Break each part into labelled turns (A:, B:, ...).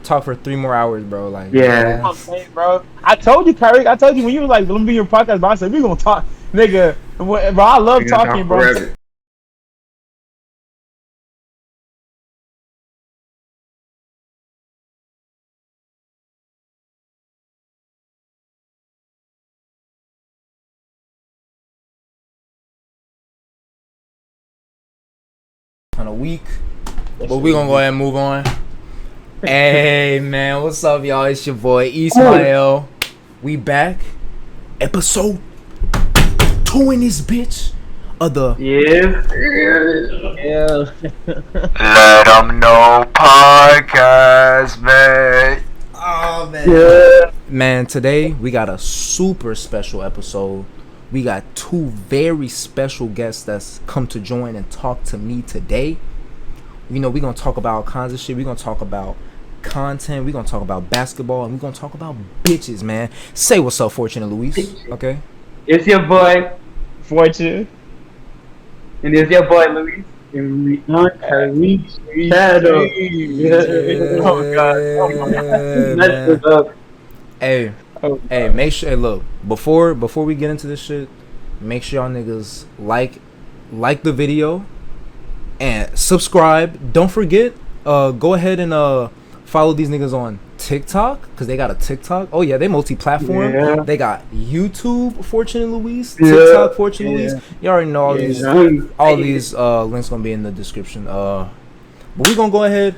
A: talk for 3 more hours, bro. Like,
B: Yeah.
C: Bro. I told you, Kyrie. I told you when you was like, let me be your podcast, bro. I said we gonna talk, nigga. Bro, I love
B: We're gonna
C: talking,
B: talk
C: bro.
B: forever.
A: on a week, but we gonna go ahead and move on. Hey man, what's up, y'all? It's your boy Ismail. We back, episode 2 in this bitch of the
C: Yeah.
B: Let them know podcast, man.
A: Oh man.
B: Yeah.
A: Man, today we got a super special episode. We got 2 very special guests that's come to join and talk to me today. You know, we're going to talk about all kinds of shit. We're going to talk about content. We're going to talk about basketball. And we're going to talk about bitches, man. Say what's up, Fortune and Luis. Okay?
B: It's your boy,
C: Fortune.
B: and it's your boy, Luis. And we on Kyrie Shadow. Oh, God. Oh, my God. Messed it up.
A: Hey, hey, make sure, hey, look, before we get into this shit, make sure y'all niggas like the video and subscribe. Don't forget, go ahead and follow these niggas on TikTok, because they got a TikTok. Oh yeah, they multi-platform.
B: Yeah.
A: They got YouTube, Fortune and Luis,
B: Yeah.
A: TikTok, Fortune and
B: Yeah.
A: Luis. You already know all these links gonna be in the description. But we gonna go ahead.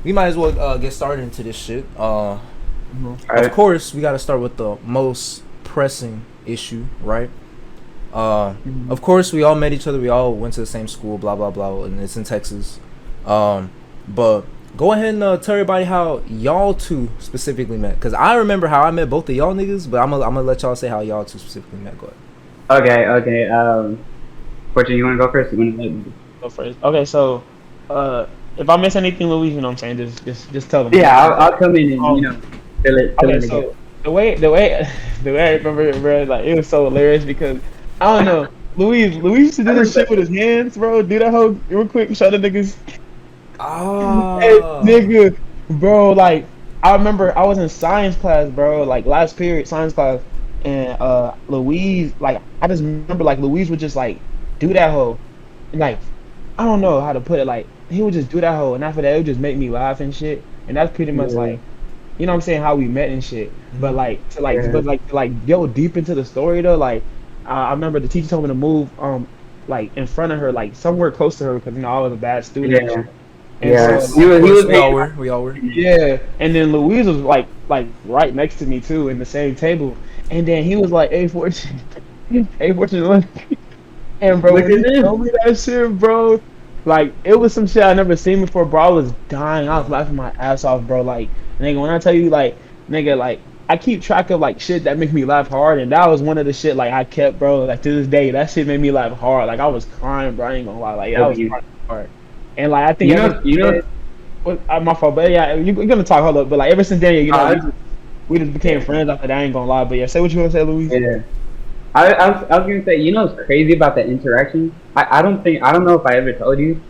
A: We might as well get started into this shit. Of course, we got to start with the most pressing issue, right? Of course, we all met each other. We all went to the same school, blah, blah, blah, and it's in Texas. But go ahead and tell everybody how y'all 2 specifically met. Because I remember how I met both of y'all niggas, but I'm gonna let y'all say how y'all 2 specifically met. Go ahead.
B: Okay. Fortune, you want to go first? You want to
C: Go first. Okay, so if I miss anything, Louise, you know what I'm saying? Just tell them.
B: Yeah, I'll come in and fill it.
C: Okay, so the way I remember, bro, like it was so hilarious because I don't know, Louise used to do this shit with his hands, bro. Do that whole real quick, show the niggas. Hey, nigga, bro, like I remember I was in science class, bro, like last period science class, and Louise, like I just remember like Louise would just like do that whole, and like I don't know how to put it, like he would just do that whole, and after that it would just make me laugh and shit, and that's pretty much like. You know what I'm saying, how we met and shit, but like to go deep into the story though, like I remember the teacher told me to move like in front of her, like somewhere close to her, because you know I was a bad student.
B: Yeah.
C: And so,
A: We all were.
C: yeah, and then Louise was like right next to me too in the same table, and then he was like, "Hey, Fortune, hey, Fortune," look. And bro, when he told me that shit, bro, like it was some shit I never seen before, bro. I was dying. I was laughing my ass off, bro. Like, nigga, when I tell you, like, nigga, like, I keep track of like shit that make me laugh hard, and that was one of the shit like I kept, bro. Like to this day, that shit made me laugh hard. Like I was crying, bro. I ain't gonna lie, like I was crying hard. And like I think my fault, but yeah, you're gonna talk, hold up. But like ever since then, you know, we just became friends after that. I ain't gonna lie, but yeah, say what you wanna say, Louise.
B: Yeah. I was gonna say, you know what's crazy about that interaction? I don't know if I ever told you,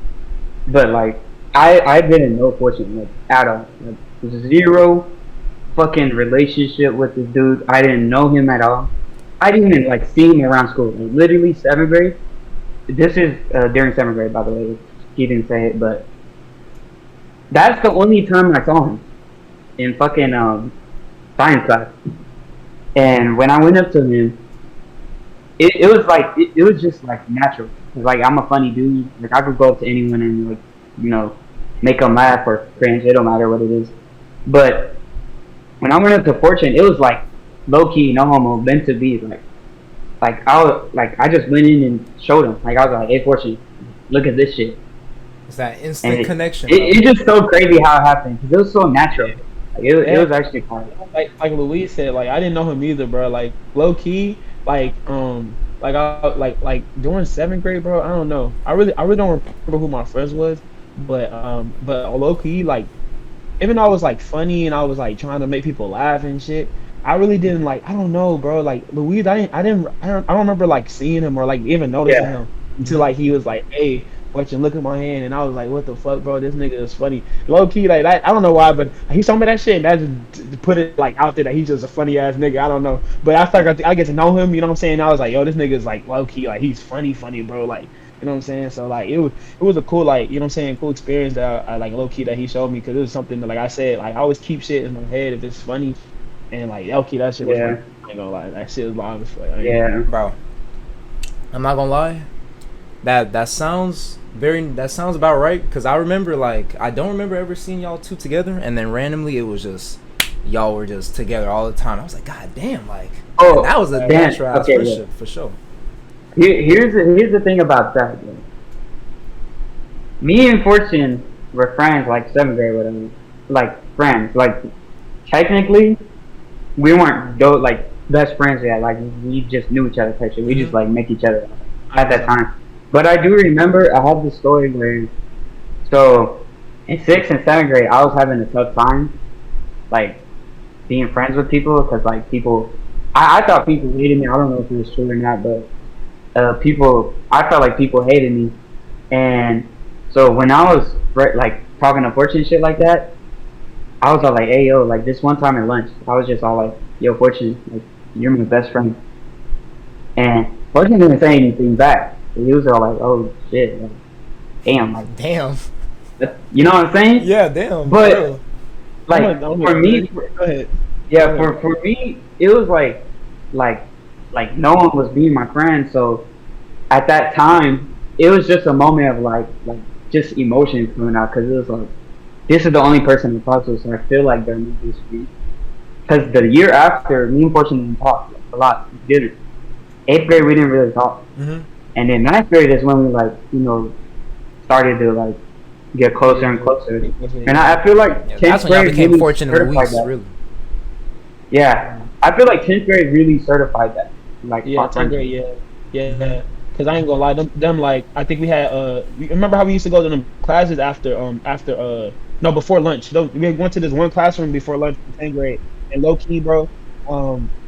B: but like I didn't know Fortune like at all. Like, zero fucking relationship with this dude. I didn't know him at all. I didn't even like see him around school. Like, literally 7th grade. This is during 7th grade, by the way. He didn't say it, but that's the only time I saw him in fucking science class. And when I went up to him, it was like it was just like natural. Cause like I'm a funny dude. Like I could go up to anyone and like, you know, make them laugh or cringe. It don't matter what it is. But when I went up to Fortune, it was like low key, no homo, meant to be. Like I just went in and showed him. Like I was like, hey Fortune, look at this shit.
A: It's that instant connection.
B: It's just so crazy how it happened because it was so natural. Like it was actually fun.
C: Like Louise said, like I didn't know him either, bro. Like low key, like like during 7th grade, bro. I don't know. I really don't remember who my friends was, but low key, like even though I was like funny and I was like trying to make people laugh and shit, I really didn't like. I don't know, bro. Like Louise, I don't remember like seeing him or like even noticing him until like he was like, hey. Fortune look at my hand, and I was like, what the fuck, bro? This nigga is funny. Low key, like that, I don't know why, but he told me that shit, and that just put it like out there that he's just a funny ass nigga. I don't know, but I started I get to know him. You know what I'm saying? I was like, yo, this nigga is like low key, like he's funny, bro. Like, you know what I'm saying? So like it was a cool, like, you know what I'm saying, cool experience that I like low key that he showed me, because it was something that, like I said, like I always keep shit in my head if it's funny, and like low key that shit was funny. I ain't gonna lie, that shit was wild as fuck.
A: Bro, I'm not gonna lie. That sounds about right, because I remember, like, I don't remember ever seeing y'all two together, and then randomly it was just y'all were just together all the time. I was like, God damn, like, that was a natural ass friendship for sure.
B: Here's the thing about that. Man. Me and Fortune were friends like 7th grade with him, like friends. Like technically, we weren't like best friends yet. Like we just knew each other. We just like make each other at that time. But I do remember I have this story where, so in 6th and 7th grade, I was having a tough time, like being friends with people, because like people, I thought people hated me. I don't know if it was true or not, but I felt like people hated me, and so when I was like talking to Fortune shit like that, I was all like, hey yo, like this one time at lunch, I was just all like, yo Fortune, like you're my best friend, and Fortune didn't say anything back. He was all like, oh shit, like, damn, like
A: damn,
B: you know what I'm saying?
A: Yeah, damn.
B: But
A: bro.
B: like for me, go ahead. Yeah, for me, it was like no one was being my friend. So at that time, it was just a moment of like just emotion coming out, because it was like, this is the only person to talk to, so I feel like they're not this me. Because the year after, me and Fortune didn't talk a lot. We didn't. 8th grade, we didn't really talk.
A: Mm-hmm.
B: And then 9th grade is when we like, you know, started to like get closer and closer. And I feel like 10th grade
A: became really certified that. Really.
B: Yeah, I feel like 10th grade really certified that. Like
C: 10th grade, yeah. Cause I ain't gonna lie, them like I think we had remember how we used to go to them classes before lunch. We went to this one classroom before lunch in 10th grade, and low key, bro,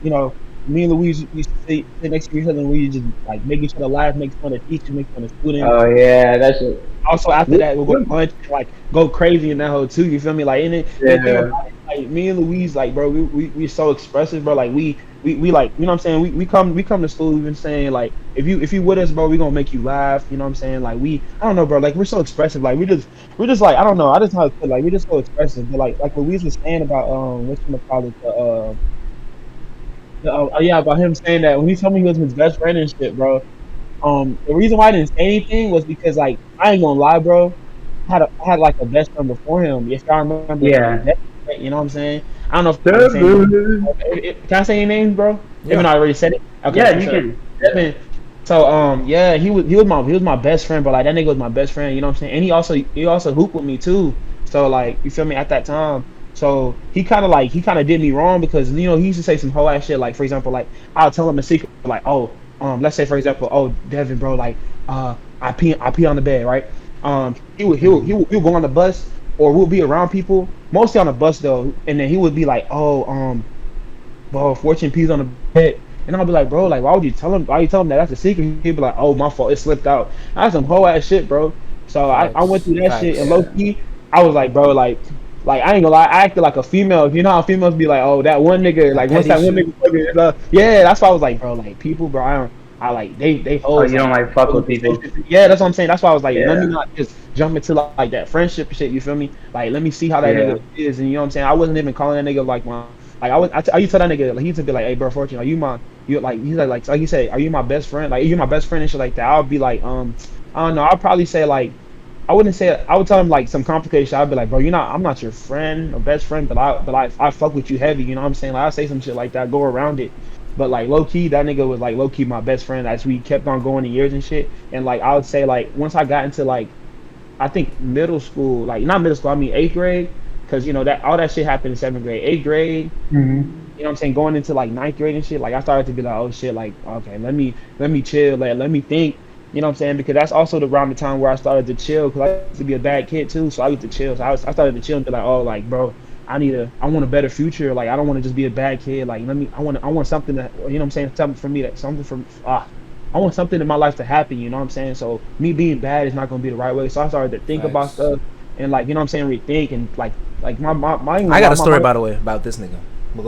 C: you know, me and Louise used to sit next to each other, and we just like make each other laugh, make fun of teachers, make fun of students.
B: Oh yeah, that's it.
C: Also after that, we'll go to lunch and like go crazy in that hole too. You feel me? Like in it, like me and Louise, like bro, we so expressive, bro. Like we like, you know what I'm saying. We come to school. We've been saying like, if you with us, bro, we gonna make you laugh. You know what I'm saying? Like I don't know, bro. Like we're so expressive. Like we're just like, I don't know. I just how to put, like we're just so expressive. But like Louise was saying about what's gonna call it about him saying that when he told me he was his best friend and shit, bro. The reason why I didn't say anything was because, like, I ain't gonna lie, bro. I had like a best friend before him. If y'all remember, you know what I'm saying? I don't know if I'm saying, can I say your names, bro? Yeah. Even though I already said it. Okay,
B: yeah, you can.
C: Devin. So yeah, he was my best friend, but like that nigga was my best friend. You know what I'm saying? And he also hooped with me too. So like, you feel me, at that time. So he kind of did me wrong, because, you know, he used to say some whole ass shit. Like, for example, like I'll tell him a secret, like, oh, let's say for example, oh, Devin, bro, like, I pee on the bed, right? He'll go on the bus, or we'll be around people, mostly on the bus though, and then he would be like, oh, bro, Fortune pees on the bed, and I'll be like, bro, like, why you tell him that that's a secret? He'd be like, oh, my fault, it slipped out. That's some whole ass shit, bro. So I went through that shit, and low key, I was like, bro, like I ain't gonna lie, I acted like a female. You know how females be like, oh, that one nigga, like once that one nigga, yeah, that's why I was like, bro, like people, bro, I like they hold.
B: Oh, you don't like fuck with people.
C: Yeah, that's what I'm saying. That's why I was like, let me not just jump into like that friendship shit. You feel me? Like, let me see how that nigga is, and you know what I'm saying. I wasn't even calling that nigga like my, like I used to tell that nigga, like, he used to be like, hey, bro, Fortune, are you like he's like he said, are you my best friend? Like, you're my best friend and shit like that. I would be like, I don't know. I'd probably say like, I wouldn't say it. I would tell him like some complicated shit. I'd be like, bro, I'm not your friend or best friend, but I fuck with you heavy. You know what I'm saying? Like, I say some shit like that, go around it. But like low key, that nigga was like low key my best friend as we kept on going in years and shit. And like I would say, like once I got into like, I think middle school, like not middle school, I mean 8th grade, because you know that all that shit happened in 7th grade, 8th grade. You know what I'm saying? Going into like 9th grade and shit, like I started to be like, oh shit, like okay, let me chill, like let me think. You know what I'm saying? Because that's also around the time where I started to chill, because I used to be a bad kid too, so I used to chill. So I started to chill and be like, oh, like bro, I want a better future. Like I don't want to just be a bad kid. Like I want something that, you know what I'm saying, something for me, that something from I want something in my life to happen. You know what I'm saying? So me being bad is not gonna be the right way. So I started to think about stuff and like you know what I'm saying, rethink and like my
A: I got a story by the way about this nigga.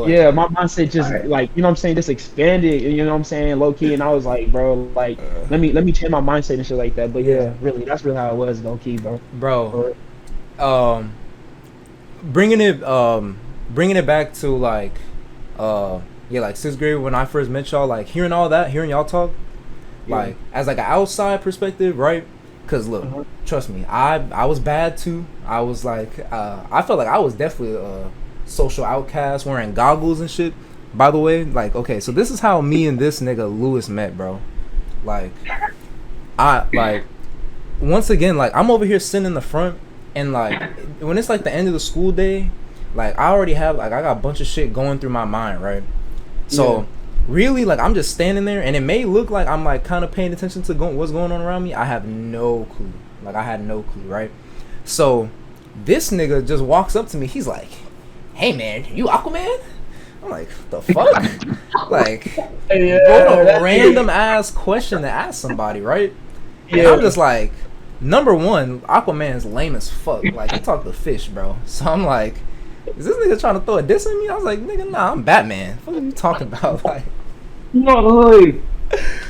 C: Yeah, my mindset just like you know what I'm saying, just expanded. You know what I'm saying, low key, and I was like, bro, like let me change my mindset and shit like that. But yeah, really, that's really how it was, low key, bro.
A: Bro, bringing it back to like, like 6th grade when I first met y'all, like hearing y'all talk, like as like an outside perspective, right? Cause look, trust me, I was bad too. I was like, I felt like I was definitely a social outcast, wearing goggles and shit. By the way, like, okay, so this is how me and this nigga Lewis met, bro. Like, once again, like I'm over here sitting in the front, and like when it's like the end of the school day, like I already have like I got a bunch of shit going through my mind, right? So really, like I'm just standing there, and it may look like I'm like kind of paying attention to what's going on around me. I have no clue. Like I had no clue, right? So this nigga just walks up to me. He's like, "Hey man, you Aquaman?" I'm like, the fuck? Like, what a random ass question to ask somebody, right? And I'm just like, number one, Aquaman's lame as fuck. Like, he talk to fish, bro. So I'm like, is this nigga trying to throw a diss at me? I was like, nigga, nah, I'm Batman. What are you talking about? Like,
B: no,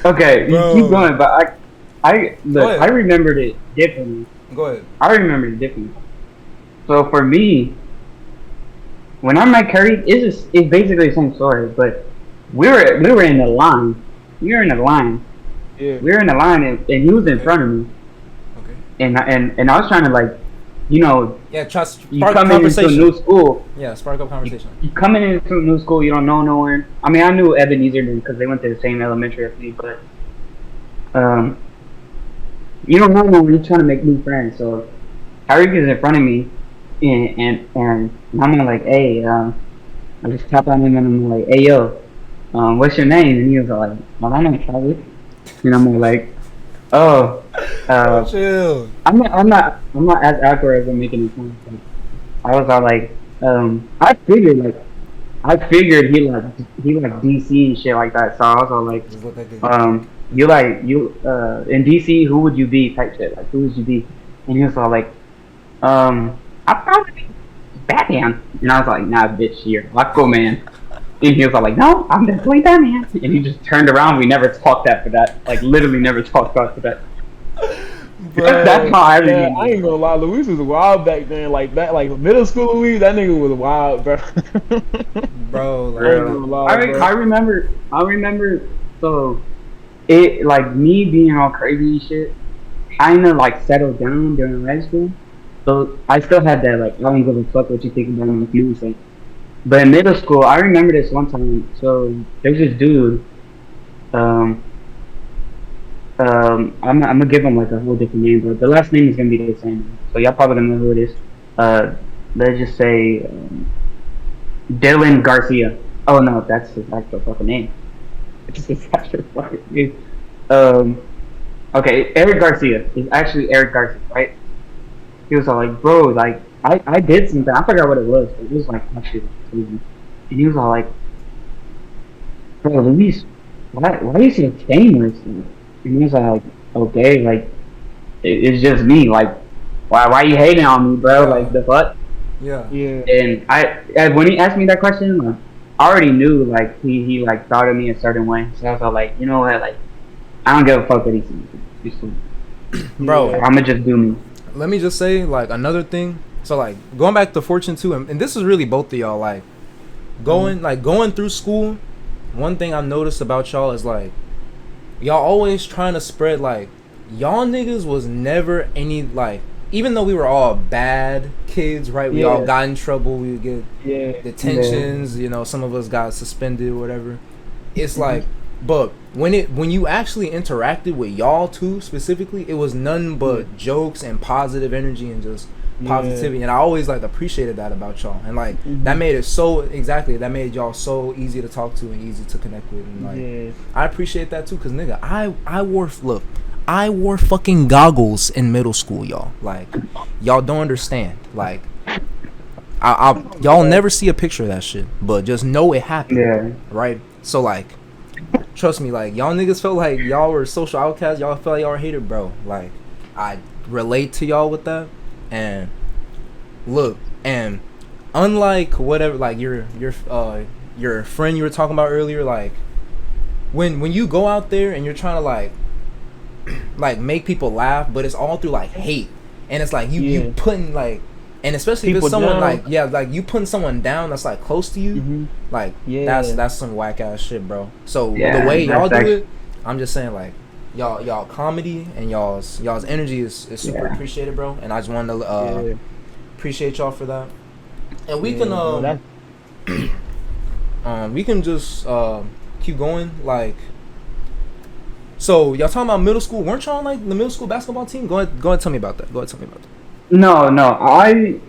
B: okay, you keep going, but I remembered it differently.
A: Go ahead.
B: I remember it differently. So for me, when I met Curry, it's basically the same story, but we were in the line. We were in the line.
C: Yeah.
B: We were in the line, and he was in front of me.
A: Okay.
B: And I was trying to like, you know.
A: Yeah, trust.
B: You come into a new school.
A: Yeah, spark up conversation.
B: You coming into a new school, you don't know no one. I mean, I knew Ebenezer because they went to the same elementary as me, but you don't know no one. You're trying to make new friends. So Kyrie is in front of me. And I'm like, hey, I just tap on him and I'm like, hey yo, what's your name? And he was like, well, my name's Charlie. And I'm like, oh,
A: chill.
B: I'm not as awkward as I'm making it sound. Like, I was all like, I figured he like DC and shit like that. So I was all like, you in DC, who would you be? Type shit. Like, who would you be? And he was all like, I'd probably be Batman. And I was like, nah, bitch, you're Aquaman. And he was like, no, I'm definitely Batman. And he just turned around. We never talked after that. Like, literally never talked after that.
C: Bro,
B: that's how I remember.
C: I ain't gonna lie, Luis was wild back then. Like that, like middle school Luis, that nigga was wild, bro.
B: I remember. So, it like me being all crazy and shit, kind of like settled down during high school. So I still had that like I don't give a fuck what you think about me, you say. But in middle school, I remember this one time. So there's this dude. I'm gonna give him like a whole different name, but the last name is gonna be the same. So y'all probably gonna know who it is. Let's just say Dylan Garcia. Oh no, that's his actual fucking name. It's his actual fucking name. Okay, Eric Garcia is actually Eric Garcia, right? He was all like, bro, like I did something. I forgot what it was, but it was like actually crazy. And he was all like, bro, Luis, why are you so famous? And he was like, okay, like it's just me. Like, why are you hating on me, bro? Like the fuck?
A: Yeah.
B: And I when he asked me that question, like, I already knew like he like thought of me a certain way. So I was all like, you know what, like I don't give a fuck what he thinks.
A: Bro,
B: I'ma just do me.
A: Let me just say like another thing. So like going back to Fortune 2, and this is really both of y'all like going through school. One thing I've noticed about y'all is like y'all always trying to spread like y'all niggas was never any like, even though we were all bad kids, right? We all got in trouble. We would get detentions. You know, some of us got suspended or whatever. It's like, but when you actually interacted with y'all two specifically, it was none but jokes and positive energy and just positivity. And I always like appreciated that about y'all. And like that made it that made y'all so easy to talk to and easy to connect with. And like I appreciate that too, cause nigga, I wore fucking goggles in middle school, y'all. Like, y'all don't understand. Like, y'all never see a picture of that shit, but just know it happened, right? So like, trust me, like y'all niggas felt like y'all were social outcasts. Y'all felt like y'all were hated, bro. Like I relate to y'all with that. And look, and unlike whatever, like your friend you were talking about earlier, like when you go out there and you're trying to like make people laugh, but it's all through like hate, and it's like you putting like, and especially
C: people
A: if it's someone
C: down.
A: like you putting someone down that's like close to you, like that's some whack ass shit, bro. So the way y'all do it, I'm just saying like y'all comedy and y'all's energy is super appreciated, bro. And I just wanted to appreciate y'all for that. And we can just keep going, like. So y'all talking about middle school? Weren't y'all on like the middle school basketball team? Go ahead, tell me about that.
B: No,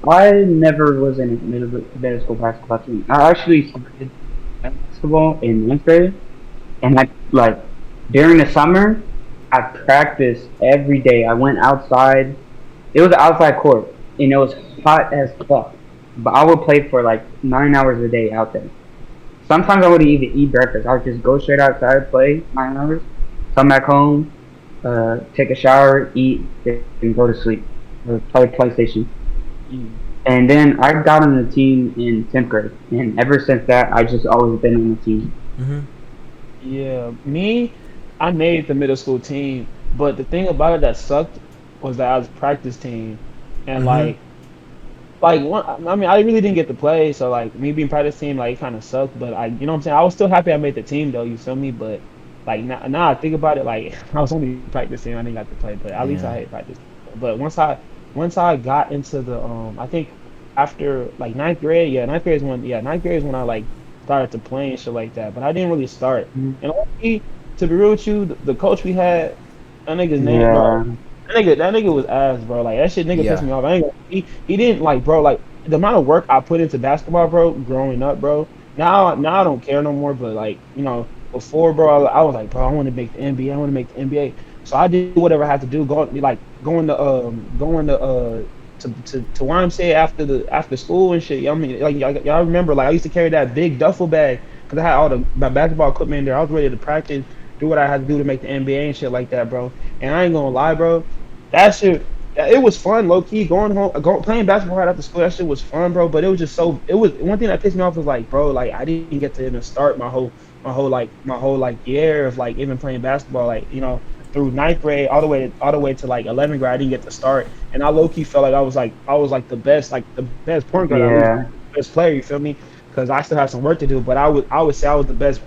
B: I never was in a middle school basketball team. I actually started basketball in ninth grade, and I like during the summer, I practiced every day. I went outside. It was an outside court, and it was hot as fuck. But I would play for like 9 hours a day out there. Sometimes I wouldn't even eat breakfast. I would just go straight outside, play 9 hours, come back home, take a shower, eat, and go to sleep. Or play PlayStation. And then I got on the team in 10th grade. And ever since that, I just always been on the team.
C: Yeah, I made the middle school team, but the thing about it that sucked was that I was practice team, and I mean, I really didn't get to play, so like me being practice team, like it kind of sucked. But you know what I'm saying? I was still happy I made the team though. You feel me? But like now I think about it, like I was only practicing, I didn't get to play, but at least I hate practice. But once I got into the I think after like ninth grade is when I like started to play and shit like that. But I didn't really start. And honestly, to be real with you, the coach we had, that nigga's name, bro. That nigga was ass, bro. Like that shit, nigga pissed me off. He didn't like, bro. Like the amount of work I put into basketball, bro, growing up, bro. Now I don't care no more. But like, you know, before, bro, I was like, bro, I want to make the NBA. I want to make the NBA. So I did whatever I had to do. Going to YMCA after school and shit. I mean, like y'all remember, like I used to carry that big duffel bag because I had all my basketball equipment in there. I was ready to practice, do what I had to do to make the NBA and shit like that, bro. And I ain't gonna lie, bro, that shit, it was fun, low key. Playing basketball right after school, that shit was fun, bro. But it was just so. It was one thing that pissed me off was like, bro, like I didn't get to even start my whole year of like even playing basketball, like you know. Through ninth grade all the way to like 11th grade, I didn't get to start, and I low key felt like I was the best point guard, the best player. You feel me? Because I still have some work to do, but I would say I was the best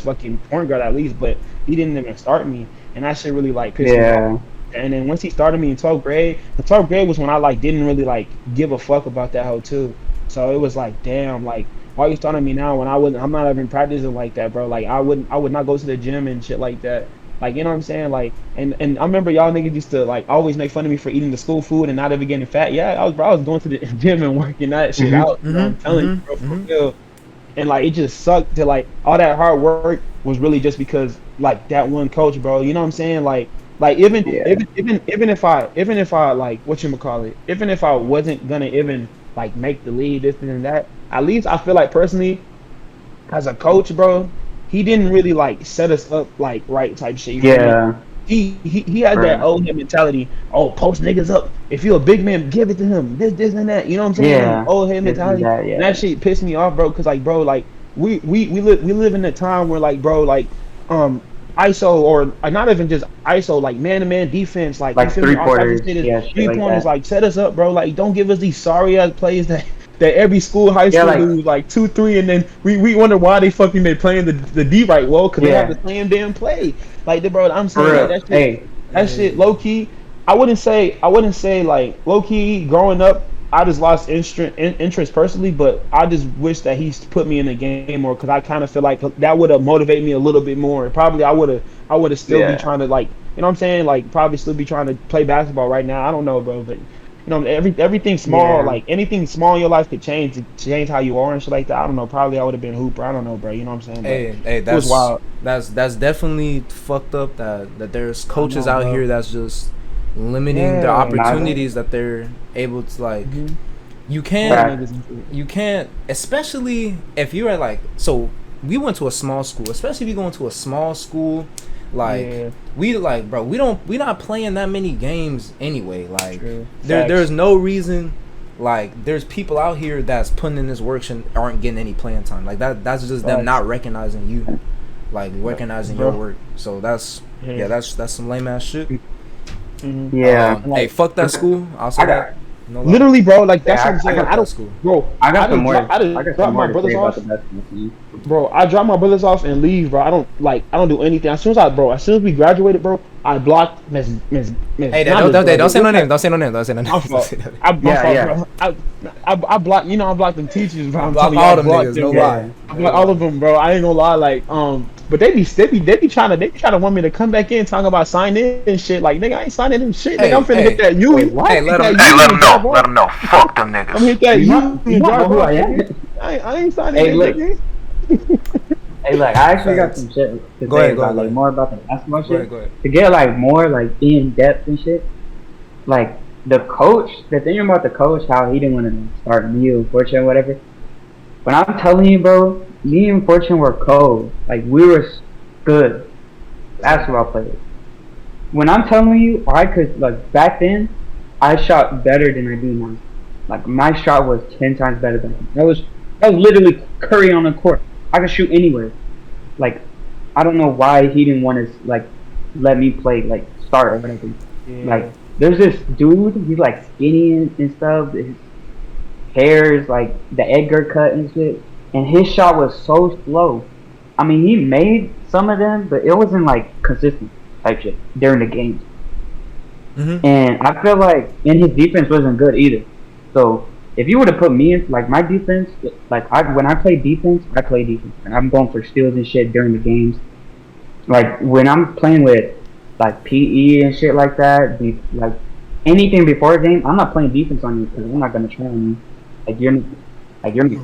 C: fucking point guard at least. But he didn't even start me, and that shit really like pissed me off. And then once he started me in 12th grade, the 12th grade was when I like didn't really like give a fuck about that hoe too. So it was like, damn, like why you starting me now when I'm not even practicing like that, bro. Like I would not go to the gym and shit like that. Like, you know what I'm saying? Like, and I remember y'all niggas used to like always make fun of me for eating the school food and not ever getting fat. Yeah, I was going to the gym and working that shit out. You know, I'm telling you, bro, for real. And like, it just sucked to like all that hard work was really just because like that one coach, bro. You know what I'm saying? Like even if I like whatchamacallit, even if I wasn't gonna even like make the league, this and that, at least I feel like personally, as a coach, bro, he didn't really like set us up like right type shit. You feel me? He had that old head mentality. Oh, post niggas up. If you're a big man, give it to him. This and that. You know what I'm saying?
B: Yeah.
C: Old head mentality. And that shit pissed me off, bro. Cause like, bro, like we live in a time where like, bro, like ISO or not even just ISO, like man to man defense, like you feel
B: 3-pointers,
C: 3-pointers, like set us up, bro. Like don't give us these sorry ass plays that every school, high school do like 2-3, and then we wonder why they playing the D right. Well, because they have the same damn play. Like, bro, I'm saying that shit low key. I wouldn't say like low key growing up. I just lost interest personally, but I just wish that he put me in the game more because I kind of feel like that would have motivated me a little bit more. Probably I would have still be trying to like, you know what I'm saying? Like probably still be trying to play basketball right now. I don't know, bro, but. You know, everything small, like anything small in your life could change how you are and shit like that. I don't know. Probably I would have been hooper. I don't know, bro. You know what I'm saying?
A: Hey, that's wild. That's definitely fucked up. That there's coaches out here that's just limiting their opportunities that they're able to like. You can't, especially if you're at like. So we went to a small school, especially if you go into a small school. Like we not playing that many games anyway. Like there's no reason. Like there's people out here that's putting in this work and aren't getting any playing time. Like that's just them not recognizing you, like recognizing your work. So that's some lame ass shit.
B: Mm-hmm. Yeah.
A: Hey, fuck that school. I'll say that.
C: No literally, bro. Like that's what I'm saying. I don't,
A: school.
C: Bro. I got some more. I just drop my brothers off. Bro, I drop my brothers off and leave, bro. I don't do anything. As soon as we graduated, bro, I blocked Miss.
A: Hey, don't say no name. Don't say no name.
C: I blocked. You know, I blocked them teachers, bro.
A: I blocked all them niggas. No lie.
C: I blocked all of them, bro. I ain't gonna lie. Like, but they be trying to want me to come back in talking about sign in and shit. Like, nigga, I ain't signing in shit. Nigga, I'm finna hit that U.
A: Hey, let them know. Fuck them niggas.
C: I'm hit that U. You know who I am? I ain't signing in, nigga.
B: Hey, look, I actually got some shit to say about like more about the basketball shit. Go ahead. To get like more like in depth and shit. Like the coach, the thing about the coach, how he didn't want to start me and Fortune or whatever. But I'm telling you, bro, me and Fortune were cold. Like we were good basketball players. When I'm telling you, I could like back then, I shot better than I do now. Like my shot was 10 times better than him. That was literally Curry on the court. I could shoot anywhere. Like, I don't know why he didn't want to like let me play, like start or whatever. Yeah. Like, there's this dude. He's like skinny and stuff. His hair is like the Edgar cut and shit. And his shot was so slow. I mean, he made some of them, but it wasn't like consistent type shit during the games. Mm-hmm. And I feel like, and his defense wasn't good either. So if you were to put me in, like my defense, like when I play defense, and I'm going for steals and shit during the games. Like when I'm playing with like PE and shit like that, like anything before a game, I'm not playing defense on you because I'm not gonna try on you. Like you're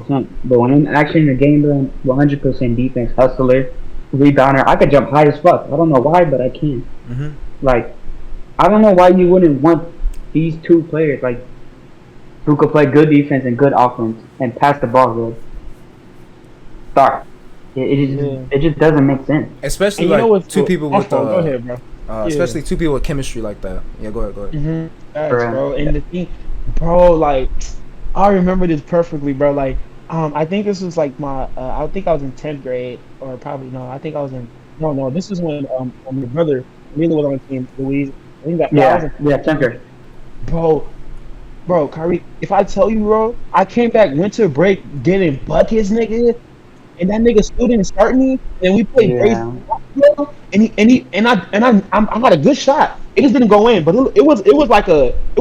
B: not. But when I'm actually in the game, I'm 100% defense, hustler, rebounder. I could jump high as fuck. I don't know why, but I can. Mm-hmm. Like I don't know why you wouldn't want these two players like who could play good defense and good offense and pass the ball good. Start. It just doesn't make sense.
A: Especially like two people with go ahead, bro. Especially two people with chemistry like that. Yeah, go ahead.
C: Mm-hmm. That's, bro. And the thing, bro, like I remember this perfectly, bro. Like, I think this was like my. I think I was in 10th grade, or probably no. I think I was in. No. This is when my brother really was on the team. Louise. I think that.
B: Yeah, 10th grade.
C: Bro, Kyrie, if I tell you, bro, I came back winter break getting buckets, nigga, and that nigga still didn't start me, and we played crazy, bro, and I got a good shot. It just didn't go in, but it was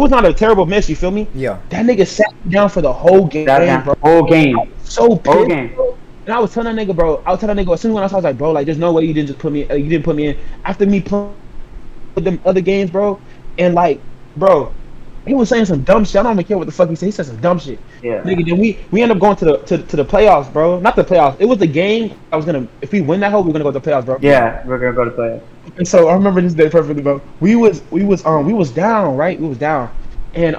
C: not a terrible miss. You feel me?
A: Yeah.
C: That nigga sat me down for the whole game, bro.
B: Whole game.
C: So pissed, whole game. Bro. And I was telling that nigga, bro. As soon as when I was like, bro, like, there's no way you didn't put me in after me playing them other games, bro, and like, bro. He was saying some dumb shit. I don't even care what the fuck he said. He said some dumb shit.
B: Yeah.
C: Nigga, then we end up going to the playoffs, bro. Not the playoffs. It was the game. If we win that hole, we're gonna go to the playoffs, bro.
B: Yeah, we're gonna go to the playoffs.
C: And so I remember this day perfectly, bro. We was down, right? We was down, and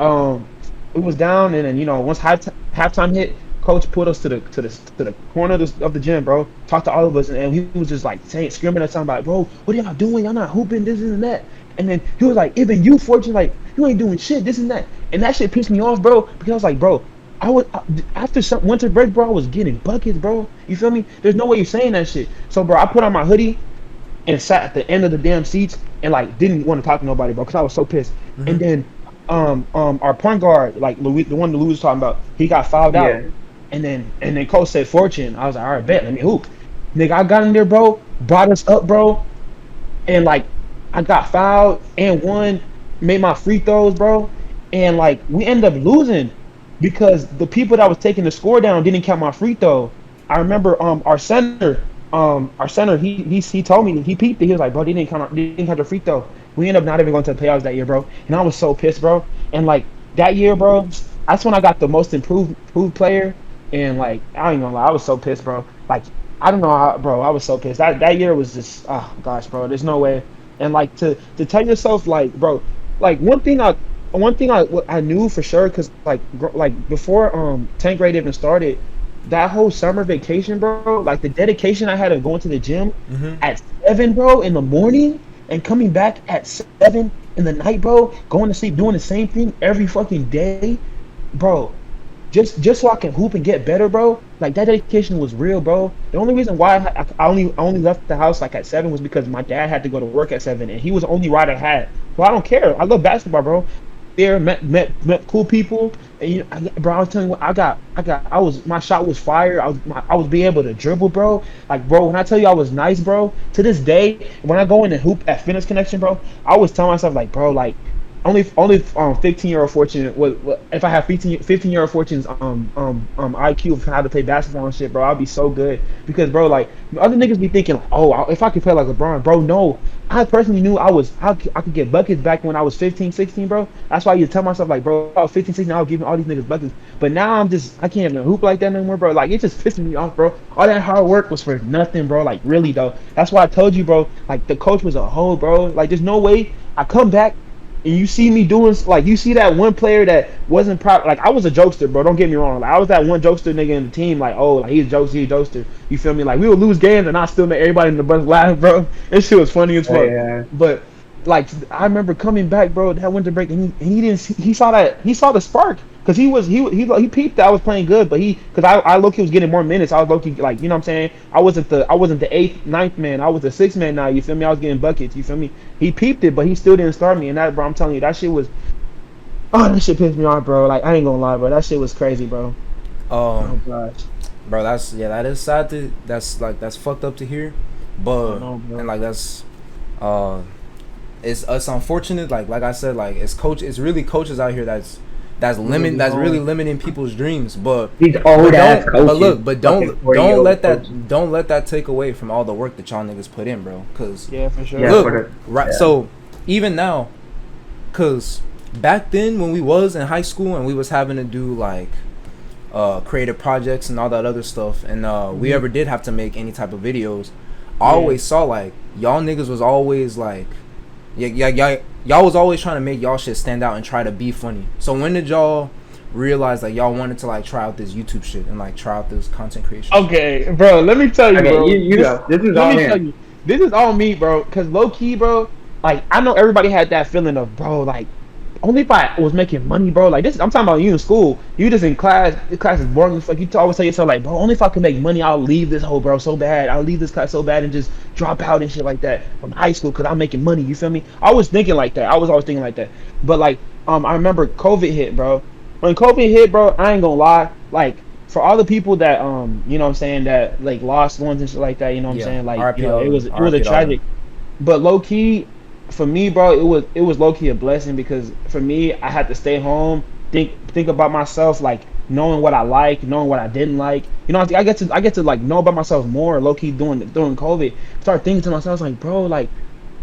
C: then once halftime hit, coach pulled us to the corner of the gym, bro. Talked to all of us, and he was just like screaming at somebody, bro. What are y'all doing? Y'all not hooping this and that. And then he was like, even you, Fortune, like, you ain't doing shit, this and that. And that shit pissed me off, bro, because I was like, bro, after some winter break, bro, I was getting buckets, bro. You feel me? There's no way you're saying that shit. So, bro, I put on my hoodie and sat at the end of the damn seats and, like, didn't want to talk to nobody, bro, because I was so pissed. Mm-hmm. And then our point guard, like, the one Louis was talking about, he got fouled out. And then coach said Fortune. I was like, all right, bet, let me hoop. Nigga, I got in there, bro, brought us up, bro, and, like, I got fouled and won, made my free throws, bro, and like we ended up losing because the people that was taking the score down didn't count my free throw. I remember our center he told me, he peeped it. He was like, bro, they didn't count the free throw. We ended up not even going to the playoffs that year, bro, and I was so pissed, bro. And like that year, bro, that's when I got the most improved player, and like I ain't gonna lie, I was so pissed, bro. Like I don't know how, bro, I was so pissed. That year was just, oh gosh, bro, there's no way. And like to tell yourself, like, bro, like one thing I knew for sure, cause like before 10th grade even started, that whole summer vacation, bro, like the dedication I had of going to the gym
A: Mm-hmm.
C: at 7, bro, in the morning and coming back at 7 in the night, bro, going to sleep, doing the same thing every fucking day, bro. Just so I can hoop and get better, bro. Like that dedication was real, bro. The only reason why I only left the house like at 7 was because my dad had to go to work at 7, and he was the only ride I had. Well, I don't care. I love basketball, bro. There, met cool people, and bro, I was telling you what I was my shot was fire. I was being able to dribble, bro. Like, bro, when I tell you I was nice, bro, to this day, when I go in and hoop at Fitness Connection, bro, I always tell myself like, bro, like only 15-year-old fortune what if I have 15-year-old fortune's IQ of how to play basketball and shit, bro, I'll be so good because, bro, like other niggas be thinking like, oh, if I could play like LeBron, bro, no. I personally knew I could get buckets back when I was 15, 16, bro. That's why you tell myself like, bro, I was 15, 16, I was giving all these niggas buckets. But now I can't even hoop like that anymore, bro. Like it just pisses me off, bro. All that hard work was for nothing, bro. Like really though. That's why I told you, bro. Like the coach was a hoe, bro. Like there's no way I come back and you see me doing like you see that one player that wasn't proud. Like I was a jokester, bro. Don't get me wrong. Like I was that one jokester nigga in the team. Like, oh, like he's a jokester. You feel me? Like we would lose games and I still make everybody in the bus laugh, bro. This shit was funny as fuck.
B: Yeah.
C: But like I remember coming back, bro, that winter break, and he didn't he saw the spark because he peeped that I was playing good, but because I low-key was getting more minutes. I was low-key like, you know what I'm saying, I wasn't the eighth, ninth man, I was the sixth man now. You feel me? I was getting buckets. You feel me? He peeped it, but he still didn't start me. And that, bro, I'm telling you, that shit was, oh, that shit pissed me off, bro. Like I ain't gonna lie, bro, that shit was crazy, bro. Oh gosh,
A: bro, that is sad that's fucked up to hear, but and like that's it's unfortunate. Like I said, like it's really coaches out here that's really limiting people's dreams. But
B: these old ass coaches.
A: Don't let that take away from all the work that y'all niggas put in, bro. Cause
C: yeah, for sure.
A: Look, right. Yeah. So even now, cause back then when we was in high school and we was having to do like creative projects and all that other stuff, and we ever did have to make any type of videos, I always saw like y'all niggas was always like. Y'all was always trying to make y'all shit stand out and try to be funny. So when did y'all realize like y'all wanted to like try out this YouTube shit and like try out this content creation?
C: Okay, bro, let me tell you, bro. This is all me, bro. Cause low key, bro, like I know everybody had that feeling of, bro, like only if I was making money, bro. Like this, I'm talking about you in school. You just in class. The class is boring as fuck. You always tell yourself like, bro, only if I can make money, I'll leave this whole, bro, so bad. I'll leave this class so bad and just drop out and shit like that from high school because I'm making money. You feel me? I was thinking like that. I was always thinking like that. But like, I remember COVID hit, bro. When COVID hit, bro, I ain't gonna lie. Like for all the people that, you know what I'm saying, that like lost ones and shit like that. You know what I'm saying? Like, you know, it was a tragic. But low key. For me, bro, it was low key a blessing because for me, I had to stay home, think about myself, like knowing what I like, knowing what I didn't like. You know, I get to like know about myself more, low key during COVID. Start thinking to myself like, bro, like,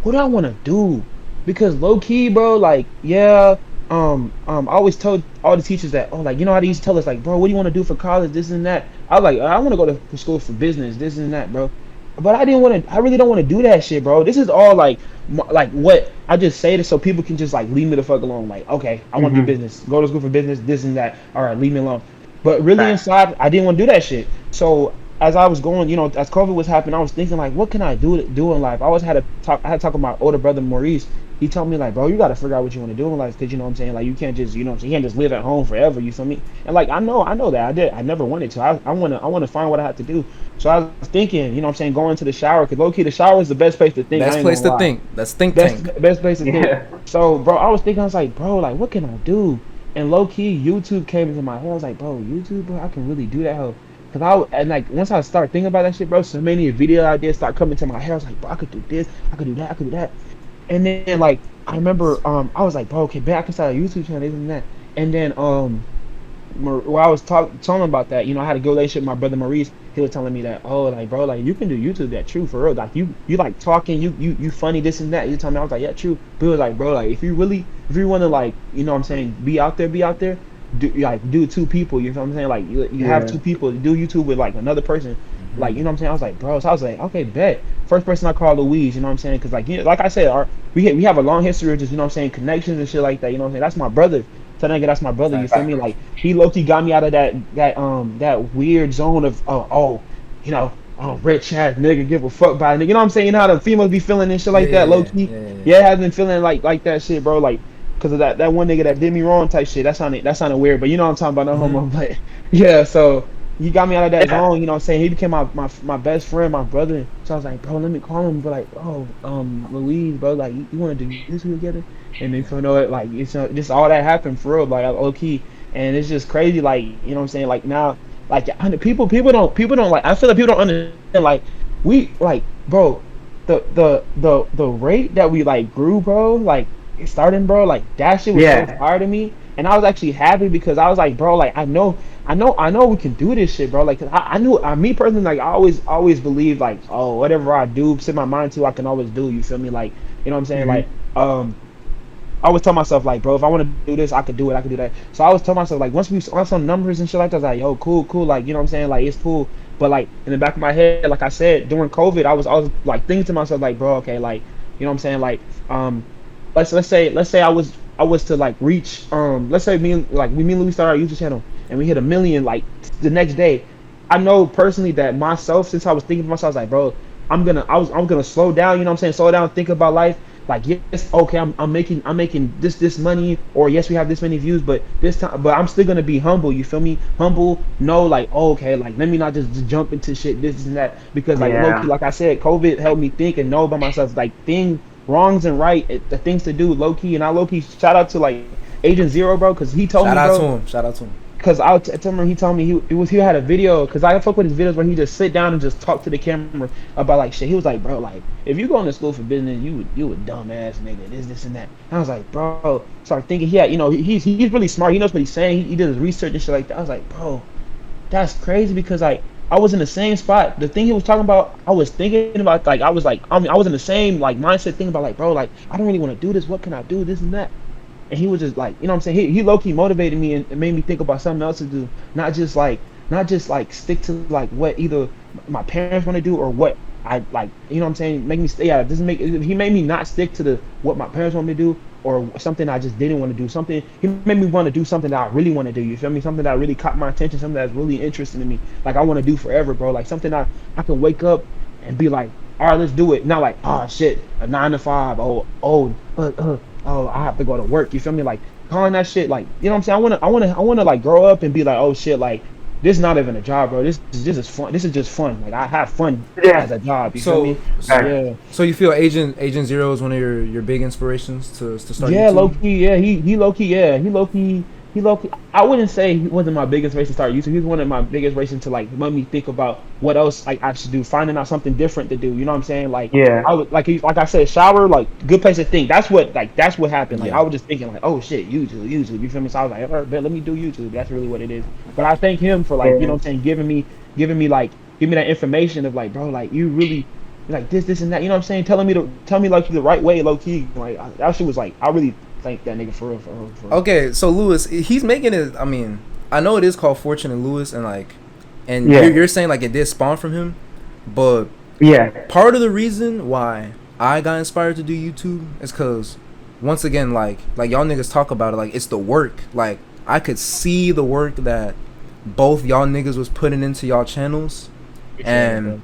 C: what do I want to do? Because low key, bro, like, yeah, I always told all the teachers that, oh, like, you know how they used to tell us like, bro, what do you want to do for college, this and that. I was like, I want to go to school for business, this and that, bro. But I really don't want to do that shit, bro. This is all like what I just say this so people can just like leave me the fuck alone. Like, okay, I want to do business, go to school for business, this and that. All right, leave me alone. But really inside, I didn't want to do that shit. So as I was going, you know, as COVID was happening, I was thinking like, what can I do in life? I had to talk with my older brother Maurice. He told me like, bro, you gotta figure out what you want to do in life, because you know what I'm saying, like you can't just, you know, you can't just live at home forever. You feel me? And like I know that I never wanted to. I want to find what I have to do. So I was thinking, you know what I'm saying, going to the shower, because low key the shower is the best place to think.
A: Best place to think. That's think tank.
C: Best place to think. So bro, I was thinking, I was like, bro, like what can I do? And low key YouTube came into my head. I was like, bro, YouTube, bro, I can really do that. And like once I started thinking about that shit, bro, so many video ideas start coming to my head. I was like, bro, I could do this, I could do that, I could do that. And then like I remember I was like, bro, okay, man, I can start a YouTube channel, this and that. And then while I was telling about that, you know, I had a good relationship with my brother Maurice. He was telling me that, oh, like, bro, like you can do YouTube, that true, for real. Like you like talking, you funny, this and that. You told me, I was like, yeah, true. But he was like, bro, like if you want to, like, you know what I'm saying, be out there, do two people, you know what I'm saying? Like you have two people, do YouTube with like another person. Like, you know what I'm saying? I was like, bro, so I was like, okay, bet. First person I called Louise, you know what I'm saying? Because like, you know, like I said, we have a long history of just, you know what I'm saying, connections and shit like that, you know what I'm saying? That's my brother. tell that nigga that's my brother. You feel me? Like he low key got me out of that weird zone of you know. Oh, rich ass nigga, give a fuck by a nigga. You know what I'm saying? You know how the females be feeling and shit like that, low key. Yeah, it has been feeling like that shit, bro. Like, cause of that one nigga that did me wrong type shit. That sounded weird, but you know what I'm talking about, no homo. But yeah, so he got me out of that zone. You know what I'm saying? He became my best friend, my brother. So I was like, bro, let me call him. But like, oh, Louise, bro, like you want to do this together? And then you know it, like it's just all that happened for real, like low key, and it's just crazy, like you know what I'm saying, like now. Like people don't like. I feel like people don't understand. Like we like, bro, the rate that we like grew, bro. Like starting, bro. Like that shit was so hard to me, and I was actually happy because I was like, bro, like I know we can do this shit, bro. Like I knew, me personally, like I always believed like, oh, whatever I do, set my mind to, I can always do. You feel me? Like you know what I'm saying? Like I always tell myself like, bro, if I want to do this, I could do it. I could do that. So I always tell myself like, once we on some numbers and shit like that, I was like, yo, cool, like you know what I'm saying, like it's cool. But like in the back of my head, like I said, during COVID, I was like thinking to myself like, bro, okay, like you know what I'm saying, like let's say I was to like reach let's say me and Louis started our YouTube channel and we hit 1 million like the next day. I know personally that myself, since I was thinking to myself, I was like, bro, I'm gonna slow down. You know what I'm saying? Slow down, think about life. Like yes, okay, I'm making this money, or yes, we have this many views, but this time, but I'm still gonna be humble. You feel me? Humble. No, like okay, like let me not just jump into shit, this and that, because like low-key, like I said, COVID helped me think and know about myself, like wrongs and right, the things to do, low key, and I low key shout out to like Agent Zero, bro, because he told me, bro.
A: Shout out to him.
C: Cause I remember he told me he had a video, cause I fuck with his videos where he just sit down and just talk to the camera about like shit. He was like, bro, like if you going to school for business, you a dumbass nigga, this and that. And I was like, bro, started thinking, he's really smart. He knows what he's saying. He did his research and shit like that. I was like, bro, that's crazy, because like I was in the same spot. The thing he was talking about, I was thinking about. Like I was in the same like mindset, thinking about like, bro, like I don't really want to do this. What can I do? This and that. And he was just like, you know what I'm saying? He low-key motivated me and made me think about something else to do. Not just like stick to like what either my parents want to do or what I like, you know what I'm saying? Make me stay out. He made me not stick to what my parents want me to do or something I just didn't want to do. He made me want to do something that I really want to do. You feel me? Something that really caught my attention, something that's really interesting to me. Like I want to do forever, bro. Like something I can wake up and be like, all right, let's do it. Not like, oh shit, a 9 to 5. Oh, I have to go to work. You feel me? Like calling that shit, like you know what I'm saying. I wanna like grow up and be like, oh shit, like this is not even a job, bro. This is fun. This is just fun. Like I have fun as a job. You feel me? Yeah.
A: So you feel Agent Zero is one of your big inspirations to start?
C: Yeah,
A: YouTube?
C: low key. Yeah, he low key. Yeah, he low key. I wouldn't say he wasn't my biggest reason to start YouTube. He was one of my biggest reasons to like let me think about what else like I should do, finding out something different to do. You know what I'm saying? Like I would like I said, shower, like good place to think. That's what happened. Like I was just thinking like, oh shit, YouTube. You feel me? So I was like, all right, let me do YouTube. That's really what it is. But I thank him for like you know what I'm saying, giving me that information of like, bro, like you really like this and that. You know what I'm saying? Tell me like the right way, low key. Like that shit was like I really thank that nigga for real.
A: Okay, so Lewis, he's making it. I mean, I know it is called Fortune and Lewis, and you're saying like it did spawn from him, but part of the reason why I got inspired to do YouTube is because once again, like y'all niggas talk about it, like it's the work. Like I could see the work that both y'all niggas was putting into y'all channels, and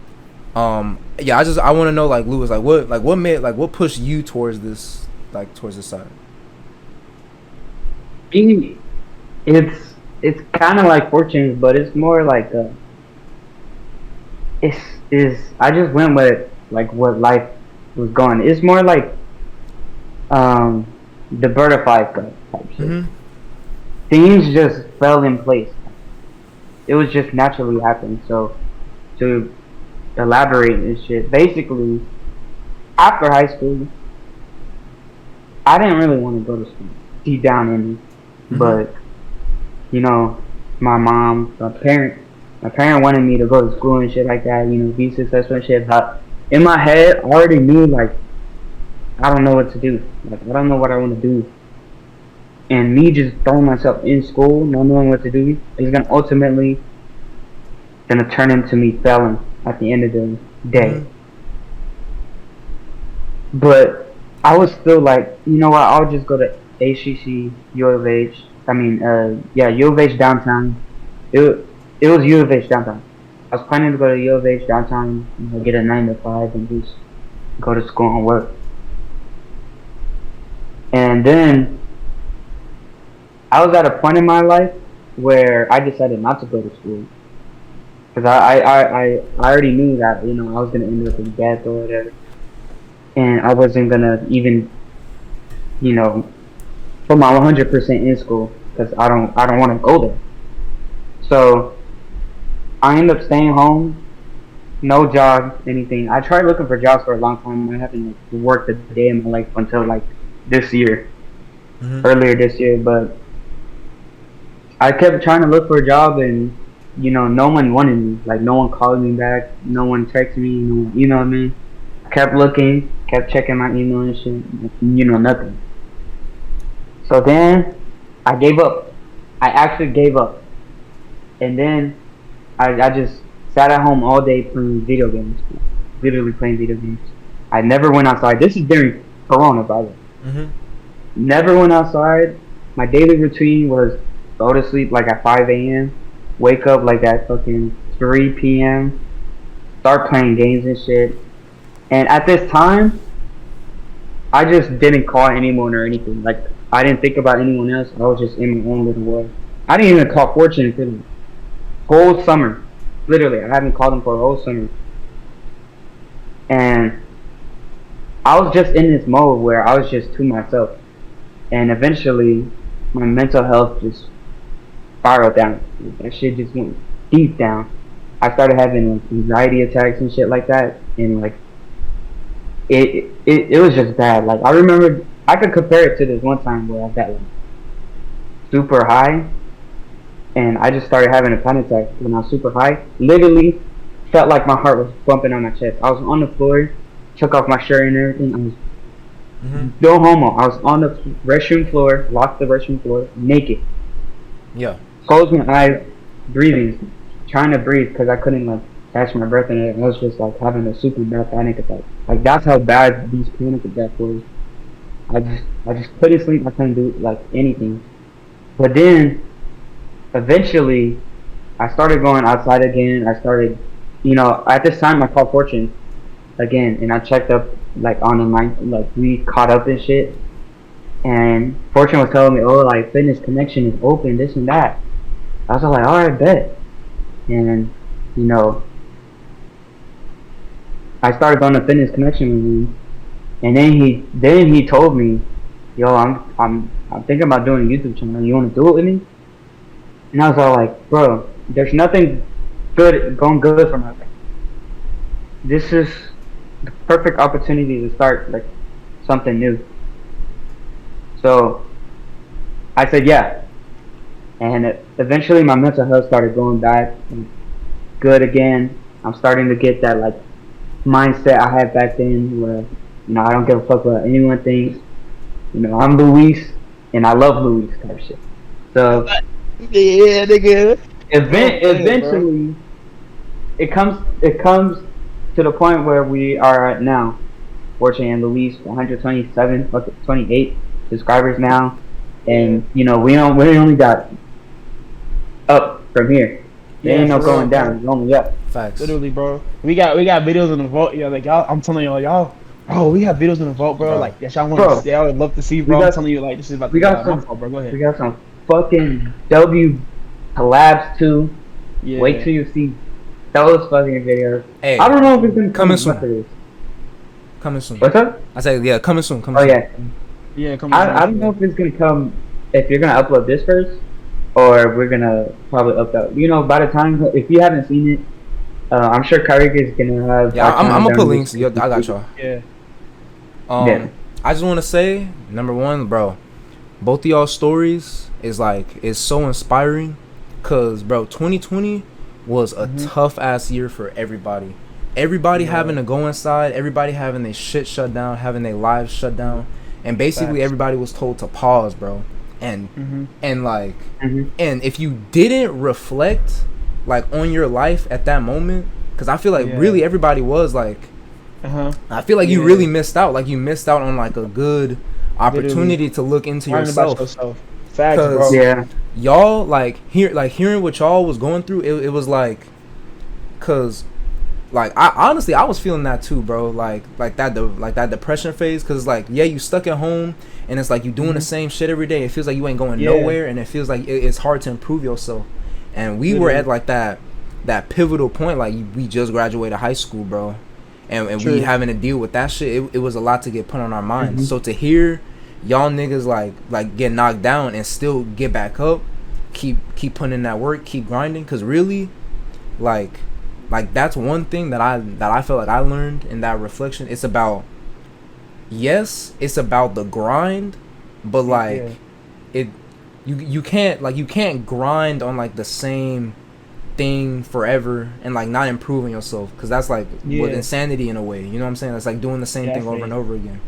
A: I want to know like Lewis, what pushed you towards this side?
B: It's kind of like Fortunes, but it's more like I just went with like what life was going. It's more like the butterfly type shit. Mm-hmm. Things just fell in place. It was just naturally happened. So to elaborate and shit, basically after high school, I didn't really want to go to school deep down in me. Mm-hmm. But you know, my parent wanted me to go to school and shit like that, you know, be successful and shit. But in my head, I already knew like I don't know what to do. Like I don't know what I want to do. And me just throwing myself in school, not knowing what to do, is ultimately gonna turn into me failing at the end of the day. Mm-hmm. But I was still like, you know what? I'll just go to HCC, U of H, U of H downtown. It was U of H downtown. I was planning to go to U of H downtown, get a 9 to 5 and just go to school and work. And then I was at a point in my life where I decided not to go to school. Because I already knew that, I was going to end up in death or whatever. And I wasn't going to even, put my 100% in school. Because I don't want to go there. So I ended up staying home. No jobs, anything. I tried looking for jobs for a long time. I haven't worked a day in my life until this year. Earlier this year. But I kept trying to look for a job and no one wanted me. No one called me back. No one texted me. You know what I mean? I kept looking, kept checking my email and shit. Nothing. So then I gave up. I actually gave up. And then I just sat at home all day playing video games. Literally playing video games. I never went outside. This is during Corona, by the way. Never went outside. My daily routine was go to sleep at 5 a.m. Wake up at fucking 3 p.m. Start playing games and shit. And at this time, I just didn't call anyone or anything. I didn't think about anyone else. I was just in my own little world. I didn't even call Fortune for the whole summer. Literally, I haven't called him for a whole summer. And I was just in this mode where I was just to myself. And eventually, my mental health just spiraled down. That shit just went deep down. I started having anxiety attacks and shit like that, and it was just bad. I remember I could compare it to this one time where I got super high, and I just started having a panic attack when I was super high. Literally felt like my heart was bumping on my chest. I was on the floor, took off my shirt and everything. I was no homo. I was on the restroom floor, locked the restroom floor, naked.
A: Yeah.
B: Closed my eyes, breathing, trying to breathe because I couldn't catch my breath, and I was just having a super bad panic attack. That's how bad these panic attacks were. I just couldn't sleep. I couldn't do anything. But then, eventually, I started going outside again. I started, at this time I called Fortune again, and I checked up on the line, we caught up and shit. And Fortune was telling me, fitness connection is open, this and that. I was alright, bet. And I started going to fitness connection with him, and then he told me, yo, I'm thinking about doing a YouTube channel. You want to do it with me? And I was all bro, there's nothing good going good for my life. This is the perfect opportunity to start something new. So I said yeah, and eventually my mental health started going back good again. I'm starting to get that mindset I had back then where I don't give a fuck what anyone thinks. I'm Luis and I love Luis type shit. So
C: yeah, nigga.
B: Eventually it comes to the point where we are at now. Fortune and Luis, 28 subscribers now, and we only got up from here. There ain't no going down. It's only up.
A: Facts.
C: Literally, bro. We got videos in the vault. Yeah, y'all. I'm telling y'all. Bro, we have videos in the vault, bro. That y'all want to see. I would love to see, bro. I'm telling you, this is about.
B: We got some.
C: Fault, bro. Go ahead.
B: We got some fucking W collabs too.
C: Yeah.
B: Wait till you see those fucking videos.
A: Hey,
B: I don't know if it's gonna
A: coming soon. Coming soon.
B: What's up?
A: I said yeah, coming soon.
B: Oh yeah.
C: Yeah, coming soon.
B: I don't know if it's gonna come. If you're gonna upload this first, or we're gonna probably upload. By the time if you haven't seen it, I'm sure Kyrie is gonna have.
A: Yeah, I'm gonna put links. I got y'all.
C: Yeah.
A: I just want to say, number one, bro, both of y'all stories is so inspiring, cause bro, 2020 was a tough ass year for everybody. Everybody having to go inside, everybody having their shit shut down, having their lives shut down, and basically everybody was told to pause, bro. And and if you didn't reflect on your life at that moment, cause I feel really everybody was I feel you really missed out. You missed out on a good opportunity to look into yourself.
C: Facts, bro.
A: Cause
B: Yeah.
A: y'all hearing what y'all was going through. It was like, cause like I honestly I was feeling that too, bro. Like that depression phase. Cause like yeah, you stuck at home and it's like you doing the same shit every day. It feels like you ain't going nowhere, and it feels like it's hard to improve yourself. And we were at like that pivotal point. Like we just graduated high school, bro, and we having to deal with that shit. It was a lot to get put on our minds. So to hear y'all niggas like get knocked down and still get back up, keep putting in that work, keep grinding. Cause really, like that's one thing that I felt like I learned in that reflection. It's about it's about the grind, but like you can't grind on like the same thing forever and like not improving yourself, because that's like with insanity in a way. You know what I'm saying? It's like doing the same thing over and over again.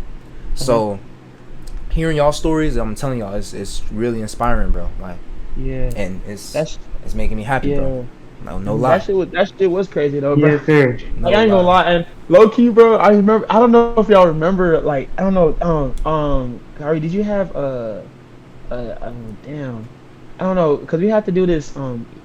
A: So hearing y'all stories, I'm telling y'all, it's really inspiring, bro. Like and it's making me happy, bro. No lie.
C: That shit was crazy though, bro.
B: Yes, sir.
C: Like, I ain't gonna lie, and low key, bro. I remember. I don't know if y'all remember. Like, I don't know. Gary, did you have damn, I don't know, cause we had to do this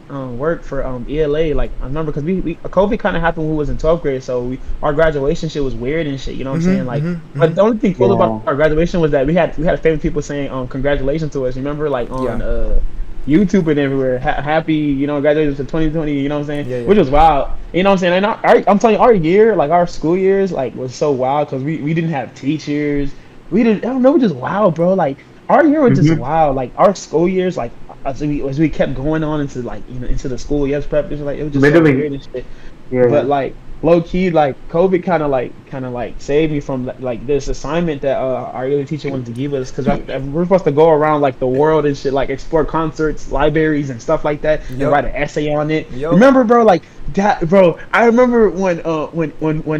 C: work for ELA. Like, I remember, cause we COVID kind of happened when we was in 12th grade, so our graduation shit was weird and shit. You know what I'm saying? Like, but the only thing cool about our graduation was that we had famous people saying congratulations to us. Remember, like on YouTube and everywhere, happy, you know, graduated to 2020, you know what I'm saying? Which was wild, you know what I'm saying? And I'm telling you, our year, like our school years, like was so wild, because we didn't have teachers, I don't know, just wild, bro. Like our year was just wild, like our school years, like as we kept going on into like, you know, into the school years prep, it was just literally so weird and shit. But like low key, like COVID kind of like saved me from like this assignment that our yoga teacher wanted to give us, because we're supposed to go around like the world and shit, like explore concerts, libraries and stuff like that, and write an essay on it. Remember, bro, like that, bro. I remember when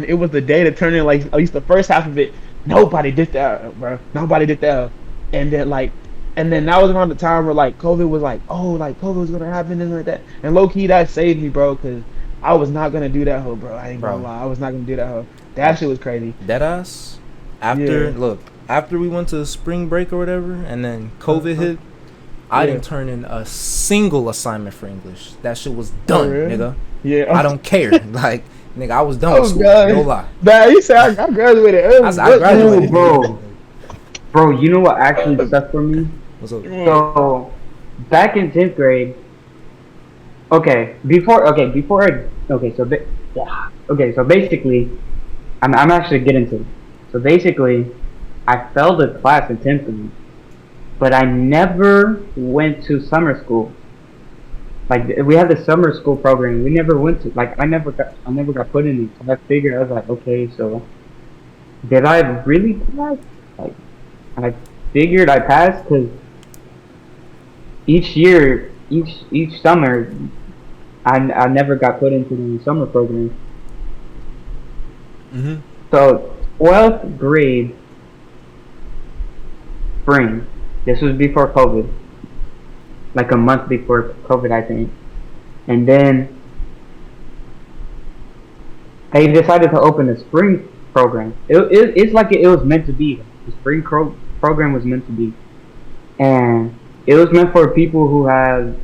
C: it was the day to turn in, like at least the first half of it, nobody did that, bro. Nobody did that, and then that was around the time where like COVID was like, oh, like COVID was gonna happen and like that, and low key that saved me, bro, because I was not gonna do that hoe, bro. I ain't gonna lie. I was not gonna do that hoe. That shit was crazy.
A: Deadass. After we went to spring break or whatever, and then COVID hit, I didn't turn in a single assignment for English. That shit was done, nigga. Yeah. I don't care. Like, nigga, I was done with school.
C: God.
A: No lie.
C: Man, you said I graduated early.
A: I graduated.
B: Bro, you know what actually stuck for me?
A: What's up?
B: So, back in 10th grade, so basically, I'm actually getting to it. So basically, I failed a class in 10th grade, but I never went to summer school. Like, we had the summer school program. We never went to, like, I never got put in it. So I figured, I was like, okay, so did I really pass? Like, I figured I passed, because each year, each summer, I never got put into the summer program. So 12th grade spring, this was before COVID, like a month before COVID, I think. And then they decided to open a spring program. It's like it was meant to be. The spring program was meant to be, and it was meant for people who has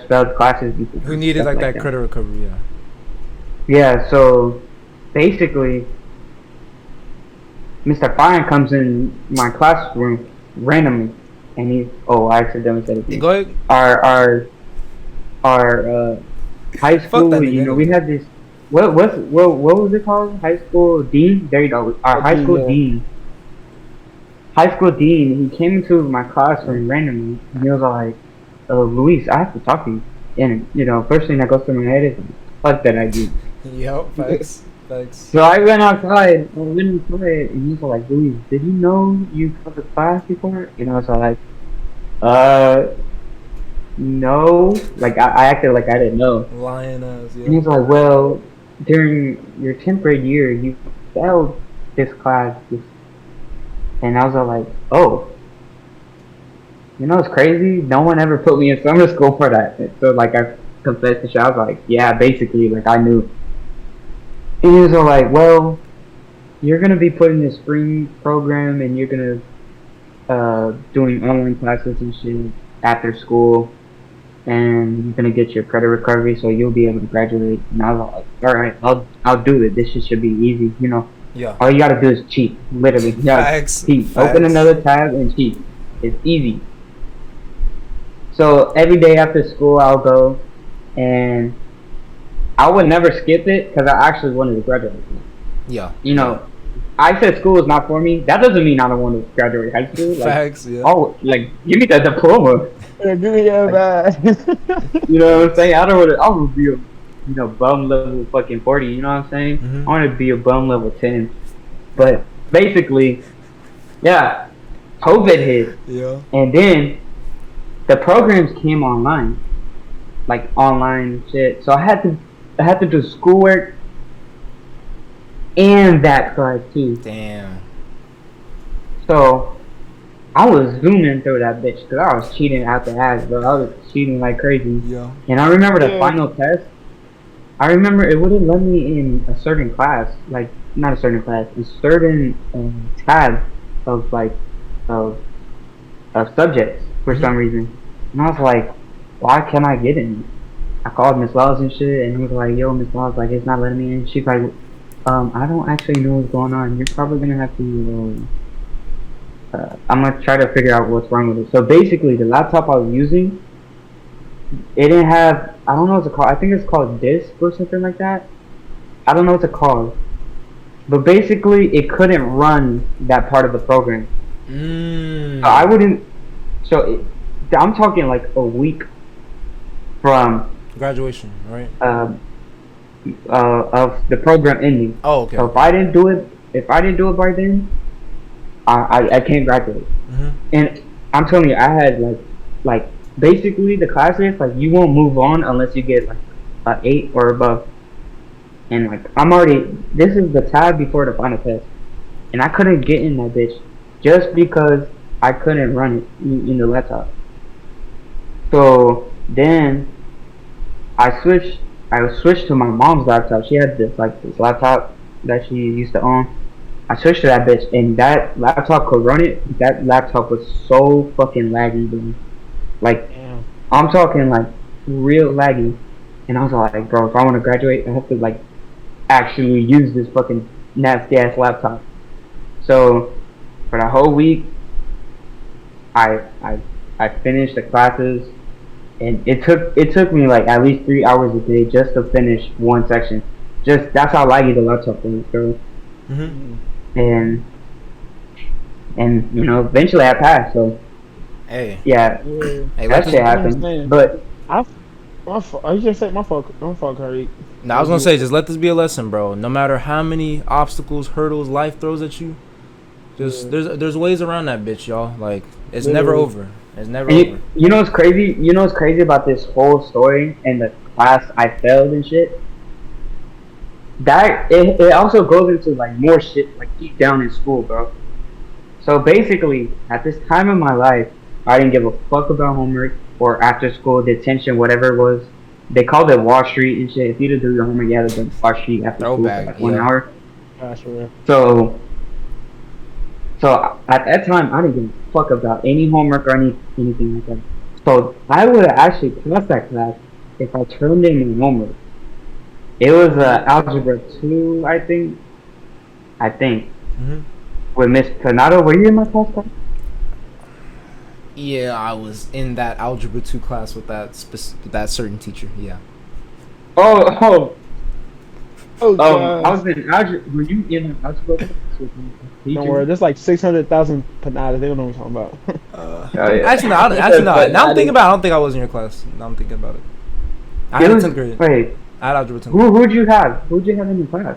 B: failed classes before.
A: Who needed like that credit recovery,
B: Yeah, so basically, Mr. Fine comes in my classroom randomly, and I accidentally said it.
A: Go ahead.
B: Our high school, you know, we had this. What was it called? High school dean. There you go. Our high school dean. High school dean. He came into my classroom randomly, and he was like, Luis, I have to talk to you. And, you know, first thing that goes through my head is, fuck that I do.
A: Yep, thanks.
B: So I went outside, and he was like, Luis, did you know you took the class before? You know, so I was like, no. Like, I acted like I didn't know.
A: Lying ass, yeah.
B: And he was like, well, during your 10th grade year, you failed this class. And I was like, oh. You know, it's crazy. No one ever put me in summer school for that. So, like, I confessed to shit. I was like, yeah, basically, like, I knew. And he was like, well, you're going to be put in the spring program, and you're going doing online classes and shit after school, and you're gonna get your credit recovery, so you'll be able to graduate. And I was like, all right, I'll do it. This shit should be easy, you know.
A: Yeah.
B: All you gotta do is cheat, literally. You gotta cheat. Open another tab and cheat. It's easy. So every day after school, I'll go, and I would never skip it because I actually wanted to graduate.
A: Yeah.
B: You know, I said school is not for me. That doesn't mean I don't want to graduate high school. Like,
A: Facts. Yeah.
B: oh, like give me that diploma.
C: Yeah, give me that.
B: You know what I'm saying? I don't want to. I want to be a bum level fucking 40. You know what I'm saying?
A: Mm-hmm.
B: I want to be a bum level 10. But basically, yeah, COVID hit.
A: Yeah.
B: And then the programs came online, like online shit. So I had to do schoolwork and that class too.
A: Damn.
B: So I was zooming through that bitch because I was cheating out the ass, bro. I was cheating like crazy.
A: Yeah.
B: And I remember the final test. I remember it wouldn't let me in a certain class, like not a certain class, a certain tab of like of subjects for some reason. And I was like, why can't I get in? I called Miss Laws and shit, and he was like, yo, Miss Laws, like it's not letting me in. She's like, I don't actually know what's going on. You're probably gonna have to. I'm gonna try to figure out what's wrong with it. So basically, the laptop I was using, it didn't have. I don't know what it's called. I think it's called disk or something like that. I don't know what it's called. But basically, it couldn't run that part of the program. So I wouldn't. So I'm talking like a week from
A: graduation, right?
B: Of the program ending.
A: Oh, okay.
B: So if I didn't do it by then, I can't graduate.
A: Mm-hmm.
B: And I'm telling you, I had like basically the classes, like you won't move on unless you get like an 8 or above. And like this is the tab before the final test, and I couldn't get in that bitch just because I couldn't run it in the laptop. So then I switched to my mom's laptop. She had this laptop that she used to own. I switched to that bitch, and that laptop could run it. That laptop was so fucking laggy, dude. Like,
C: Damn.
B: I'm talking like real laggy. And I was like, bro, if I want to graduate, I have to like actually use this fucking nasty ass laptop. So for the whole week, I finished the classes, and it took me like at least 3 hours a day just to finish one section. Just that's how laggy the laptop was, bro.
A: Mm-hmm.
B: And you know, eventually I passed. So
A: hey,
B: yeah,
A: hey,
B: that shit happened. But
C: I just said my fault, Kyrie.
A: now I was gonna say, just let this be a lesson, bro. No matter how many obstacles, hurdles life throws at you, just there's ways around that bitch, y'all. Like it's never over. It's never over.
B: You know what's crazy? You know what's crazy about this whole story and the class I failed and shit? That it also goes into like more shit like deep down in school, bro. So basically, at this time in my life, I didn't give a fuck about homework or after school detention, whatever it was. They called it Wall Street and shit. If you didn't do your homework, you had to do Wall Street after school for like 1 hour. So at that time, I didn't give a fuck about any homework or anything like that. So I would have actually passed that class if I turned in my homework. It was Algebra 2, I think.
A: Mm-hmm.
B: With Miss Canado. Were you in my class?
A: Yeah, I was in that Algebra 2 class with that certain teacher. Yeah.
B: Oh,
C: God.
B: I was in algebra. Were you in algebra class with me?
C: Don't worry, there's like 600,000 panadas. They don't know what I'm talking about.
A: Actually, no. Now I'm thinking about it. I don't think I was in your class. Now I'm thinking about it. I had a 10th grade.
B: Wait.
A: I had algebra 10th.
B: Who'd you have? Who'd you have in your class?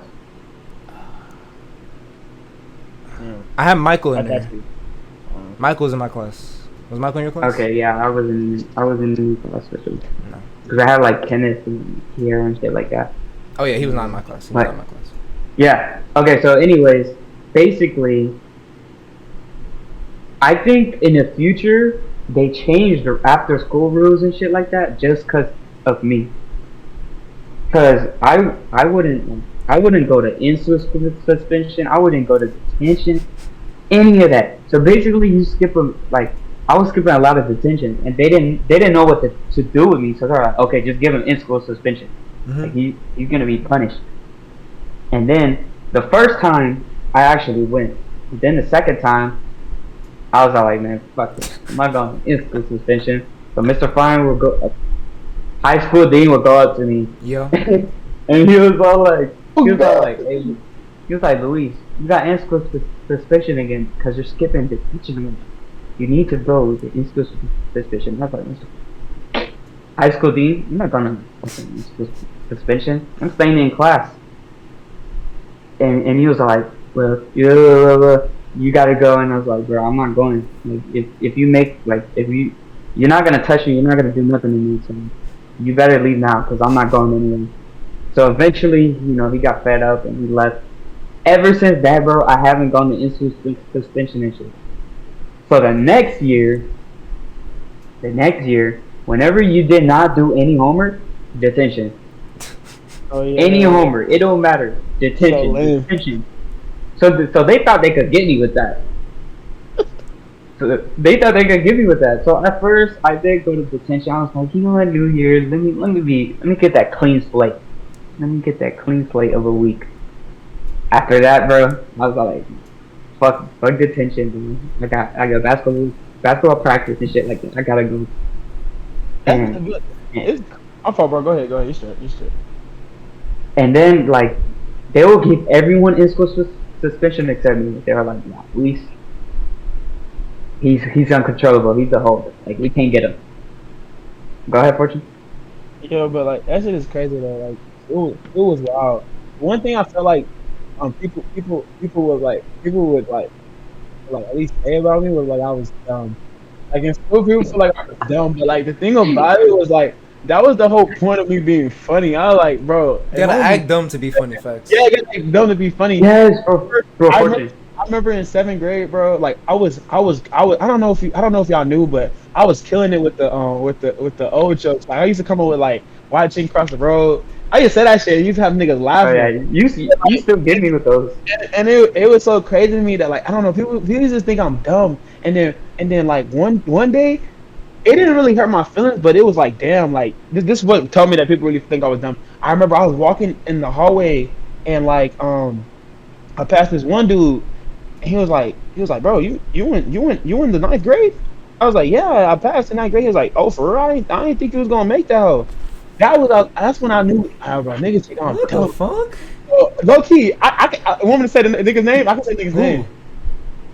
A: I had Michael in there. Michael was in my class. Was Michael in your class?
B: Okay, yeah, I was in the class with him. No. Because I had like Kenneth and Pierre and shit like that.
A: Oh yeah, he was not in my class. He was not in my class.
B: Yeah. Okay, so anyways, basically, I think in the future they changed the after school rules and shit like that just because of me. Because I wouldn't go to in-school suspension. I wouldn't go to detention. any of that. So basically, you skip a like. I was skipping a lot of detention, and they didn't know what to do with me. So they're like, okay, just give him in school suspension. Like he's gonna be punished. And then the first time I actually went. Then the second time I was like, man, fuck it. I'm not going in school suspension. So Mr. Fine will go. High school dean would go up to me.
A: Yeah.
B: And he was all like, hey, he was like, Luis, you got in school suspension again because you're skipping detention again. You need to go with the in school suspension. Not like high school dean. I'm not gonna in school suspension. I'm staying in class. And he was like, well, you gotta go. And I was like, bro, I'm not going. Like, if you make like if you're not gonna touch me, you're not gonna do nothing to me. So you better leave now because I'm not going anywhere. So eventually, he got fed up and he left. Ever since that, bro, I haven't gone to in-school suspension and shit. So the next year, whenever you did not do any homework, detention.
C: Oh, yeah.
B: Any homework, it don't matter. Detention. So they thought they could get me with that. So they thought they could get me with that. So at first, I did go to detention. I was like, you know what, New Year's, let me get that clean slate. Let me get that clean slate of a week. After that, bro, I was like, fuck detention, dude. I got basketball practice and shit like that. I gotta go.
C: I'm fine, bro. Go ahead. You straight.
B: And then like they will keep everyone in school suspension except me. They were like, nah, Luis, he's uncontrollable. He's a holder. Like we can't get him. Go ahead, Fortune.
C: Yeah, but like that shit is crazy though. Like it was wild. One thing I felt like people would like at least say about me was like I was dumb. Like in school people feel like I was dumb, but like the thing about it was like that was the whole point of me being funny. I was like, bro,
A: you gotta act dumb to be funny. Facts.
C: Yeah, you gotta act dumb to be funny.
B: Yes, bro.
C: I remember in 7th grade, bro. Like I was. I don't know if y'all knew, but I was killing it with the old jokes. Like I used to come up with like why chicken cross the road. I used to say that shit. I used to have niggas laughing.
B: Oh, yeah, you still get me with those.
C: And it was so crazy to me that like I don't know, people just think I'm dumb. And then like one day, it didn't really hurt my feelings, but it was like damn, like this is what told me that people really think I was dumb. I remember I was walking in the hallway and like I passed this one dude. And he was like, bro, you went the 9th grade? I was like, yeah, I passed the 9th grade. He was like, oh, for real? I didn't think you was gonna make that hoe. That's when I knew, bro, niggas think I'm dumb.
A: What the fuck?
C: Low key, I want me to say the nigga's name. I can say the nigga's name.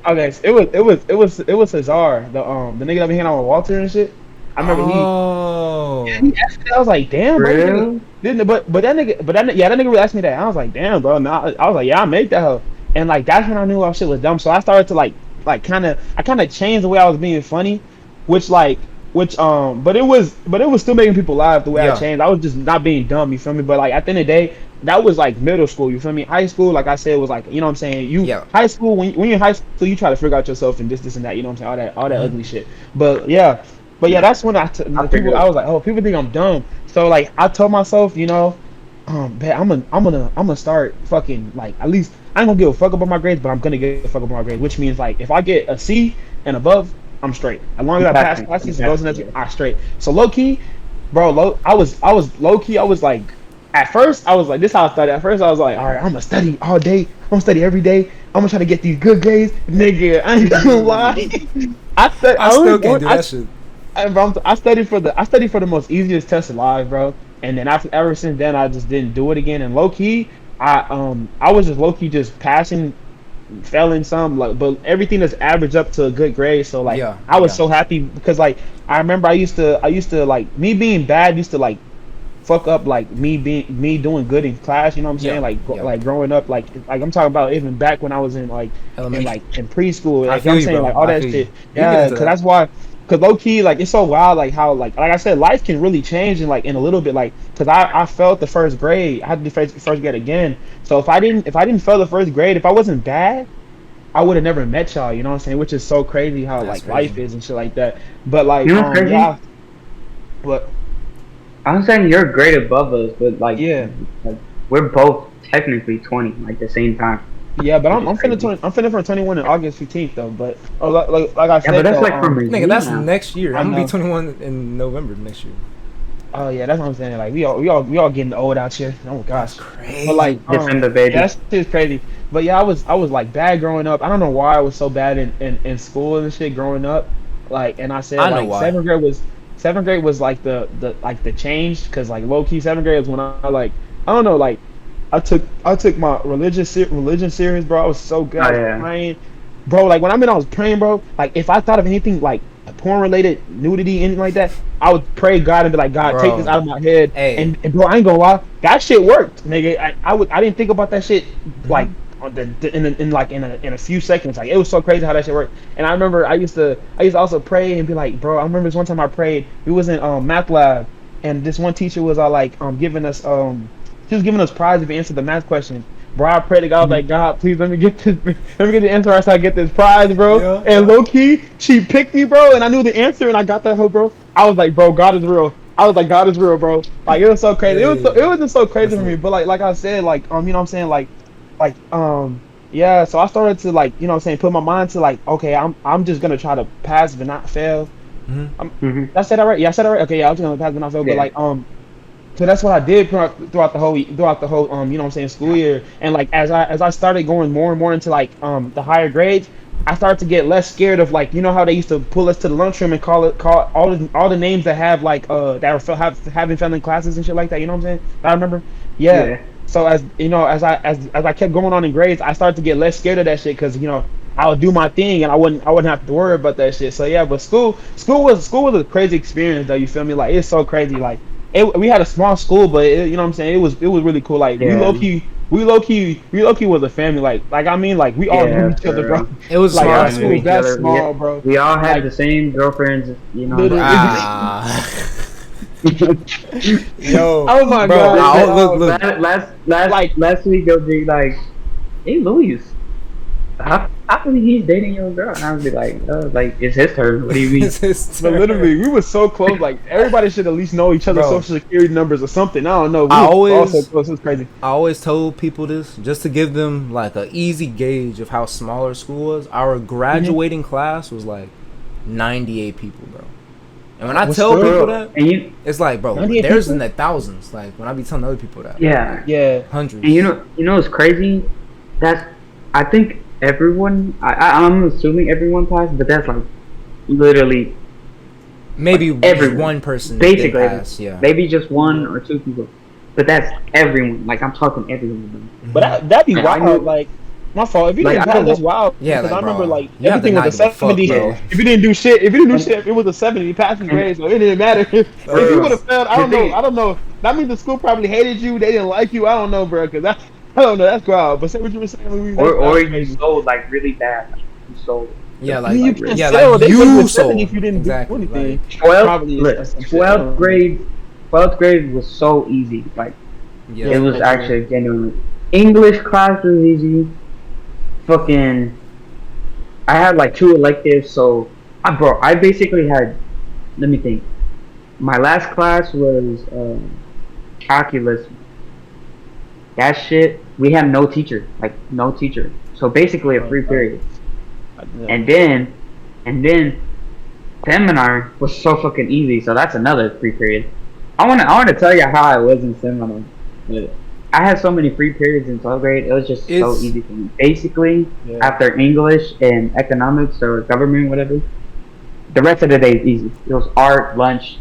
C: Okay, so it was Cesar, the nigga that be hanging out with Walter and shit. I remember he asked me that. I was like, damn, bro. But that nigga really asked me that. I was like, damn, bro. I was like, yeah, I make that hoe. And like that's when I knew our shit was dumb. So I started to I kind of changed the way I was being funny, but it was still making people laugh the way I changed. I was just not being dumb, you feel me? But like at the end of the day, that was like middle school, you feel me? High school, like I said, was like, you know what I'm saying? High school, when you're in high school, you try to figure out yourself and this and that, you know what I'm saying? All that ugly shit. But yeah, that's when I was like, oh, people think I'm dumb. So like I told myself, bet I'm gonna start fucking like at least I ain't gonna give a fuck about my grades, but I'm gonna give a fuck about my grades, which means like if I get a C and above, I'm straight. As long as I pass classes and goes in there, I'm straight. So low key, bro, I was low key. I was like, at first I was like, this is how I started. At first I was like, all right, I'm gonna study all day. I'm gonna study every day. I'm gonna try to get these good grades, nigga. I ain't gonna lie. I still can't do that shit. I studied for the most easiest test alive, bro. And then ever since then, I just didn't do it again. And low key, I was just low key just passing, failing some, like, but everything that's averaged up to a good grade. So like, I was so happy because like I remember I used to like me being bad used to like fuck up like me doing good in class. You know what I'm saying? Like growing up, like I'm talking about even back when I was in like in preschool. Like I'm saying like all that shit. Yeah, because that's why. Cause low key, like it's so wild, like how like I said, life can really change in like in a little bit, like cause I failed the first grade, I had to do first grade again. So if I didn't fail the first grade, if I wasn't bad, I would have never met y'all. You know what I'm saying? Which is so crazy how that's like crazy. Life is and shit like that. But like, yeah. What?
B: I'm saying you're a grade above us, but like, like we're both technically 20, like the same time.
C: Yeah, but I'm finna turn 21 on August 15th though. But like I said,
B: but that's
C: though,
B: like from
A: Nigga, that's
B: now.
A: next year. I'm gonna
C: know.
A: be 21 in November next year.
C: Oh yeah, that's what I'm saying. Like we all getting old out here. Oh gosh,
A: That's crazy.
C: but like
B: December, baby.
C: yeah, that's just crazy. But yeah, I was like bad growing up. I don't know why I was so bad in school and shit growing up. Like, and I said
A: I know
C: like
A: why.
C: seventh grade was like the change, because like low key seventh grade was when I like, I don't know, like I took my religion serious, bro. I was so good. I was praying, bro. Like when I was praying, bro. Like if I thought of anything like porn related, nudity, anything like that, I would pray God and be like, God,
A: Bro.
C: take this out of my head.
A: Hey.
C: And bro, I ain't gonna lie, that shit worked, nigga. I didn't think about that shit like on in a few seconds. Like it was so crazy how that shit worked. And I remember I used to also pray and be like, bro. I remember this one time I prayed. We was in math lab, and this one teacher was giving us she was giving us prize if we answered the math question. Bro, I prayed to God, like, God, please let me get the answer so I get this prize, bro.
A: Yeah.
C: And low key, she picked me, bro, and I knew the answer, and I got that hoe, bro. I was like, bro, God is real. I was like, God is real, bro. Like it was so crazy.
A: Yeah,
C: It wasn't so crazy for me, but like I said, like you know what I'm saying, like yeah. So I started to like, you know what I'm saying, put my mind to like, okay, I'm just gonna try to pass but not fail.
B: Mm-hmm.
C: I said that right? Yeah, I said that right. Okay, yeah, I was gonna pass but not fail,
B: Yeah.
C: but like so that's what I did throughout the whole you know what I'm saying, school year. And like as I started going more and more into like the higher grades, I started to get less scared of like, you know how they used to pull us to the lunchroom and call all the names that have like that were having failing classes and shit like that, you know what I'm saying? I remember. Yeah. So as you know, as I kept going on in grades, I started to get less scared of that shit, because you know I would do my thing and I wouldn't have to worry about that shit. So yeah, but school was a crazy experience though. You feel me? Like it's so crazy. Like we had a small school, but you know what I'm saying. It was really cool. Like we low key was a family. Like I mean, like we all knew each other, bro.
A: It was
C: like
A: small
C: our school was that small, bro.
B: We all had
C: Like,
B: the same girlfriends, you know.
A: Yo,
C: oh my
A: bro,
C: god!
A: look.
B: Last week they'll be like, "Hey, Luis, how come he's dating your girl?" And I would be like, it's his turn. What do you mean?
C: But literally, we were so close. Like everybody should at least know each other's social security numbers or something. I don't know. We were all so close. It was crazy.
A: I always told people this just to give them like an easy gauge of how small our school was. Our graduating class was like 98 people, bro. And when I tell people that, it's like, bro, there's in the thousands. Like when I be telling other people that,
C: yeah,
A: hundreds.
B: And you know, it's crazy. I think everyone. I'm assuming everyone passed, but that's like literally
A: maybe
B: everyone.
A: One person
B: Basically,
A: pass,
B: maybe just one or two people, but that's everyone. Like I'm talking everyone.
C: But that'd be wild. Like my fault. If you didn't pass, that's wild.
A: Yeah,
C: because I remember like
A: you
C: everything was a 70. If you didn't do shit, it was a 70. You passed the grade, so it didn't matter. If you would have failed, I don't know. That means the school probably hated you. They didn't like you. I don't know, bro. Because I don't know. That's wild. But say what you were saying, Louis.
B: Or you sold like really bad. Like, you sold.
A: Yeah, like
C: you
A: like
C: you
A: sold.
C: if you didn't do anything.
B: Like, 12th grade was so easy. Like it was actually genuinely. English class was easy. Fucking, I had like 2 electives, so I basically had. Let me think. My last class was calculus. That shit, we had no teacher, So basically a free period. And then seminar was so fucking easy, so that's another free period. I wanna tell you how I was in seminar. I had so many free periods in 12th grade. It was just so easy for me. Basically, after English and economics or government, whatever, the rest of the day is easy. It was art, lunch,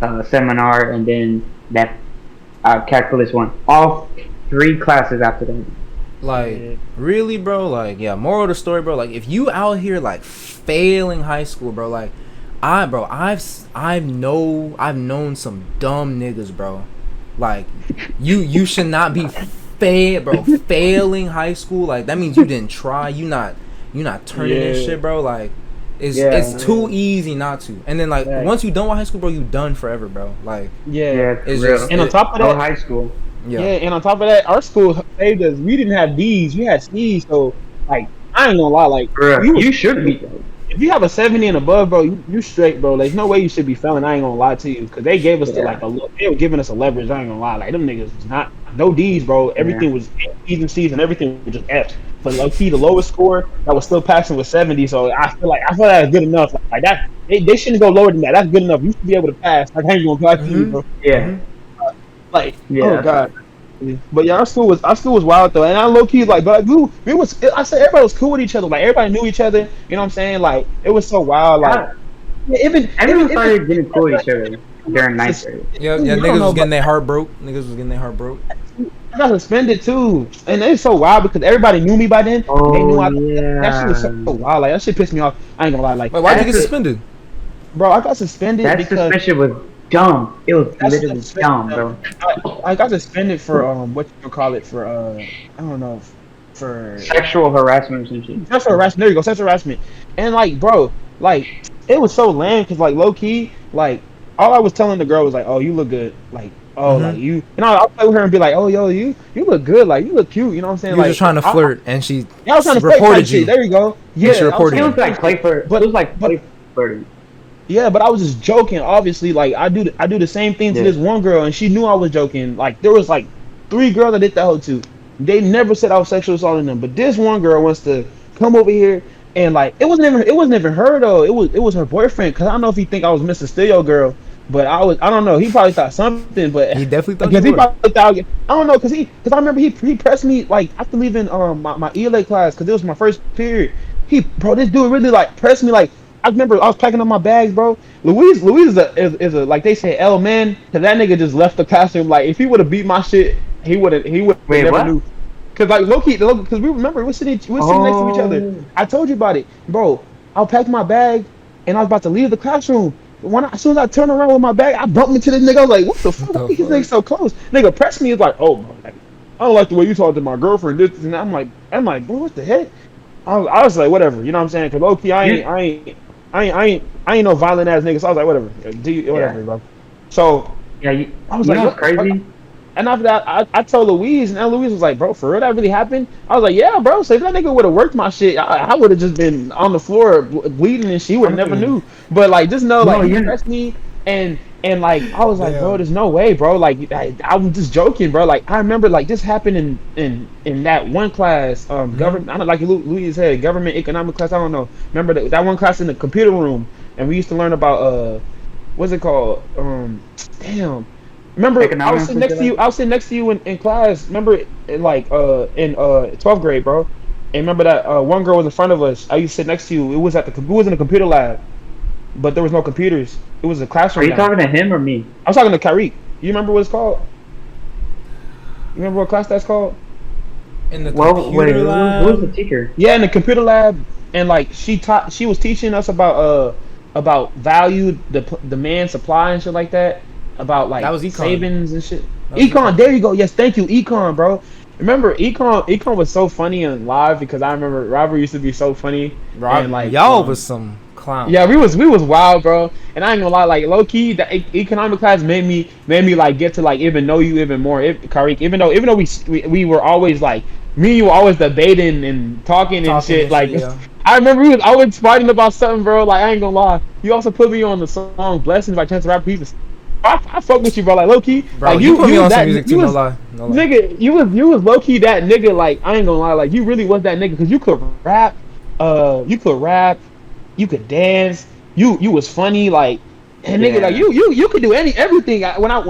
B: seminar, and then that calculus one. All 3 classes after that.
A: Like really, bro. Like moral of the story, bro. Like if you out here like failing high school, bro. Like I've known some dumb niggas, bro. Like you should not be failing high school. Like that means you didn't try. You not turning in shit, bro. Like it's too easy not to. And then like once you done with high school, bro, you done forever, bro. Like
B: it's
A: real.
C: And on top of that,
B: high school.
C: And on top of that, our school saved us. We didn't have D's, we had C's. So like I ain't gonna lie, like
B: you should be.
C: If you have a 70 and above, bro, you straight, bro. There's no way you should be failing. I ain't gonna lie to you, because they gave us they were giving us a leverage. I ain't gonna lie, like them niggas was not no D's, bro. Everything was E's and C's, and everything was just F's. But low key, the lowest score that was still passing was 70. So I feel like that's good enough. Like that, they shouldn't go lower than that. That's good enough. You should be able to pass. Like, I ain't gonna pass you, bro.
B: Yeah.
C: Like, oh god. But yeah, our school was wild though, and I low key like, but I said everybody was cool with each other. Like everybody knew each other. You know what I'm saying? Like it was so wild. Like
B: everyone started getting cool with each other during ninth grade.
A: Yeah, niggas was getting their heart broke. I
C: got suspended too, and it's so wild because everybody knew me by then.
B: Oh,
C: they knew that shit was so wild. Like that shit pissed me off. I ain't gonna lie. Like,
A: wait, why'd you get suspended?
C: Bro, I got suspended
B: that
C: because
B: suspension was dumb. It was literally dumb, bro.
C: I got suspended for what you call it for I don't know, for
B: sexual harassment and shit.
C: Sexual harassment. There you go, sexual harassment. And like, bro, like it was so lame because like low key, like all I was telling the girl was like, oh, you look good, like. Oh, like you, I'll play with her and be like, oh, yo, you look good, like you look cute, you know what I'm saying?
A: You were
C: like,
A: just trying to flirt, and she
C: I was trying to reported you. There you go. Yeah,
A: she reported
B: you. It was like play flirt, but it was like play flirting.
C: Yeah, but I was just joking. Obviously, like I do the same thing to this one girl, and she knew I was joking. Like there was like 3 girls I did that hoe to. They never said I was sexual assaulting them, but this one girl wants to come over here and like it wasn't even her though. It was her boyfriend. Cause I don't know if he think I was Mr. Steele girl. But I don't know. He probably thought something, but
A: he definitely thought.
C: Because he probably thought. I don't know, cause I remember he pressed me like after leaving my ELA class, cause it was my first period. This dude really like pressed me like. I remember I was packing up my bags, bro. Louise is a like they say L man, cause that nigga just left the classroom. Like if he would have beat my shit, he would never
B: what?
C: knew. Cause like low-key, cause we remember we were sitting next to each other. I told you about it, bro. I packed my bag and I was about to leave the classroom. As soon as I turned around with my bag, I bumped into this nigga. I was like, what the fuck? This nigga so close. Nigga pressed me. It's like, oh, like, I don't like the way you talk to my girlfriend. This and that. I'm like, bro, what the heck? I was like, whatever. You know what I'm saying? Cause low key, I ain't no violent ass nigga. So I was like, whatever. Whatever, bro. So
B: yeah,
C: I was like,
B: what's crazy?
C: And after that, I told Louise, and Louise was like, bro, for real, that really happened? I was like, yeah, bro. So if that nigga would have worked my shit, I would have just been on the floor bleeding, and she would have never knew. But like, just know, like, he pressed me, and like, I was like, bro, there's no way, bro. Like, I'm just joking, bro. Like, I remember, like, this happened in that one class, government. I don't like Louise said, government economic class. I don't know. Remember that one class in the computer room, and we used to learn about what's it called? Damn. Remember, I was sitting next to you in class. Remember, in 12th grade, bro. And remember that one girl was in front of us. I used to sit next to you. It was in the computer lab, but there was no computers. It was a classroom.
B: Are you talking to him or me?
C: I was talking to Kyrie. You remember what it's called? You remember what class that's called?
A: In the computer lab.
B: Who was the teacher?
C: Yeah, in the computer lab, and like she was teaching us about value, the demand, supply, and shit like that. About like
A: that was econ.
C: Savings and shit. Econ, there you go. Yes, thank you, econ, bro. Remember, econ was so funny and live because I remember Robert used to be so funny.
A: And like y'all was some clown.
C: Yeah, we was wild, bro. And I ain't gonna lie, like low key, the economic class made me like get to like even know you even more, Karik. Even though we were always like me and you were always debating and talking and shit. Like yeah. I remember we was always fighting about something, bro. Like I ain't gonna lie. You also put me on the song "Blessings" by Chance the Rapper. I fuck with you, bro. Like low key,
A: bro.
C: Like
A: you put me on some music too. No lie.
C: Nigga, you was low key that nigga. Like I ain't gonna lie. Like you really was that nigga because you could rap. You could dance. You was funny. Like and nigga, like you could do everything. When I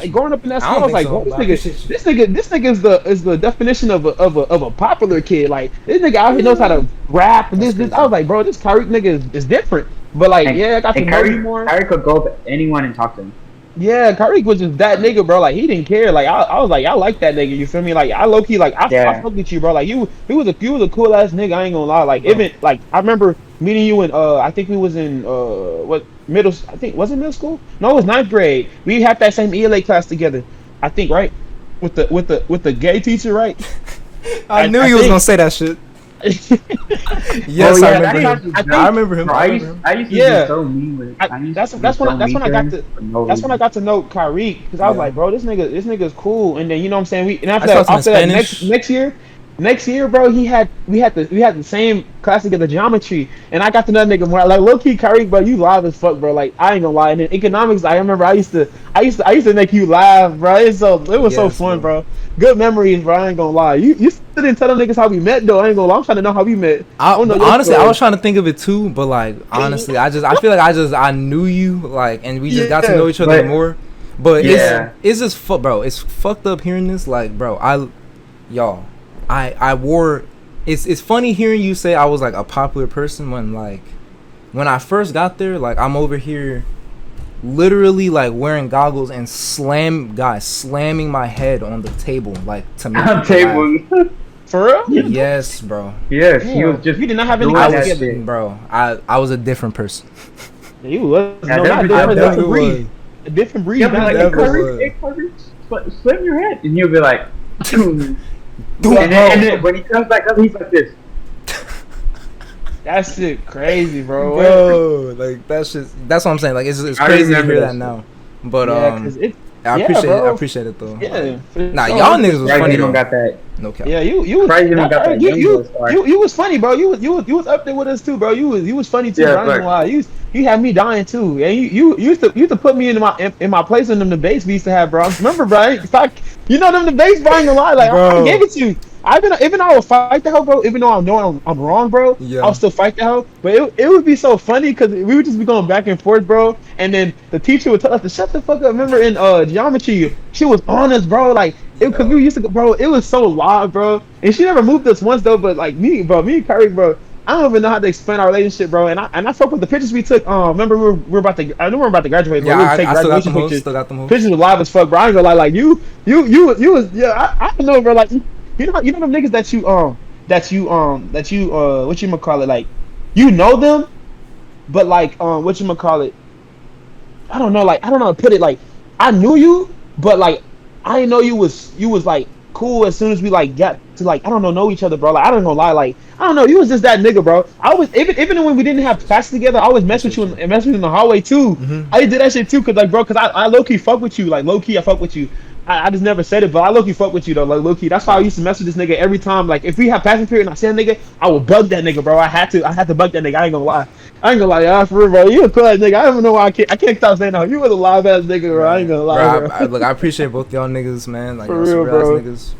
C: growing up in that school, I was like, bro, this nigga is the definition of a popular kid. Like this nigga out here knows how to rap. This I was like, bro, this Kyrie nigga is different. But like, I got to know you more.
B: Kyrie could go up to anyone and talk to him.
C: Yeah, Kyrie was just that nigga, bro. Like he didn't care. Like I was like, I like that nigga. You feel me? Like I low key, like I fuck with you, bro. Like you was a cool ass nigga. I ain't gonna lie. Like even like I remember meeting you in I think we was in middle. I think was it middle school? No, it was 9th grade. We had that same ELA class together. I think right with the gay teacher, right?
A: I knew you was gonna say that shit. Yes, I remember him.
B: I used to be so mean with it.
C: That's when I got to know Kyrie because I was like, bro, this nigga is cool. And then you know what I'm saying. After that next year, Next year, bro, we had the same class together, geometry, and I got to know that nigga more. Like low key, Kyrie, bro, you live as fuck, bro. Like I ain't gonna lie. And then economics, I remember I used to make you laugh, bro. It was so
A: Yes,
C: fun, bro. Good memories, bro. I ain't gonna lie. You still didn't tell them niggas how we met though. I ain't gonna lie. I'm trying to know how we met. I don't know your
A: honestly, I
C: story.
A: was trying to think of it too, but like honestly, I feel like I knew you, like, and we just got to know each other more. But it's just bro. It's fucked up hearing this, like, bro. I wore. It's funny hearing you say I was like a popular person when I first got there, like I'm over here literally like wearing goggles and slamming my head on the table like to make
B: table.
C: For real?
A: Yes, bro.
B: Yes, he was just.
C: You did not have any
B: doing
C: guys
B: that
C: together,
B: shit.
A: Bro. I was a different person.
C: You was
B: Yeah,
C: no,
B: that
C: not
B: was-
C: different breed. A different breed.
B: Yeah, but
C: not
B: like,
C: different-
B: hey, Curry, slam your head, and he'll be like, and
A: Dude,
B: then when he comes back up, he's like this.
C: That shit crazy, bro.
A: Bro, like that's what I'm saying. Like it's
B: I
A: crazy to
B: remember
A: hear
B: that
A: that
B: shit.
A: now. But
C: Yeah, 'cause it.
A: I
C: Yeah,
A: appreciate
C: bro.
A: I appreciate it though.
C: Yeah.
A: Nah, y'all niggas was
B: Right,
A: funny
B: you don't
A: though.
B: got that.
A: No cap.
C: Yeah, you was
B: Surprised you don't got that Game Boy star.
C: you was funny, bro. You was up there with us too, bro. You was funny too.
B: Yeah,
C: bro. I ain't gonna lie. You had me dying too. And you used to put me in my place in them debates we used to have, bro. Remember, bro? In fact, you know them debates, bro. I ain't gonna lie. Like I
A: Bro.
C: gave it to you. Even though I would fight the hell, bro. Even though I know I'm wrong, bro.
A: Yeah.
C: I'll still fight the hell. But it would be so funny because we would just be going back and forth, bro. And then the teacher would tell us to shut the fuck up. Remember in geometry, she was on us, bro. Like because we used to, bro. It was so loud, bro. And she never moved us once though. But like me and Curry, bro. I don't even know how to explain our relationship, bro. And I fuck with the pictures we took. Remember we were about to. I know we were about to graduate. But
A: Yeah,
C: we would take
A: I still got
C: graduation
A: them hoes.
C: pictures.
A: Still got them hoes.
C: Pictures were live as fuck, bro. I ain't gonna lie. Like you was. Yeah, I don't know, bro. Like you know them niggas that you what you call it, like you know them, but like what you call it, I don't know, like I don't know how to put it, like I knew you, but like I didn't know you was like cool as soon as we like got to like I don't know each other, bro. Like I don't gonna lie, like I don't know, you was just that nigga, bro. I was even when we didn't have classes together, I always mess with you and mess with you in the hallway too. I did that shit too, cause like bro, cause I low key fuck with you, like low key I fuck with you. I just never said it, but I low key fuck with you though, like low key. That's why I used to mess with this nigga every time. Like if we have passing period and I see a nigga, I would bug that nigga, bro. I had to bug that nigga. I ain't gonna lie, yeah, for real, bro. You a cool ass nigga. I don't even know why I can't stop saying that. You was a live ass nigga, bro. I ain't gonna lie, bro.
A: Look, I appreciate both y'all niggas, man. Like
C: For
A: y'all
C: real,
A: super
C: bro.
A: ass niggas.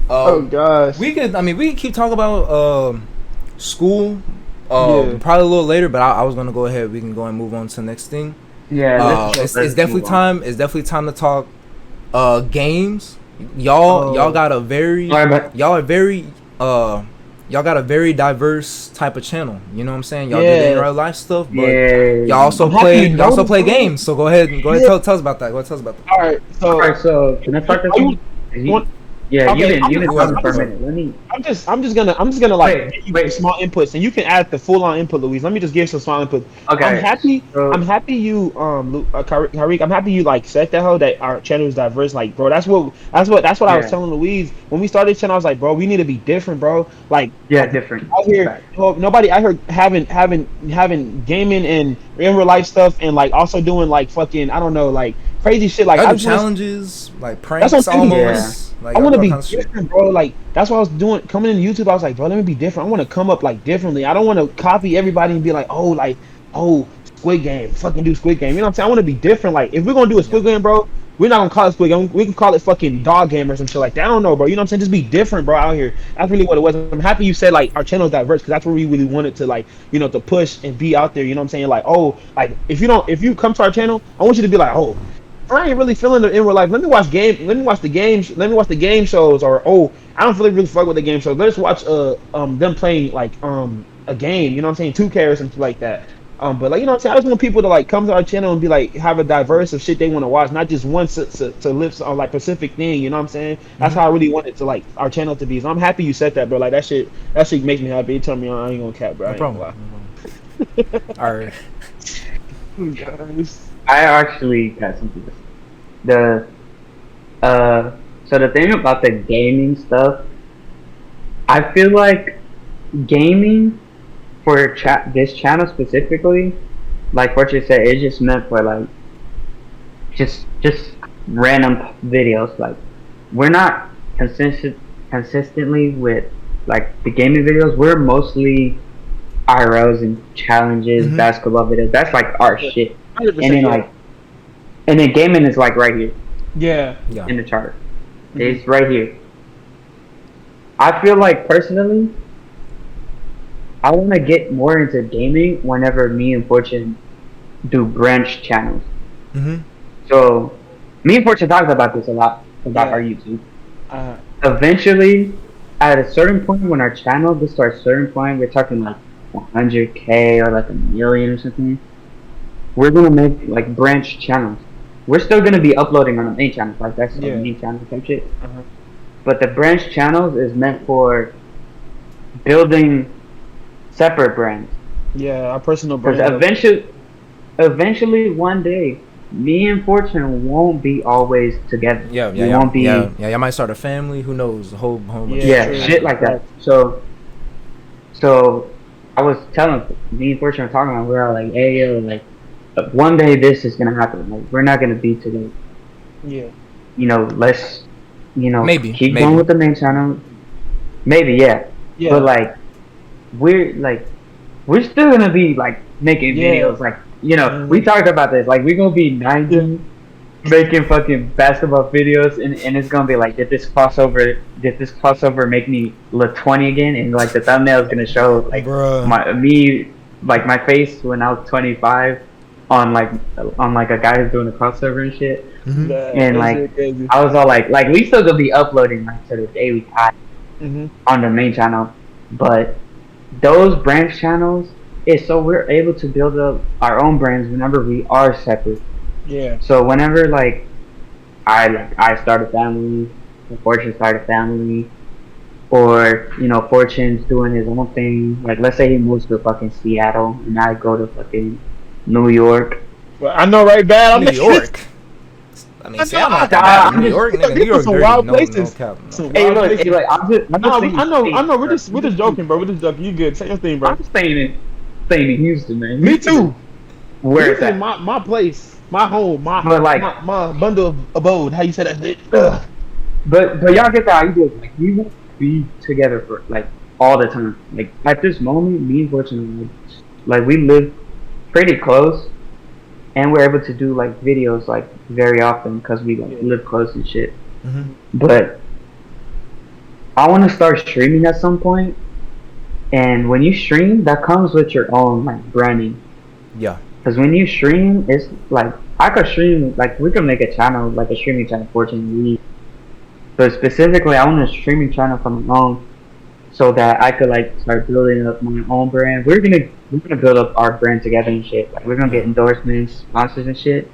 C: Oh gosh.
A: We can keep talking about school.
C: Yeah.
A: Probably a little later, but I was gonna go ahead. We can go and move on to the next thing.
B: Yeah,
A: It's definitely time. It's definitely time to talk games. Y'all got a very y'all got a very diverse type of channel. You know what I'm saying? Y'all do the in real life stuff, but y'all also play games. So go ahead tell us about that. Go ahead, tell us about that.
C: All right,
B: so can I start this one? Yeah,
C: Okay,
B: you've been talking for a minute. Let me.
C: I'm just gonna like
B: Wait,
C: give
B: wait.
C: you small inputs, and you can add the full on input, Louise. Let me just give some small input.
B: Okay.
C: I'm happy.
B: So-
C: I'm happy you Karik. I'm happy you like said that hoe that our channel is diverse. Like, bro, that's what I was
B: Yeah.
C: telling Louise when we started the channel. I was like, bro, we need to be different, bro. Like,
B: Yeah, different.
C: out here, nobody out here having gaming and in real life stuff, and like also doing like fucking I don't know like crazy shit. Like
A: I do
C: just wanna-
A: challenges, like pranks,
C: That's what I'm saying,
A: almost. Like,
C: I want to
A: all
C: be
A: kinds of shit.
C: different, bro. Like that's what I was doing. Coming into YouTube, I was like, bro, let me be different. I want to come up like differently. I don't want to copy everybody and be like, oh, Squid Game, fucking do Squid Game. You know what I'm saying? I want to be different. Like if we're gonna do a Squid Game, bro, we're not gonna call it Squid Game. We can call it fucking Dog Game or some shit like that. I don't know, bro. You know what I'm saying? Just be different, bro. Out here. That's really what it was. I'm happy you said like our channel is diverse because that's where we really wanted to like to push and be out there. You know what I'm saying? Like like if you come to our channel, I want you to be like I ain't really feeling it in real life. Let me watch the game shows, or I don't really fuck with the game shows. Let's watch them playing like a game, you know what I'm saying, 2K or something like that. But like you know what I'm saying, I just want people to like come to our channel and be like have a diverse of shit they want to watch, not just one to live on like specific thing, you know what I'm saying? That's how I really want it to like our channel to be. So I'm happy you said that, bro. Like that shit makes me happy. You tell me I ain't gonna cap, bro.
A: No problem. All right.
B: I actually got something to say. So the thing about the gaming stuff, I feel like gaming for this channel specifically, like what you said, it's just meant for like just random videos. Like we're not consistently with like the gaming videos, we're mostly IRLs and challenges, basketball videos. That's like our shit.
C: 100%,
B: And then like, and then gaming is like right here.
C: Yeah.
B: In the chart. It's right here. I feel like personally, I want to get more into gaming whenever me and Fortune do branch channels. So, me and Fortune talks about this a lot about our YouTube. Eventually, at a certain point when our channel gets to a certain point, we're talking like 100K or like 1 million or something. We're gonna make like branch channels. We're still gonna be uploading on the main channel, like that's the main channel type shit. But the branch channels is meant for building separate brands.
C: Yeah, our personal brand.
B: Because eventually, one day, me and Fortune won't be always together. We won't be.
A: Y'all might start a family. Who knows? A whole
B: shit like that. So I was telling me and Fortune were talking about. We were like, hey yo, like one day this is gonna happen. Like we're not gonna be together.
C: Yeah.
B: You know, let's
A: maybe
B: keep going with the main channel. Maybe yeah. But like we're still gonna be like making videos. Like we talked about this. Like we're gonna be 90 making fucking basketball videos, and it's gonna be like, did this crossover make me look 20 again? And like the thumbnail is gonna show like my face when I was 25 on like a guy who's doing a crossover and shit. And like I was all like we still gonna be uploading like to the daily time on the main channel, but those branch channels is so we're able to build up our own brands whenever we are separate.
C: Yeah.
B: So whenever like I start a family, Fortune start a family, or Fortune's doing his own thing. Like let's say he moves to fucking Seattle and I go to fucking New York.
C: Well, I know, right? Bad. I'm
A: New York. I mean, Seattle not that bad. New York, nigga. New York,
C: some wild places.
B: Hey, look, I'm just
C: I know. We're just joking, bro. We're just joking. You good? Say your thing, bro.
B: I'm staying in Houston, man.
C: Me too.
B: Where is that?
C: My place, my home, my bundle of abode. How you say that?
B: But y'all get the idea. Like we won't be together for like all the time. Like at this moment, me and Fortune, like we live pretty close. And we're able to do like videos like very often because we like live close and shit. But I want to start streaming at some point. And when you stream, that comes with your own like branding.
A: Yeah.
B: Because when you stream, it's like I could stream like we could make a channel like a streaming channel, Fortune. But specifically, I want a streaming channel from my own, so that I could like start building up my own brand. We're gonna build up our brand together and shit. Like we're gonna get endorsements, sponsors and shit.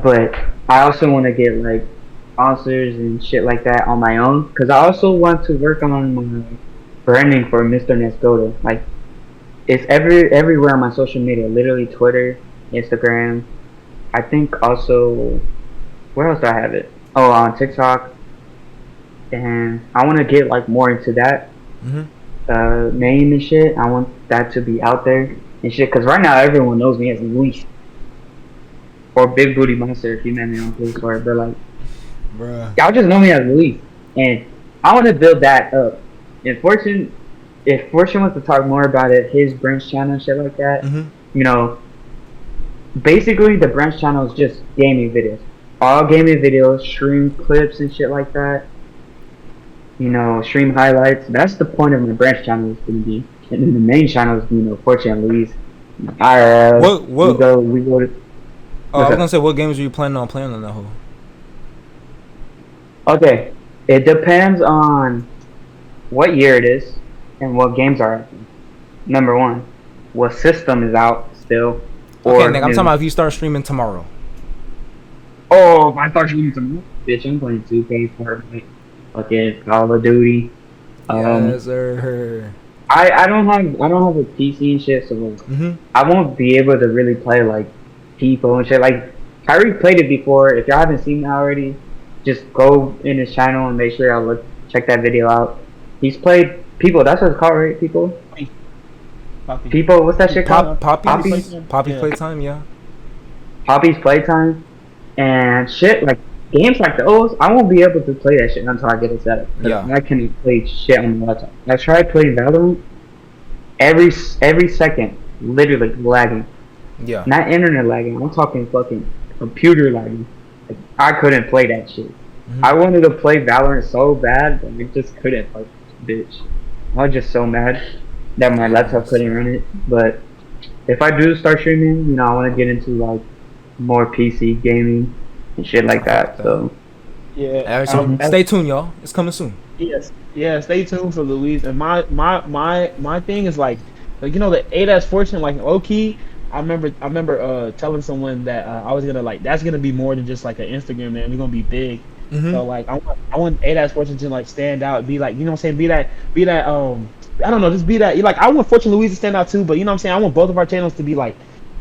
B: But I also want to get like sponsors and shit like that on my own, because I also want to work on my branding for Mr. Nescoda. Like it's everywhere on my social media, literally Twitter, Instagram. I think also where else do I have it? Oh, on TikTok. And I want to get like more into that. Name and shit. I want that to be out there and shit, because right now everyone knows me as Luis or Big Booty Monster if you met me on Facebook. But like, y'all just know me as Luis, and I want to build that up. And if Fortune wants to talk more about it, his branch channel and shit like that, basically the branch channel is just gaming videos, all gaming videos, stream clips and shit like that. Stream highlights. That's the point of my branch channel is going to be. And then the main channel is, Fortune and Luis. We go to...
A: I was going to say, what games are you planning on playing on that whole?
B: Okay. It depends on what year it is and what games are out. Number one, what system is out still.
A: Okay, Nick, I'm talking about if you start streaming tomorrow.
B: Oh, if I start streaming tomorrow? Bitch, I'm playing 2K, Fortnite. Okay, Call of Duty.
A: Yes, sir.
B: I don't have a PC and shit, so I won't be able to really play like typo and shit. Like Kyrie played it before. If y'all haven't seen it already, just go in his channel and make sure y'all check that video out. He's played people. That's what it's called, right? People. People. What's that shit called?
A: Poppy's Playtime. Yeah.
B: Poppy's Playtime and shit like games like those, I won't be able to play that shit until I get it set up.
A: Yeah.
B: I can't play shit on the laptop. I tried playing Valorant. Every second, literally lagging.
A: Yeah.
B: Not internet lagging. I'm talking fucking computer lagging. Like, I couldn't play that shit.
A: Mm-hmm.
B: I wanted to play Valorant so bad, but I just couldn't. Like, bitch, I was just so mad that my laptop couldn't run it. But if I do start streaming, you know, I want to get into like more PC gaming and shit like that. So
C: Yeah.
A: Alright, so stay tuned, y'all. It's coming soon.
C: Yes. Yeah. Stay tuned for Louise. And my thing is like you know, the 8S Fortune, like low key. I remember telling someone that I was gonna like that's gonna be more than just like an Instagram, man. We're gonna be big.
A: Mm-hmm.
C: So like I want 8S Fortune to like stand out, be like, you know what I'm saying, be that I don't know, just be that. Like I want Fortune Louise to stand out too, but you know what I'm saying, I want both of our channels to be like,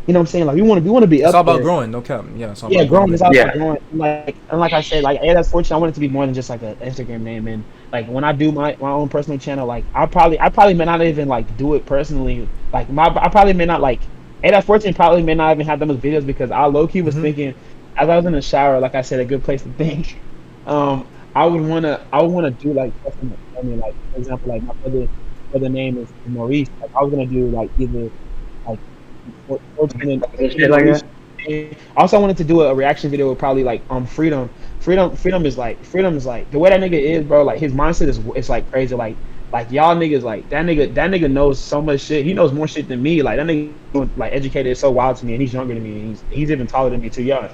C: you know what I'm saying, like we want to be
A: It's
C: up
A: all about
C: there.
A: growing, no cap. Yeah, it's all
C: Yeah,
A: about
C: growing is all
B: Yeah.
C: about growing. And like I said, like 8S Fortune, I want it to be more than just like an Instagram name. And like when I do my own personal channel, like I probably may not even like do it personally. Like I probably may not like 8S Fortune probably may not even have them as videos because I low key was thinking as I was in the shower, like I said, a good place to think. I would wanna do like something like, I mean, like for example, like my brother name is Maurice. Like I was gonna do like either like Fortune and
B: shit like that.
C: also, I wanted to do a reaction video with probably like Freedom. Freedom is like the way that nigga is, bro. Like his mindset is it's like crazy. Like y'all niggas like that nigga knows so much shit. He knows more shit than me. Like that nigga like educated is so wild to me, and he's younger than me. And he's even taller than me too. Young.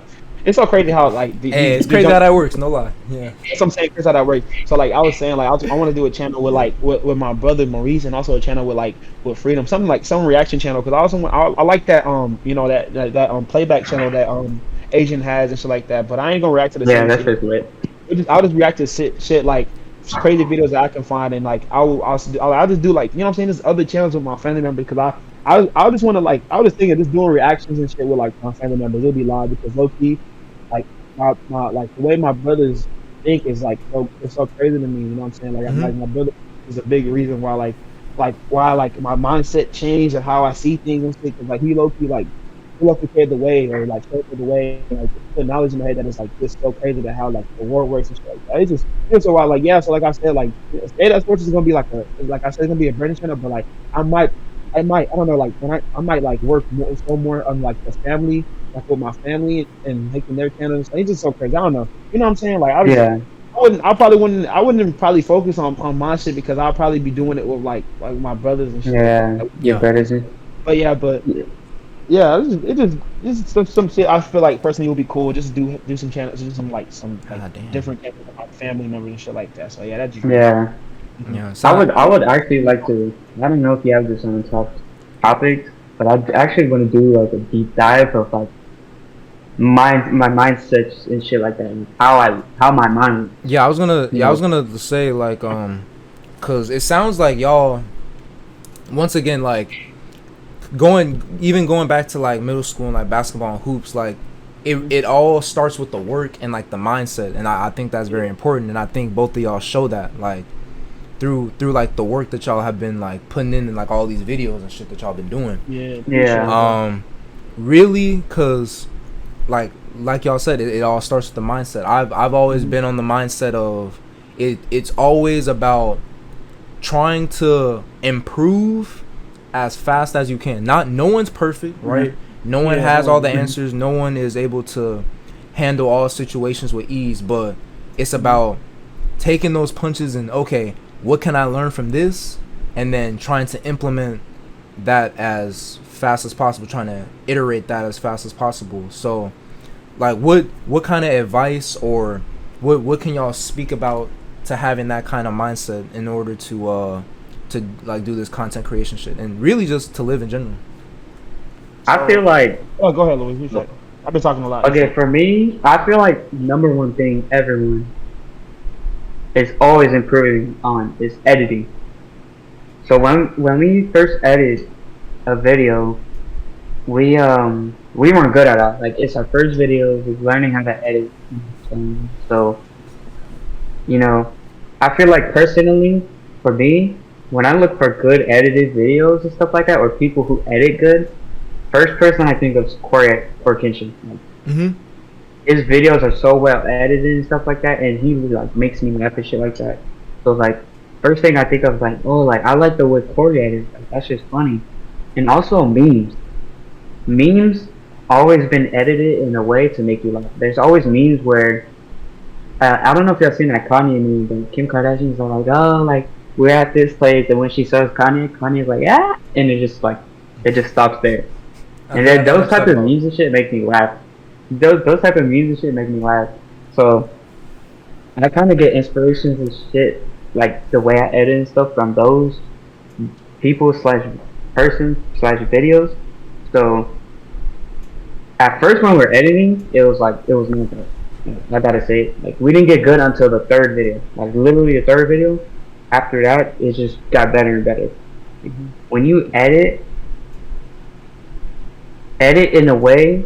C: It's so crazy how like
A: it's crazy how that works. No lie. Yeah.
C: That's what I'm saying. Crazy how that works. So like I was saying, like I want to do a channel with like with my brother Maurice, and also a channel with Freedom, something like some reaction channel. Because I also I like that you know that playback channel that Asian has and shit like that. But I ain't gonna react to the
B: Yeah,
C: same
B: that's
C: shit.
B: just lit.
C: I'll just react to shit like crazy videos that I can find, and like I'll just do like, you know what I'm saying, there's other channels with my family members because I just want to like I was thinking just doing reactions and shit with like my family members. It'll be live because low key like my like the way my brothers think is like it's so crazy to me. You know what I'm saying? Like like my brother is a big reason why why my mindset changed and how I see things and shit. Cause like he low key paved the way or like showed the way and like put knowledge in my head that it's like just so crazy that how like the world works and shit like that. It's so wild. Like yeah, so like I said, like State Sports is gonna be like I said, it's gonna be a British channel, but like I don't know, like when I might like work more on like the family, like with my family and making their channels. It's just so crazy. I don't know. You know what I'm saying? Like I probably wouldn't probably focus on my shit because I'll probably be doing it with like my brothers and shit.
B: Yeah, your brothers.
C: But yeah, it's just some shit I feel like personally would be cool. Just do some channels, do some like different channels with my family members and shit like that. So yeah, that's
B: yeah.
A: Yeah.
B: So I would actually like to. I don't know if you have this on top topics, but I actually want to do like a deep dive of like my mindsets and shit like that, and how my mind.
A: Yeah, I was gonna say like cause it sounds like y'all once again like going back to like middle school and like basketball and hoops, like it all starts with the work and like the mindset, and I think that's very important, and I think both of y'all show that like through like the work that y'all have been like putting in like all these videos and shit that y'all been doing.
B: Yeah.
A: Really, cause like y'all said, it all starts with the mindset. I've always been on the mindset of it's always about trying to improve as fast as you can. No one's perfect, right? No one has all the answers. No one is able to handle all situations with ease, but it's about taking those punches and okay, what can I learn from this, and then trying to implement that as fast as possible, trying to iterate that as fast as possible. So like what kind of advice or what can y'all speak about to having that kind of mindset in order to like do this content creation shit and really just to live in general?
B: I feel like.
C: Oh, go ahead, Louis. I've been talking a lot.
B: Okay, for me, I feel like number one thing everyone is always improving on is editing. So when we first edited a video, we weren't good at it. Like it's our first video, we're learning how to edit. So you know, I feel like personally, for me, when I look for good edited videos and stuff like that, or people who edit good, first person I think of is Corey Kenshin. his videos are so well edited and stuff like that, and he like makes me laugh and shit like that. So like, first thing I think of is like, oh, like I like the way Corey edits. Like, that's just funny. And also memes. Memes always been edited in a way to make you laugh. There's always memes where I don't know if y'all seen that Kanye meme, but Kim Kardashian's all like, oh, like we're at this place, and when she says Kanye's like, ah, and it just like it just stops there. And then those type of memes and shit make me laugh. Those type of memes and shit make me laugh. So I kind of get inspirations and shit, like the way I edit and stuff from those people / person / videos. So at first when we're editing, it was not good. I gotta say it. Like we didn't get good until the third video. Like literally the third video. After that, it just got better and better. Mm-hmm. When you edit in a way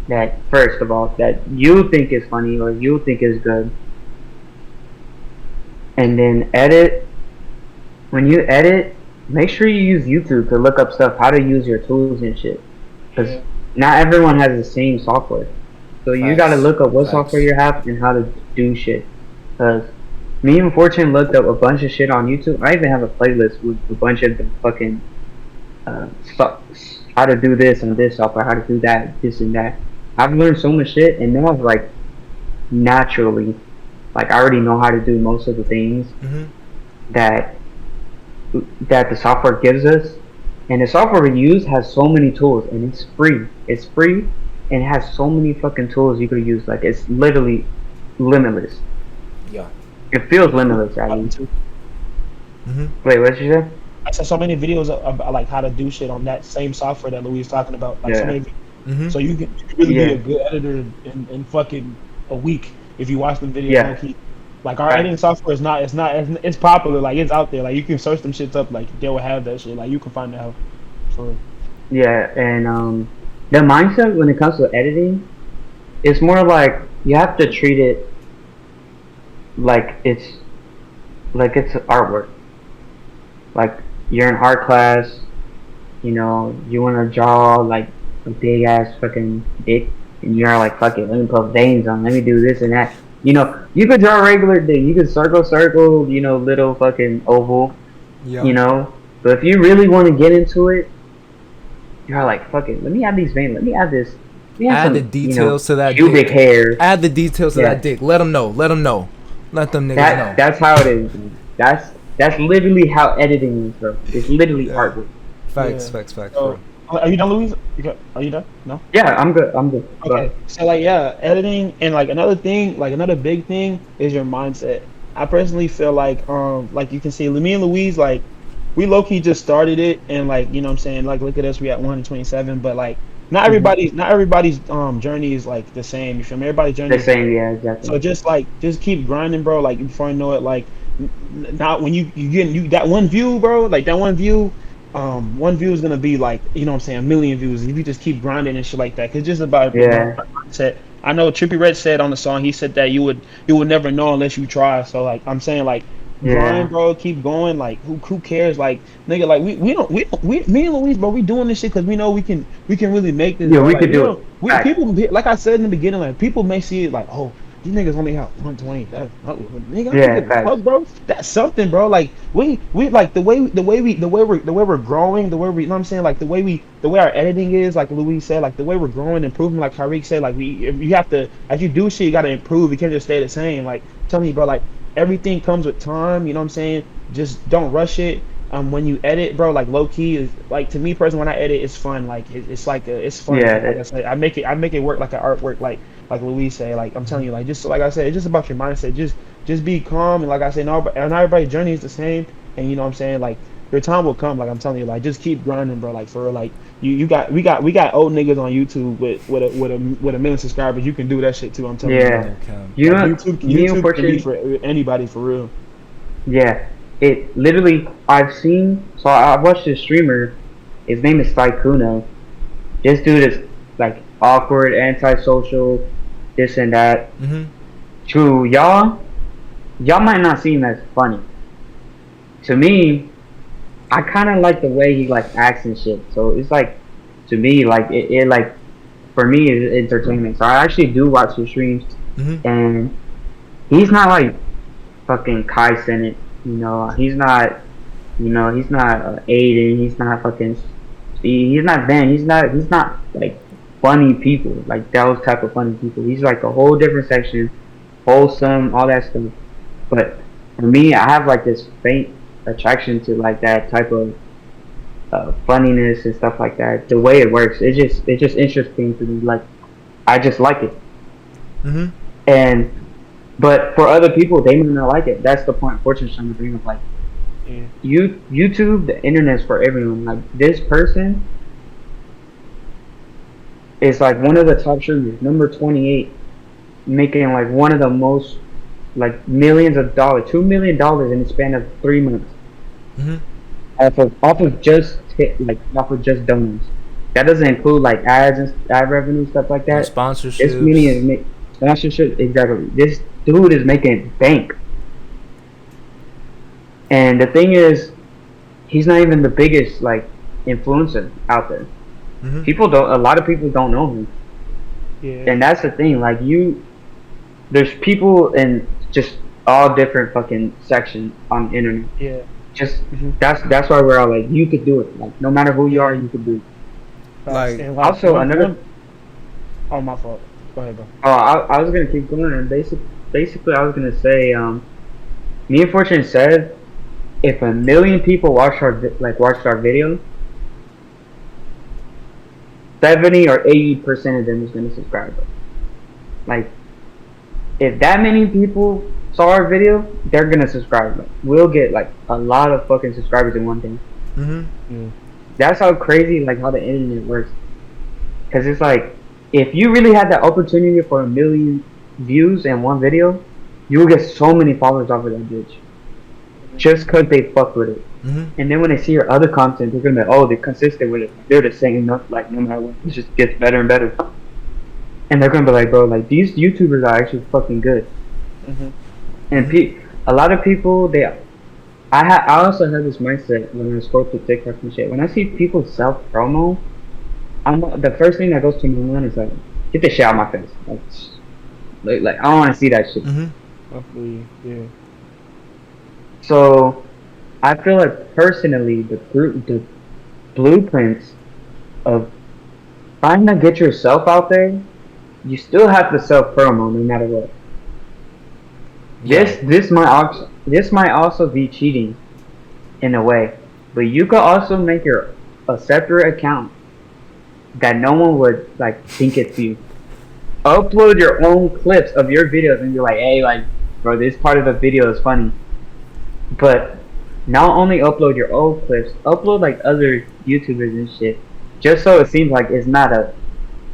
B: that, first of all, that you think is funny or you think is good, and then when you edit, make sure you use YouTube to look up stuff, how to use your tools and shit, because not everyone has the same software, so you gotta look up what software you have and how to do shit. Because me and Fortune looked up a bunch of shit on YouTube. I even have a playlist with a bunch of the fucking how to do this and this software, how to do that, this and that. I've learned so much shit, and now like naturally, like I already know how to do most of the things that the software gives us. And the software we use has so many tools, and it's free. It's free, and it has so many fucking tools you could use. Like it's literally limitless.
A: Yeah.
B: It feels limitless, I mean. Wait, what did you say?
C: I saw so many videos of like how to do shit on that same software that Louis is talking about. Like so many, so you can really be a good editor in fucking a week if you watch them videos.
B: Yeah.
C: Like our editing software is not it's popular. Like it's out there. Like you can search them shits up. Like they will have that shit. Like you can find it out. So.
B: Yeah, and the mindset when it comes to editing, it's more like you have to treat it like it's artwork. Like you're in art class, you know, you want to draw like a big ass fucking dick, and you're like, fuck it, let me put veins on, let me do this and that. You know, you could draw a regular dick, you could circle, you know, little fucking oval, you know. But if you really want to get into it, you're like, fuck it, let me add these veins, let me add this.
A: Add the details to that
B: pubic hair.
A: Add the details to that dick. Let them know. Let them niggas know.
B: That's how it is. That's literally how editing is, bro. It's literally artwork.
A: Facts, bro.
C: Are you done, Louise? Are you done? No?
B: Yeah, I'm good.
C: Okay. So like, editing, and like another big thing is your mindset. I personally feel like you can see me and Louise, like we low key just started it, and like, you know what I'm saying, like look at us, we at 127, but like not everybody's journey is like the same. You feel me? Everybody's journey
B: the same, yeah, exactly.
C: So just keep grinding, bro. Like before you know it, like not when you get that one view, bro. Like that one view is gonna be like, you know what I'm saying, 1 million views if you just keep grinding and shit like that. Cause it's just about mindset. I know Trippie Redd said on the song, he said that you would never know unless you try. So like I'm saying, like grind, bro, keep going. Like who cares? Like nigga, like we me and Louise, bro, we doing this shit because we know we can really make this.
B: Yeah,
C: bro.
B: we
C: like,
B: could do it.
C: People, like I said in the beginning, like people may see it like, oh, these niggas only have 120. Nigga, bro, that's something, bro. Like we like the way we're growing, the way we, you know what I'm saying, like the way our editing is, like Louise said, like the way we're growing, improving, like Tyreek said, like you have to, as you do shit, you gotta improve. You can't just stay the same. Like tell me, bro, like everything comes with time. You know what I'm saying? Just don't rush it. When you edit, bro, like low key is like, to me personally, when I edit, it's fun. Like it's fun.
B: Yeah.
C: Like I said, I make it work like an artwork. Like Louise say, like I'm telling you, like just like I said, it's just about your mindset. Just be calm, and like I said, not everybody's journey is the same. And you know what I'm saying, like your time will come. Like I'm telling you, like just keep grinding, bro. Like for real, like we got old niggas on YouTube with a 1 million subscribers. You can do that shit too. I'm telling you.
B: You know,
C: YouTube can be for anybody, for real.
B: Yeah, it literally. I watched this streamer. His name is Typo. This dude is like awkward, antisocial, this and that. To y'all might not seem as funny. To me, I kind of like the way he like acts and shit. So it's like, to me, like it like for me is entertainment. So I actually do watch his streams, and he's not like fucking Kai Cenat. He's not. He's not Aiden. He's not fucking. He's not Ben. He's not like funny people, like those type of funny people. He's like a whole different section, wholesome, all that stuff. But for me, I have like this faint attraction to like that type of funniness and stuff like that. The way it works, it's just interesting to me. Like I just like it. And but for other people, they may not like it. That's the point Fortune's trying to bring up. Like YouTube, the internet's for everyone. Like this person is like one of the top streamers, number 28, making like one of the most like millions of dollars, $2 million in the span of 3 months, off of just donuts. That doesn't include like ads and ad revenue, stuff like that.
A: Sponsorships.
B: This many is sponsorship, exactly. This dude is making bank. And the thing is, he's not even the biggest like influencer out there. A lot of people don't know him. And that's the thing. Like there's people in just all different fucking sections on the internet. Just that's why we're all like, you could do it. Like no matter who you are, you could do it.
A: Like
B: also another.
C: Oh, my fault. Go ahead, bro.
B: Oh, I was gonna keep going, and basically I was gonna say, me and Fortune said, if 1 million people watched our video, 70 or 80% of them is gonna subscribe. Like, if that many people saw our video, they're gonna subscribe. Like, we'll get like a lot of fucking subscribers in one day. That's how crazy like how the internet works. Cause it's like, if you really had that opportunity for 1 million views in one video, you will get so many followers off of that bitch. Just cause they fuck with it. And then when they see your other content, they're gonna be like, oh, they're consistent with it. They're the same, like no matter what, it just gets better and better. And they're gonna be like, bro, like these YouTubers are actually fucking good. And a lot of people, I also have this mindset when I scroll through TikTok and shit. When I see people self promo, the first thing that goes to my mind is like, get the shit out of my face. Like I don't want to see that shit. So I feel like personally, the blueprints of trying to get yourself out there, you still have to self promo no matter what. This might also be cheating in a way, but you could also make a separate account that no one would like think it's you. Upload your own clips of your videos and be like, hey, like, bro, this part of the video is funny. But not only upload your own clips, upload like other YouTubers and shit, just so it seems like it's not a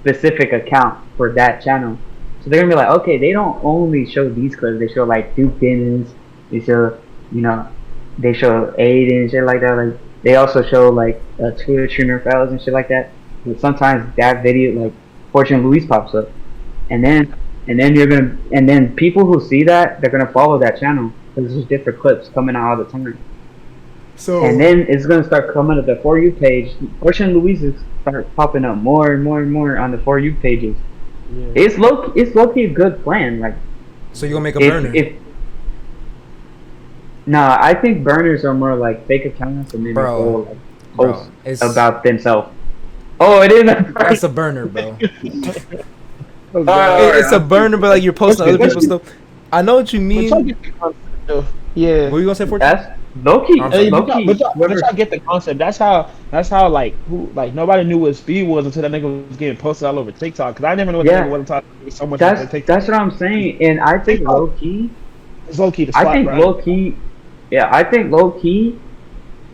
B: specific account for that channel. So they're gonna be like, okay, they don't only show these clips, they show like Duke Dinners, they show, they show Aiden and shit like that. Like they also show like Twitter streamer fellas and shit like that. But sometimes that video, like Fortune Louise, pops up, and then people who see that, they're gonna follow that channel because there's different clips coming out all the time.
A: So
B: and then it's gonna start coming to the For You page. Fortune Louise's start popping up more and more and more on the For You pages. It's low key a good plan. Like,
A: so you gonna make a burner?
B: Nah, I think burners are more like fake accounts and then people like post about themselves. Oh, it is.
A: That's a burner, bro. It's a burner, but like you're posting other people's stuff. I know what you mean.
C: Yeah.
A: What are you gonna say for
B: that? Low key.
C: But y'all get the concept. That's how like nobody knew what speed was until that nigga was getting posted all over TikTok. Cause I never knew what that nigga was talking so much about TikTok.
B: That's what I'm saying. And I think low key.
C: It's low key. I think
B: low key. Yeah, I think low key.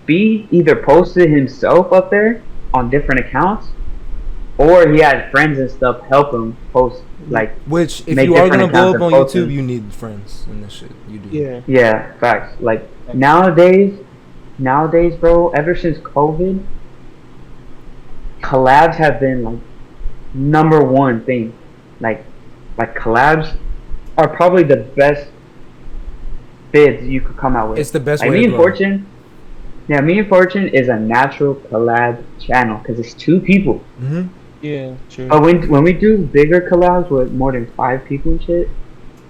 B: B either posted himself up there on different accounts, or he had friends and stuff help him post. Like,
A: which if you are gonna blow up on YouTube, you need friends and this shit. You do.
B: Yeah, facts. Like nowadays, bro. Ever since COVID, collabs have been like number one thing. Like collabs are probably the best bids you could come out with.
A: It's the best
B: way. Me and Fortune is a natural collab channel because it's two people.
C: Yeah, true.
B: But when we do bigger collabs with more than 5 people and shit,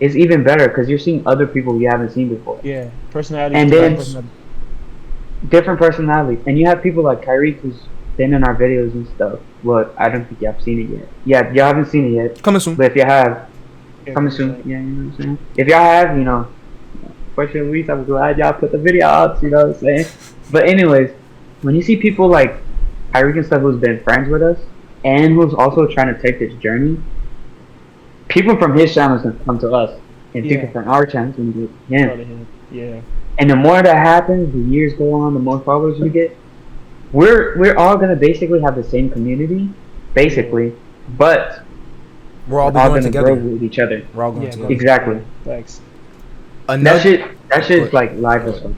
B: it's even better because you're seeing other people you haven't seen before,
C: Yeah, personalities,
B: and
C: different
B: then
C: personalities.
B: different personalities. And you have people like Kyrie who's been in our videos and stuff. Well, I don't think y'all seen it yet. Yeah, y'all haven't seen it yet.
A: Coming soon.
B: But if you have,
C: Yeah,
B: coming soon. Yeah, you know what I'm saying. If y'all have, for sure, Luis, I'm glad y'all put the video out. You know what I'm saying. But anyways, when you see people like Kyrie and stuff who's been friends with us and who's also trying to take this journey, people from his channels can come to us, and
C: Yeah.
B: people from our channels can do him.
C: Yeah.
B: And the more that happens, the years go on, the more followers we get. We're all gonna basically have the same community, basically, but
A: We're all
B: we're all
A: going
B: gonna
A: together.
B: grow with each other.
A: We're all going
C: Yeah,
A: together.
B: Exactly.
C: Thanks.
B: That shit's like life as fuck.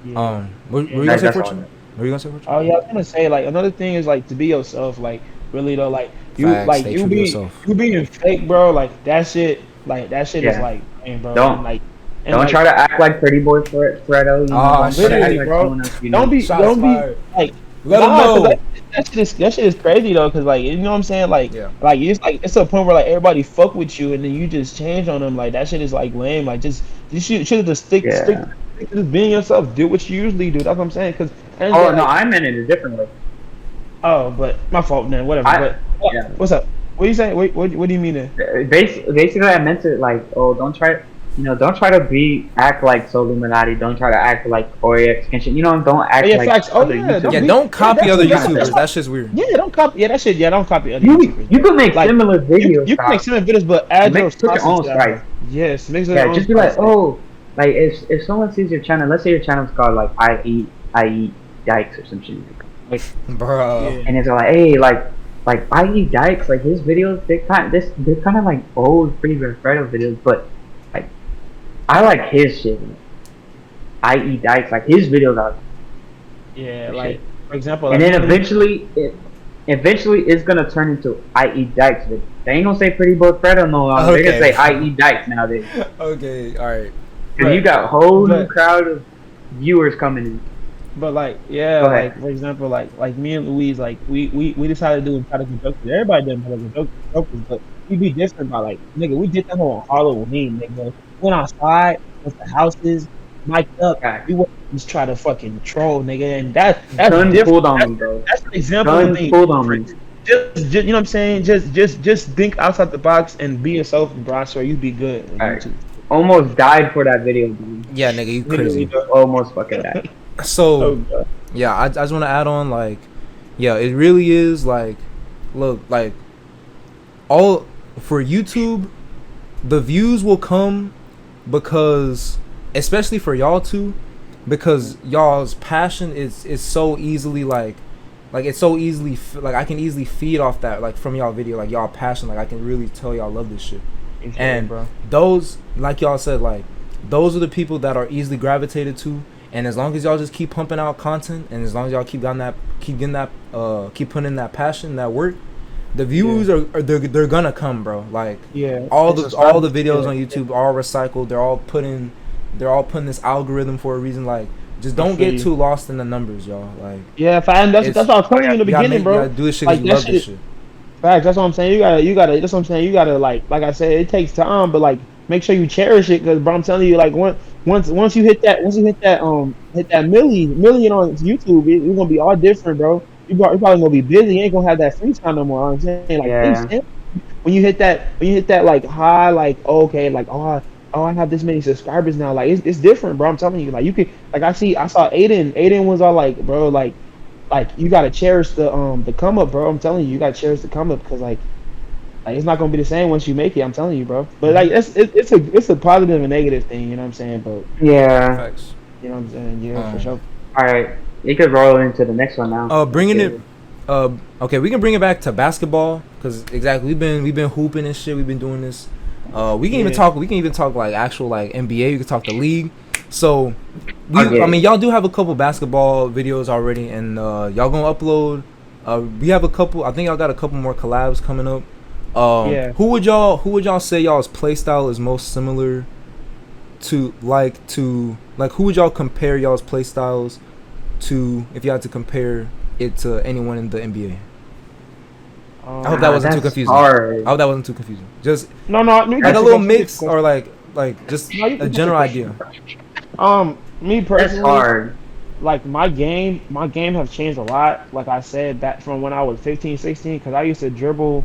C: Yeah.
A: What were you gonna
B: That's
A: say,
B: all
A: Fortune?
B: I
A: What were you gonna say, Fortune?
C: Oh yeah, I was gonna say like another thing is like to be yourself, like really though, like you
A: Facts,
C: like
A: stay
C: you
A: true to
C: be
A: yourself.
C: you being fake, bro. Like that shit is
B: Yeah.
C: like, man, bro.
B: Don't-
C: and, like, and,
B: Don't
C: like,
B: try to act like Pretty Boy Fredo. You know,
A: Ah,
B: don't try to
C: literally,
B: act like
C: bro.
B: someone else.
C: Don't be
A: Shots
C: don't
A: fired.
C: be like
A: Let them
C: nah, 'cause
A: know.
C: that shit is crazy though, cause like you know what I'm saying, like
A: Yeah.
C: like it's like it's to a point where like everybody fuck with you and then you just change on them, like that shit is like lame, like just you should just stick
B: Yeah.
C: to just being yourself, do what you usually do. That's what I'm saying, cause
B: Oh no, I meant it a different way.
C: oh, but my fault then, whatever. But
B: Yeah.
C: what's up? What do you say? What do you mean then?
B: Basically, I meant it like, oh, don't try to act like Soul Illuminati. Don't try to act like Orex and shit. Don't act
C: yeah,
B: like
C: facts. Oh,
B: other
C: yeah,
B: YouTubers.
A: Yeah,
C: be-
A: don't copy
C: yeah,
A: other
C: that's-
A: YouTubers.
C: that's-
A: That shit's weird.
C: Yeah, don't copy. Yeah, that shit. Yeah, don't copy other
B: You
C: YouTubers.
B: you could make
C: Like,
B: similar videos.
C: You can make
B: Kyle.
C: similar videos, but add
B: Make-
C: your
B: put your own
C: sauce down.
B: spice.
C: Yes, make your
B: Yeah,
C: own
B: just be like,
C: spice.
B: oh, like if someone sees your channel, let's say your channel's called like I eat yikes or some shit. Like,
A: Bro.
C: Yeah.
B: and it's like, hey, like I eat yikes. Like his videos, they're kind of like old Pretty Boy Fredo videos, but like I like his shit. I eat dikes, like his videos are.
C: Yeah,
B: shit.
C: like for example,
B: And
C: like,
B: then eventually it's gonna turn into I eat dikes. But they ain't gonna say Pretty Boy Fredo no longer. They're gonna
A: Okay.
B: say I eat dikes nowadays.
A: Okay, all right.
B: Cause you got a whole new
C: but-
B: crowd of viewers coming in.
C: But like, yeah,
B: Go ahead.
C: like for example, like me and Louise, like we decided to do product jokes. Everybody done product jokes, but we be different by like, nigga, we did that whole Halloween, nigga. Went outside with the houses, mic'd up.
B: Facts.
C: We went just try to fucking troll, nigga, and that's
B: Gun
C: different.
B: pulled on me, bro.
C: That's an example
B: Gun
C: of things.
B: pulled on me.
C: Just, you know what I'm saying? Just think outside the box and be yourself, bro. So you be good. on
B: Alright.
C: YouTube.
B: Almost died for that video, dude.
A: Yeah, nigga, you crazy.
B: Almost fucking died.
A: So,
C: Oh, God.
A: yeah, I just want to add on, like, yeah, it really is, like, look, like, all, for YouTube, the views will come because, especially for y'all two, because y'all's passion is so easily, like, it's so easily, like, I can easily feed off that, like, from y'all video, like, y'all passion, like, I can really tell y'all love this shit. And
C: bro.
A: those, like y'all said, like, those are the people that are easily gravitated to. And as long as y'all just keep pumping out content, and as long as y'all keep putting in that passion, that work, the views they're gonna come, bro. Like,
C: Yeah,
A: all the videos
C: yeah.
A: on YouTube are recycled. They're all putting this algorithm for a reason. Like, just don't get too lost in the numbers, y'all. Like,
C: Yeah, fam, that's what I was telling you in the
A: you gotta
C: beginning, bro.
A: You gotta do this shit
C: Like,
A: because you
C: that
A: love this
C: shit-
A: shit.
C: Facts. That's what I'm saying. You gotta. That's what I'm saying. You gotta like I said, it takes time, but like make sure you cherish it, because bro, I'm telling you, like once you hit that million on YouTube, it's gonna be all different, bro. You're probably gonna be busy. You ain't gonna have that free time no more. I'm saying, like,
B: Yeah.
C: when you hit that like high, like okay, like I have this many subscribers now. Like it's different, bro. I'm telling you, like you could, like I saw Aiden was all like, bro, like you gotta cherish the come up, bro. I'm telling you, you gotta cherish the come up, because like it's not gonna be the same once you make it. I'm telling you, bro. But like it's a positive and negative thing, you know what I'm saying? But
B: Yeah.
A: Facts.
C: you know what I'm saying? Yeah, for sure.
B: Alright. You could roll into the next one now.
A: Bringing it. Okay, we can bring it back to basketball, because exactly we've been hooping and shit. We've been doing this. We can even talk. We can even talk like actual like NBA. We can talk the league. So I mean, y'all do have a couple basketball videos already, and y'all gonna upload. We have a couple. I think y'all got a couple more collabs coming up.
C: Yeah.
A: Who would y'all say y'all's play style is most similar to? Like who would y'all compare y'all's play styles to, if you had to compare it to anyone in the NBA? I hope that wasn't too confusing.
B: Hard.
A: I hope that wasn't too confusing. Just
C: No.
A: like a little mix or like just a general idea.
C: Me
B: That's
C: personally,
B: hard.
C: like my game have changed a lot. Like I said, that from when I was 15, 16, because I used to dribble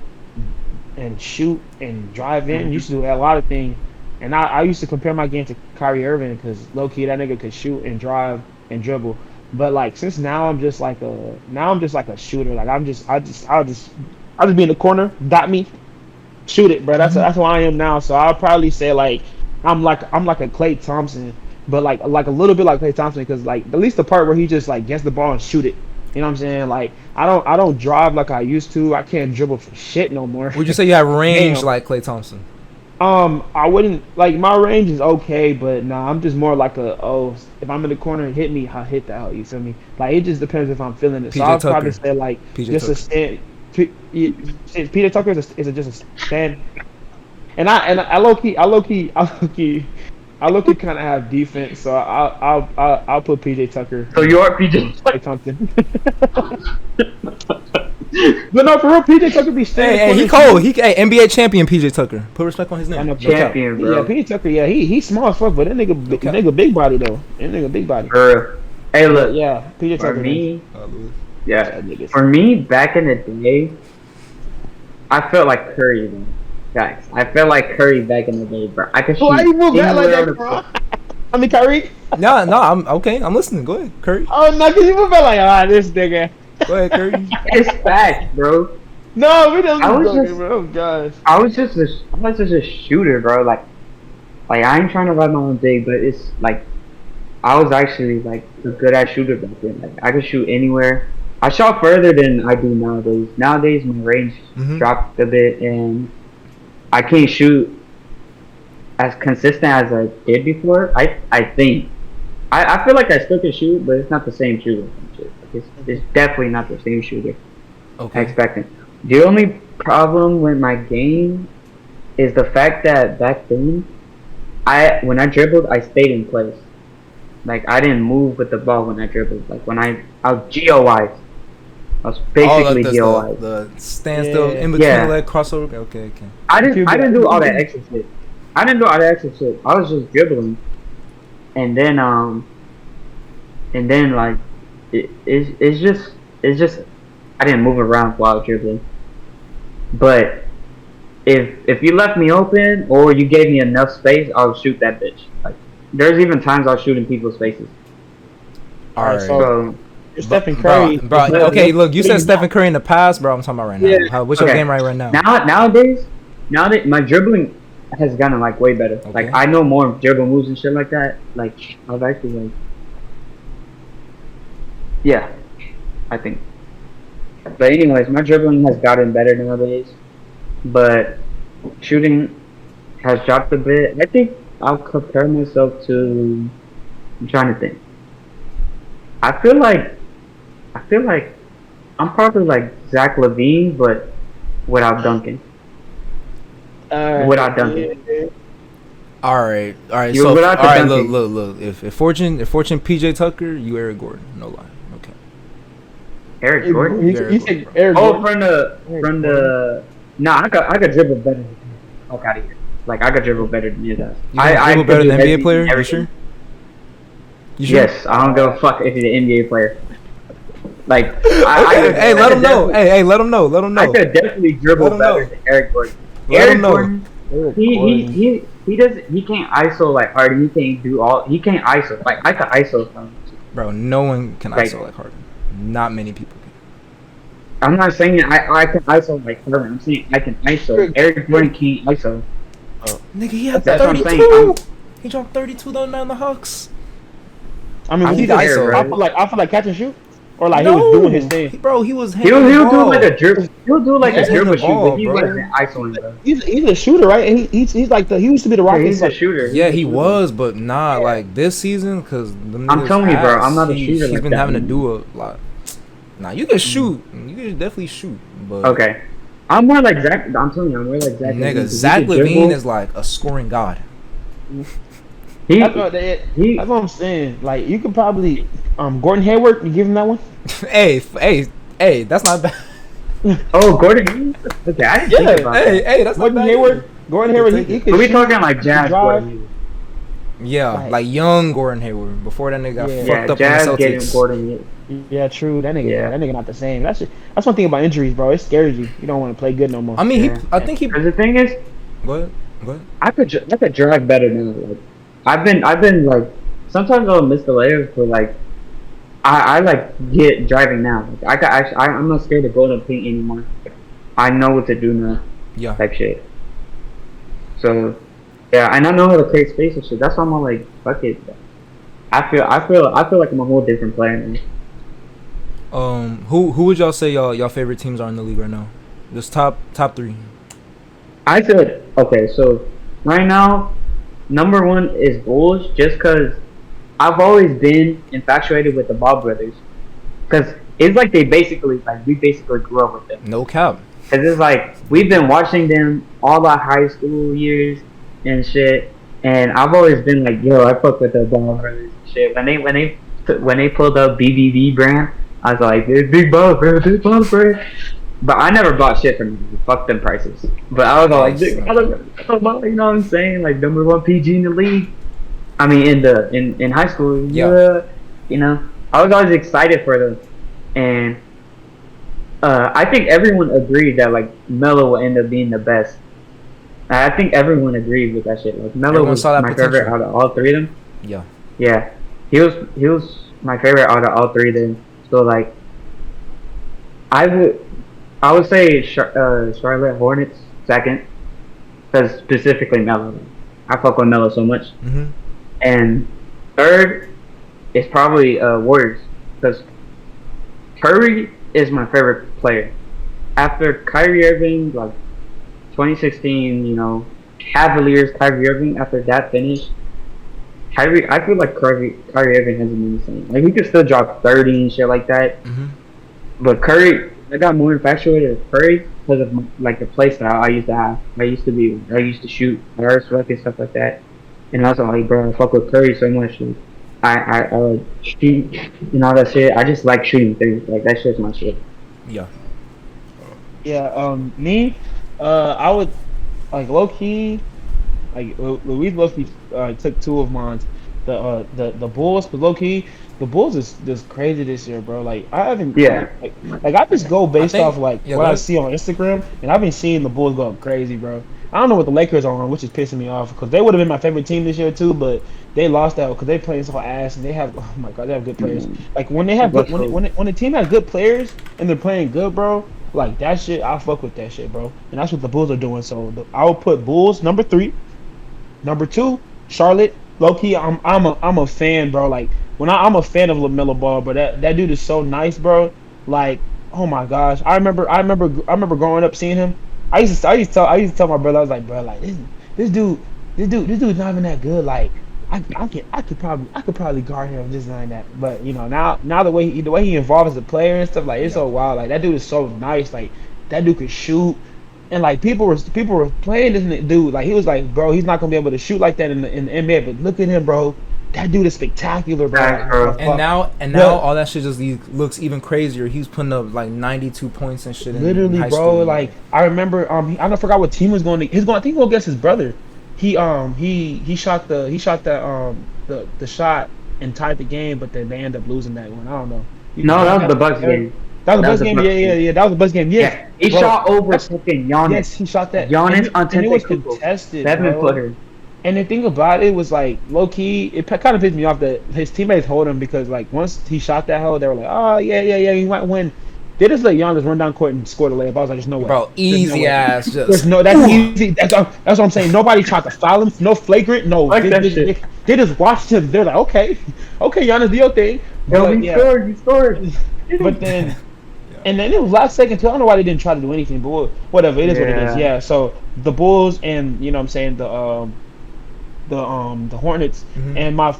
C: and shoot and drive in. Used to do a lot of things. And I used to compare my game to Kyrie Irving because low key that nigga could shoot and drive and dribble. But like since now I'm just like a shooter. Like I'll just be in the corner, dot me, shoot it, bro. That's who I am now. So I'll probably say like I'm like a Klay Thompson, but like a little bit like Klay Thompson because like at least the part where he just like gets the ball and shoot it. You know what I'm saying? Like I don't drive like I used to. I can't dribble for shit no more.
A: Would you say you have range like Klay Thompson?
C: I wouldn't like my range is okay, but nah, I'm just more like if I'm in the corner and hit me, I'll hit the out. You feel me? Like it just depends if I'm feeling it. So I'll probably say like just a stand. Peter Tucker is just a stand. And I low key kind of have defense, so I'll put PJ Tucker.
B: So you are PJ
C: Thompson. But no, for real, PJ Tucker be staying.
A: Hey, he cold. He NBA champion PJ Tucker. Put respect on his name.
B: I know, champion, bro.
C: Yeah, PJ Tucker. Yeah, he small as fuck, but that nigga big body though. That nigga big body.
B: Hey, look.
C: Yeah, PJ Tucker.
B: For me, for me, back in the day, I felt like Curry, man. Guys, I felt like Curry back in the day, bro. I could shoot.
C: Why you move that like that, bro? I mean, Kyrie.
A: No, I'm okay. I'm listening. Go ahead, Curry.
C: Oh no, cause you move that like this nigga.
A: Go ahead, Curry.
B: It's facts, bro.
C: No, we don't. Oh gosh.
B: I was just a shooter, bro. Like I ain't trying to ride my own dig, but it's like I was actually like a good ass shooter back then. Like I could shoot anywhere. I shot further than I do nowadays. Nowadays my range dropped a bit, and I can't shoot as consistent as I did before. I think. I feel like I still can shoot, but it's not the same shooter. It's definitely not the same shooter.
A: Okay.
B: I expected. The only problem with my game is the fact that back then, when I dribbled, I stayed in place. Like I didn't move with the ball when I dribbled. Like when I was GOIs. I was basically GOIs.
A: The standstill in between leg crossover. Okay.
B: I didn't do all that extra shit. I was just dribbling, and then like it's just I didn't move around while dribbling. But if you left me open or you gave me enough space, I'll shoot that bitch. Like there's even times I'll shoot in people's faces.
A: All right.
C: So you're Stephen Curry,
A: bro. Okay, look, you said Stephen Curry in the past, bro. I'm talking about right now. What's your game right now?
B: Nowadays, my dribbling has gotten like way better. Okay. Like I know more dribble moves and shit like that. Like I've actually like, yeah, I think. But anyways, my dribbling has gotten better nowadays, but shooting has dropped a bit. I think I'll compare myself to. I'm trying to think. I feel like I'm probably like Zach LaVine, but without dunking. Without dunking.
A: All right. So, all right. Look. If Fortune PJ Tucker, you Eric Gordon. No lie. Okay.
B: Eric Gordon.
C: You said Eric Gordon.
B: From the. Nah, I could dribble better than him. Fuck out of here. Like I could dribble better than his ass.
A: I dribble better than an NBA player. You sure?
B: Yes, I don't give a fuck if he's an NBA player. Like,
A: hey, let him know. Hey, let him know.
B: I could definitely dribble better than Eric Gordon.
A: Eric
B: Gordon, he doesn't. He can't ISO like Harden. He can't ISO. Like I could ISO from.
A: Bro, no one can ISO like Harden. Not many people can.
B: I'm not saying I can ISO like Harden. I'm saying I can ISO. Eric Gordon can't ISO.
A: Nigga, he had 32. He dropped 32 on the Hawks.
C: I mean,
A: he ISO.
C: I feel like catch and shoot, or like he was doing his thing.
A: Bro, he was.
B: He'll do like a dribble. He'll do like a dribble shoot, but he wasn't ISOing, bro.
C: He's a shooter, right? He's like he used to be the Rockets.
B: He's a shooter.
A: Yeah, he was, but not like this season because
B: I'm telling you, bro, I'm not a shooter.
A: He's been having to do a lot. Nah, you can shoot. You can definitely shoot. But
B: okay, I'm more like Zach. I'm telling you, I'm more like Zach.
A: Nigga, Zach LaVine is like a scoring god.
C: That's what I'm saying. Like you could probably Gordon Hayward. You give him that one.
A: hey, that's not bad.
B: Oh, Gordon. Okay, I didn't think about that.
A: Hey, that's
C: Gordon
A: not bad
C: Hayward.
A: either.
C: Gordon Hayward. He could
B: Are we
C: shoot,
B: talking like Jazz
C: drive.
B: Gordon?
A: Yeah, like young Gordon Hayward before that nigga got
C: Yeah.
A: fucked up
B: Jazz
A: in the
B: getting
A: Celtics.
B: Gordon.
C: Yeah, true. That nigga.
B: Yeah.
C: That nigga not the same. That's one thing about injuries, bro. It scares you. You don't want to play good no more.
A: I mean,
B: Yeah.
A: I think he.
B: Because the thing is,
A: Go ahead.
B: I could drive better now. Like, I've been like, sometimes I'll miss the layers, but like, I like get driving now. Like, I'm not scared to go to the paint anymore. I know what to do now.
A: Yeah.
B: Type shit. So, yeah, and I know how to create space and shit. That's why I'm all like, fuck it. I feel like I'm a whole different player now.
A: Who would y'all say y'all favorite teams are in the league right now? Just top 3.
B: I said, okay, so right now, number 1 is Bulls, just because I've always been infatuated with the Ball brothers. Because it's like we basically grew up with them.
A: No cap.
B: Because it's like, we've been watching them all our high school years and shit. And I've always been like, yo, I fuck with the Ball brothers and shit. When they pulled up BBB brand, I was like, this big Ball brand. But I never bought shit from them. Fuck them prices. But I was all like, you know what I'm saying? Like, number 1 PG in the league. I mean, in high school.
A: Yeah.
B: You know, I was always excited for them. And I think everyone agreed that, like, Melo will end up being the best. I think everyone agreed with that shit. Like, Melo was my favorite out of all 3 of them.
A: Yeah.
B: Yeah. He was my favorite out of all 3 of them. So, like, I would say Charlotte Hornets second, because specifically Melo. I fuck with Melo so much.
A: Mm-hmm.
B: And third is probably Warriors, because Curry is my favorite player. After Kyrie Irving, like 2016, you know, Cavaliers, Kyrie Irving. After that finish, I feel like Kyrie Irving hasn't been the same. Like, he could still drop 30 and shit like that.
A: Mm-hmm.
B: But Curry, I got more infatuated with Curry because of like the play style I used to have. I used to shoot arts work and stuff like that. And I was like, bro, I fuck with Curry so much. And I like shoot and all that shit. I just like shooting things. Like, that shit's my shit.
A: Yeah.
C: Yeah. Me. I would like low key. Like Luis low key took 2 of mine. The Bulls, but low key. The Bulls is just crazy this year, bro. Like, I haven't, like I just go based off like what I see on Instagram, and I've been seeing the Bulls go crazy, bro. I don't know what the Lakers are on, which is pissing me off, because they would have been my favorite team this year too, but they lost out because they playing so ass, and they have, oh my god, they have good players. Like, when they have good, when the team has good players and they're playing good, bro, like that shit, I fuck with that shit, bro. And that's what the Bulls are doing. So I will put Bulls number 3, number 2, Charlotte. Low key, I'm a fan, bro. Like, I'm a fan of LaMelo Ball, but that dude is so nice, bro. Like, oh my gosh, I remember growing up seeing him. I used to tell my brother, I was like, bro, like this dude's not even that good. Like, I could probably guard him just like that. But you know, now the way he involved as a player and stuff, like, it's so wild. Like, that dude is so nice. Like, that dude could shoot. And like, people were playing this dude. Like, he was like, bro, he's not gonna be able to shoot like that in the NBA. But look at him, bro. That dude is spectacular, bro.
A: And now all that shit just looks even crazier. He's putting up like 92 points and shit.
C: Literally,
A: in high
C: bro.
A: school.
C: Like, I remember, I forgot what team was going to. I think he was against his brother. He shot the shot and tied the game, but then they ended up losing that one. I don't know.
B: No, that was the Bucks game.
C: That was the Bucks game. Yeah. That was the Bucks game.
B: Yeah, he shot over fucking Giannis.
C: Yes, he shot that.
B: Giannis
C: and it was contested.
B: 7-footer.
C: And the thing about it was, like, low key, it kind of pissed me off that his teammates hold him, because like once he shot that hole, they were like, oh yeah, he might win. They just let Giannis run down court and score the layup. I was like, there's no way.
A: Bro, easy ass.
C: That's easy. That's what I'm saying. Nobody tried to foul him. No flagrant. No.
B: Like
C: they just watched him. They're like, okay, Giannis, do your thing.
B: Yo, he scored.
C: But then, and then it was last second too. I don't know why they didn't try to do anything, but whatever. It is what it is. Yeah. So the Bulls and, you know what I'm saying, the Hornets, and my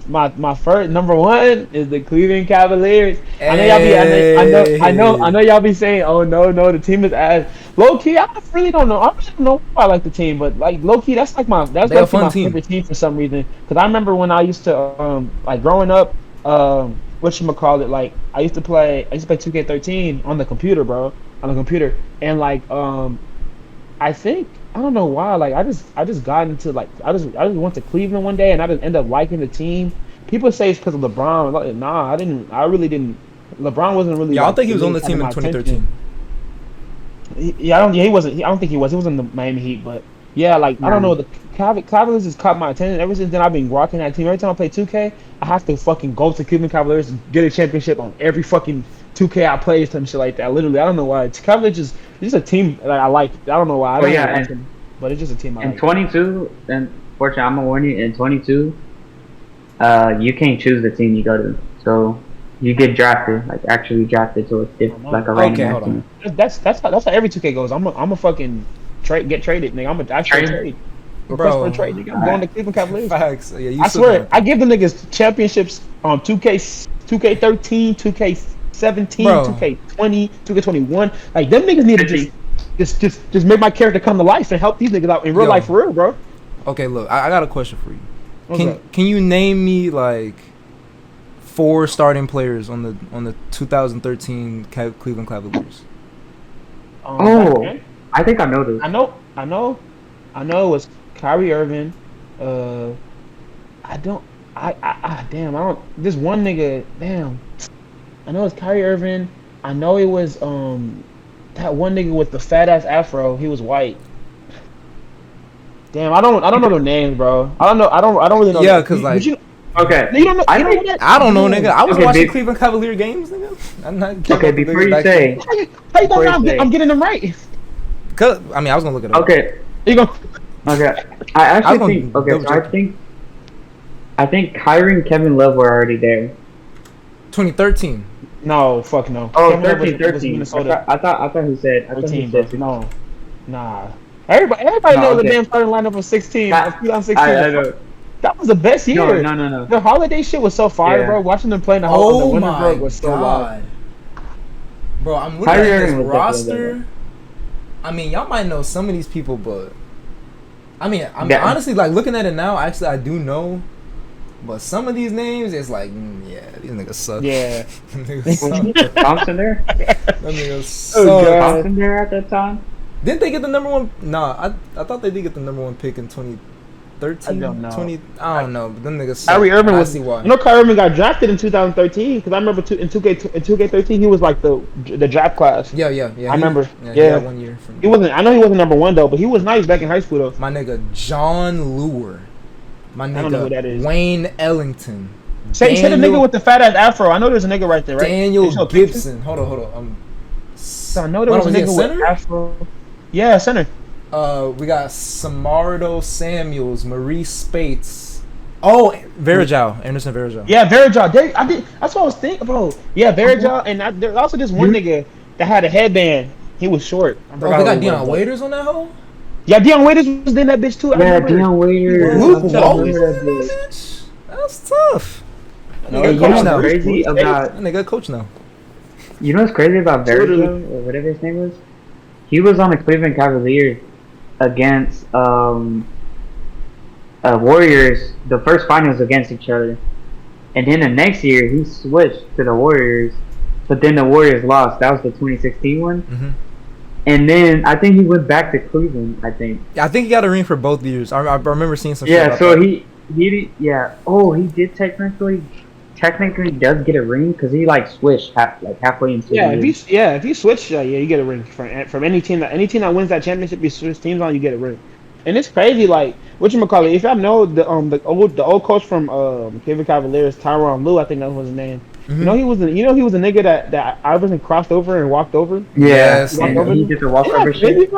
C: first number 1 is the Cleveland Cavaliers. Hey. I know y'all be saying, oh no, the team is ass. Low key, I really don't know. I don't know if I like the team, but like, low key, that's my favorite team for some reason. Because I remember when I used to like growing up, whatchamacallit, like I used to play 2K13 on the computer, bro. on the computer, and like I think I don't know why. Like I just got into like I just went to Cleveland one day and I just ended up liking the team. People say it's because of LeBron. Like, nah, I didn't. I really didn't. LeBron wasn't really.
A: Yeah, I
C: like,
A: don't think he was
C: really
A: on the team in
C: catching my
A: 2013.
C: attention. Yeah, I don't. Yeah, he wasn't. I don't think he was. He was in the Miami Heat, but yeah, like I don't know. The Cavaliers has caught my attention ever since then. I've been rocking that team. Every time I play 2K, I have to fucking go to Cleveland Cavaliers and get a championship on every fucking 2K I play, some shit like that. Literally, I don't know why. Cavaliers is just a team that I like. I don't know why. I don't like them, but it's just a team I like.
B: In 22, and fortunately, I'm gonna warn you. In 22, you can't choose the team you go to, so you get drafted, like actually drafted to like a random team.
C: That's how every 2K goes. I'm a fucking get traded, nigga. I'm a trade. Request for a trade, nigga. I'm going to Cleveland Cavaliers.
A: Facts. Yeah,
C: I swear, I give the niggas championships on 2K13, 2K17, 2K20, 2K21. Like them niggas need to just make my character come to life and help these niggas out in real life for real, bro.
A: Okay, look, I got a question for you. Can you name me like 4 starting players on the 2013 Cleveland Cavaliers?
B: I think I know this.
C: I know. It was Kyrie Irving. Damn. I don't. This one nigga. Damn. I know it's Kyrie Irving. I know it was that one nigga with the fat ass afro. He was white. Damn. I don't know their names, bro. I don't know. I don't really know.
A: Yeah, cause like.
B: Okay.
C: You don't know. I
A: don't know, nigga. I was watching Cleveland Cavalier games, nigga. I'm not.
B: Okay, before you say.
C: How you don't know I'm getting them right?
A: Cause I mean, I was gonna look it up.
B: Okay.
C: You go.
B: Okay. I actually think. Okay, so I think Kyrie and Kevin Love were already there.
A: 2013.
C: No, fuck no.
B: Oh, 13. I thought he said.
C: 13, no. Nah. Everybody knows the damn starting lineup of 16. Of 2016.
B: I know.
C: That was the best year.
B: No.
C: The holiday shit was so fire, bro. Watching them play in the Wintersburg was so wild.
A: Bro, I'm looking at this roster. I mean, y'all might know some of these people, but I mean, honestly like looking at it now. Actually, I do know, but some of these names, it's like, yeah, these niggas suck.
C: Yeah,
B: Thompson there.
A: That niggas suck.
B: Thompson there at that time.
A: Didn't they get the number one? Nah, I thought they did get the number one pick in 2013.
C: I don't know.
A: I don't know, but them niggas suck.
C: Kyrie Irving was.
A: Why.
C: You know, Kyrie Irving got drafted in 2013 because I remember in 2K13 he was like the draft class.
A: Yeah.
C: I remember.
A: Yeah. He had 1 year.
C: He wasn't. I know he wasn't number one though, but he was nice back in high school though.
A: My nigga John Lure. My nigga
C: I don't know who that is.
A: Wayne Ellington.
C: Say the nigga with the fat ass afro. I know there's a nigga right there, right?
A: Daniel Gibson. Hold on.
C: So I know there was a nigga with afro. Yeah, center.
A: We got Samardo Samuels, Maurice Spates. Oh, Varejao, Anderson Varejao.
C: Yeah, Varejao. That's what I was thinking, bro. Yeah, Varejao, and there's also this one nigga that had a headband. He was short.
A: They got Deion Waiters on that hole?
C: Yeah, Deion Waiters was in that bitch too.
B: Yeah, Deion Waiters.
A: Luke Walton was in that bitch? That's tough.
B: Hey, you know what's crazy about...
A: That nigga coach now.
B: You know what's crazy about Varejao, or whatever his name was? He was on the Cleveland Cavaliers against Warriors, the first finals against each other. And then the next year, he switched to the Warriors, but then the Warriors lost. That was the 2016 one.
A: Mm-hmm.
B: And then I think he went back to Cleveland, I think.
A: Yeah, I think he got a ring for both years. I remember seeing some
B: shit
A: about
B: so
A: that.
B: he did technically does get a ring because he like switched halfway into
C: if you switch you get a ring from any team that wins that championship. You switch teams on, you get a ring. And it's crazy, like whatchamacallit, if I know the old coach from Cleveland Cavaliers, Tyronn Lue, I think that was his name. Mm-hmm. You know he was a nigga that Iverson crossed over and walked over.
B: Yes, he did the walk over shit.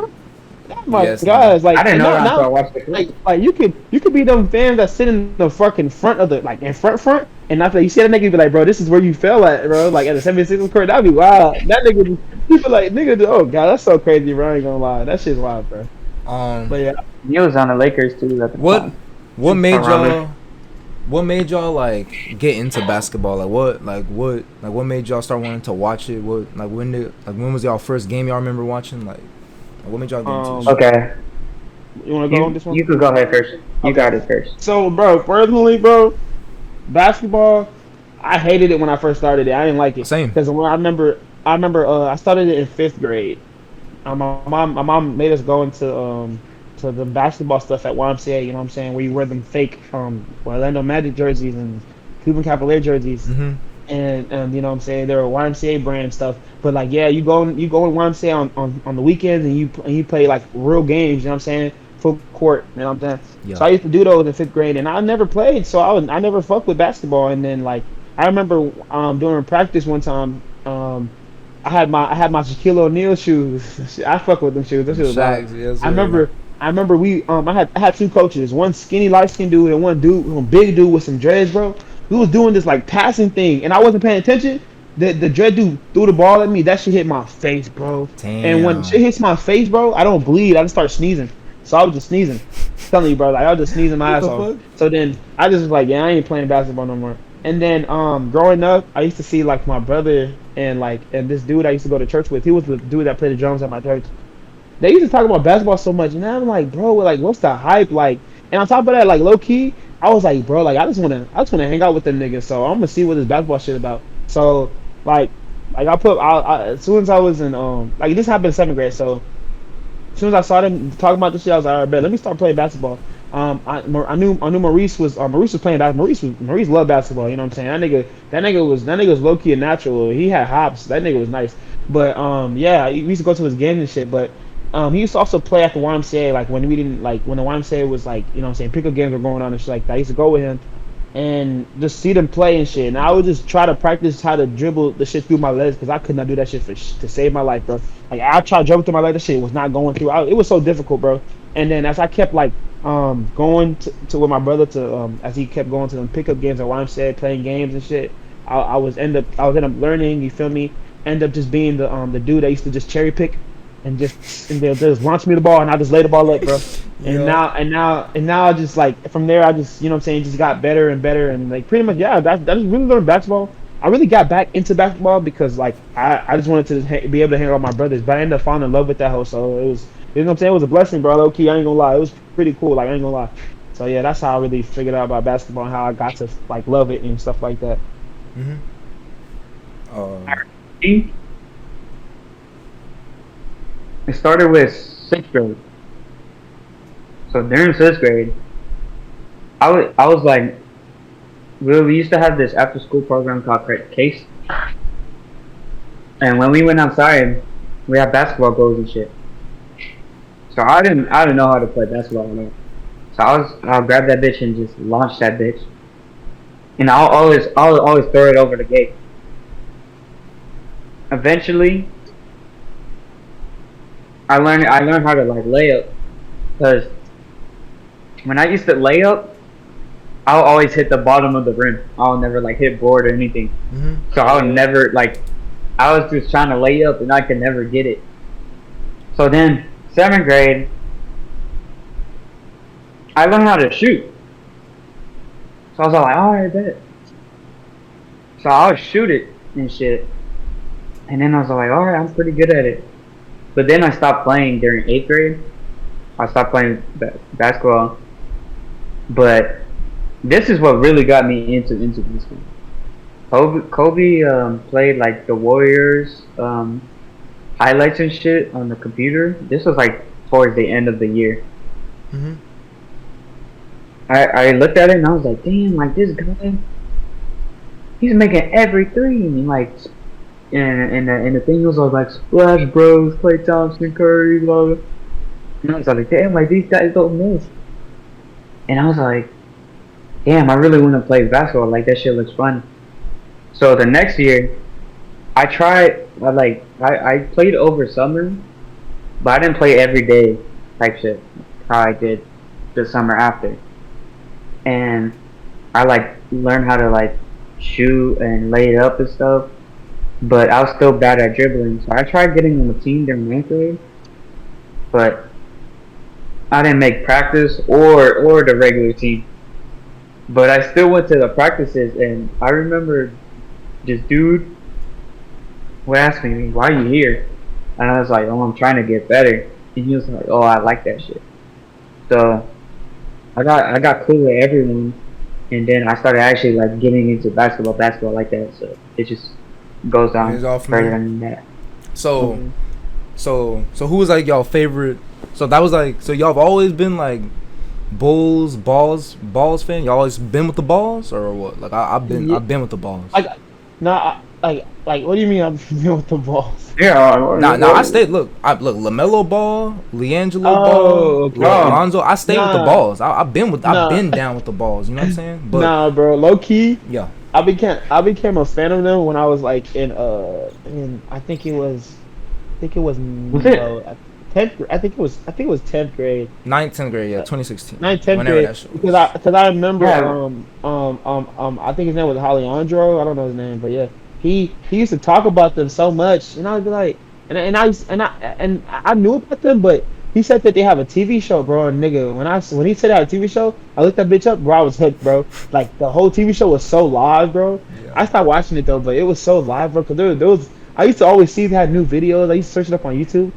C: Oh my God! Like
B: I didn't know that until I watched the clip.
C: Like you could be them fans that sit in the fucking front of the in front, and after you see that nigga be like, bro, this is where you fell at, bro. Like at the 76ers court, that'd be wild. That nigga, people like nigga, oh God, that's so crazy, bro. I ain't gonna lie, that shit's wild, bro. But yeah,
B: he was on the Lakers too.
A: What made y'all like get into basketball? What made y'all start wanting to watch it? When was y'all first game y'all remember watching? Like what made y'all get into it?
B: Okay.
C: You wanna go on this one?
B: You could go ahead first. You got it first.
C: So, bro, personally, basketball, I hated it when I first started it. I didn't like it.
A: Same.
C: Because when I remember I remember I started it in 5th grade. My mom made us go into to the basketball stuff at YMCA. You know what I'm saying? Where you wear them fake Orlando Magic jerseys and Cleveland Cavalier jerseys.
A: Mm-hmm.
C: And you know what I'm saying, they're YMCA brand stuff. But like, yeah, you go in YMCA on the weekends, and you play like real games. You know what I'm saying, full court. You know what I'm saying.
A: Yeah.
C: So I used to do those in 5th grade, and I never played, so I never fucked with basketball. And then like I remember during practice one time, I had my Shaquille O'Neal shoes. I fuck with them shoes. Those shoes was
A: Shaq,
C: hard.
A: yes,
C: I
A: sir.
C: remember. I remember I had two coaches, one skinny light skinned dude and one big dude with some dreads, bro. We was doing this like passing thing, and I wasn't paying attention. The dread dude threw the ball at me. That shit hit my face, bro. And when shit
A: Damn.
C: hits my face, bro, I don't bleed. I just start sneezing. So I was just sneezing. I'm telling you, bro, like I was just sneezing my
A: What
C: ass
A: the
C: off.
A: fuck?
C: So then I just was like, yeah, I ain't playing basketball no more. And then growing up, I used to see like my brother and this dude I used to go to church with. He was the dude that played the drums at my church. They used to talk about basketball so much, and I'm like, bro, like, what's the hype like? And on top of that, like, low key, I was like, bro, like, I just wanna hang out with them niggas. So I'm gonna see what this basketball shit about. So, like, as soon as I was in, like, this happened in 7th grade. So as soon as I saw them talking about this shit, I was like, all right, bet, let me start playing basketball. I knew Maurice was playing basketball. Maurice loved basketball. You know what I'm saying? That nigga was low key a natural. He had hops. That nigga was nice. But yeah, we used to go to his games and shit. But he used to also play at the YMCA. Like when we didn't like when the YMCA was like, you know what I'm saying, pickup games were going on and shit like that. I used to go with him and just see them play and shit. And I would just try to practice how to dribble the shit through my legs because I could not do that shit to save my life, bro. Like I tried to dribble through my legs, that shit was not going through. It was so difficult, bro. And then as I kept like going to with my brother to as he kept going to them pickup games at YMCA, playing games and shit, I was end up learning. You feel me? End up just being the dude that used to just cherry pick and they'll just launch me the ball and I just lay the ball up, bro. And
A: Yeah.
C: now I just like from there I just you know what I'm saying just got better and better and like pretty much yeah that is really learned basketball. I really got back into basketball because like I just wanted to be able to hang out with my brothers, but I ended up falling in love with that whole so it was you know what I'm saying, it was a blessing, bro. Low key, I ain't gonna lie, it was pretty cool. Like I ain't gonna lie. So yeah, that's how I really figured out about basketball and how I got to like love it and stuff like that.
A: Mm-hmm.
B: It started with 6th grade. So during 6th grade, I was like, we used to have this after school program called Case, and when we went outside, we had basketball goals and shit. So I didn't know how to play basketball at all. So I'll grab that bitch and just launch that bitch, and I'll always throw it over the gate. Eventually, I learned how to like lay up, because when I used to lay up, I'll always hit the bottom of the rim. I'll never like hit board or anything.
A: Mm-hmm.
B: So I would never like I was just trying to lay up and I could never get it. So then 7th grade, I learned how to shoot. So I was all like, alright, bet. So I would shoot it and shit. And then I was like, alright, I'm pretty good at it. But then I stopped playing during 8th grade. I stopped playing basketball. But this is what really got me into basketball. Kobe played like the Warriors highlights and shit on the computer. This was like towards the end of the year.
A: Mm-hmm.
B: I looked at it and I was like, damn, like this guy, he's making every three. And like, and the thing was like Splash Bros, Klay Thompson, Curry, blah blah. And I was like, damn, like these guys don't miss. And I was like, damn, I really want to play basketball. Like that shit looks fun. So the next year, I tried. I played over summer, but I didn't play every day type shit. How I did the summer after, and I like learned how to like shoot and lay it up and stuff. But I was still bad at dribbling, so I tried getting on the team during 9th grade, but I didn't make practice or the regular team. But I still went to the practices, and I remember this dude would ask me, "Why are you here?" And I was like, "Oh, I'm trying to get better." And he was like, "Oh, I like that shit." So I got cool with everyone, and then I started actually like getting into basketball like that. So goes down
A: He's off
B: further
A: me.
B: than that.
A: So, so who was like y'all favorite? So that was like, so y'all have always been like balls fan. Y'all always been with the balls or what? Like I've been with the balls.
C: Like what do you mean I'm familiar with the balls?
B: Yeah.
A: Nah. I stayed. Look, LaMelo Ball, LiAngelo
C: Oh,
A: Ball, Lonzo. I stayed with the
C: Nah.
A: balls. I've been down with the balls. You know what I'm saying? But
C: Nah, bro, low key.
A: yeah.
C: I became a fan of them when I was like in I think it was no, 10th. I think it was 10th grade.
A: 9th, 10th grade, yeah, 2016.
C: 9th, 10th
A: Whenever
C: grade.
A: that shit was.
C: Because I remember
B: Yeah.
C: I think his name was Alejandro. I don't know his name, but yeah, he used to talk about them so much, and I would be like, and I knew about them, but he said that they have a TV show, bro. And nigga, when he said they had a TV show, I looked that bitch up, bro. I was hooked, bro. Like the whole TV show was so live, bro.
A: Yeah.
C: I stopped watching it though, but it was so live, bro. Cause there was I used to always see they had new videos. I used to search it up on YouTube,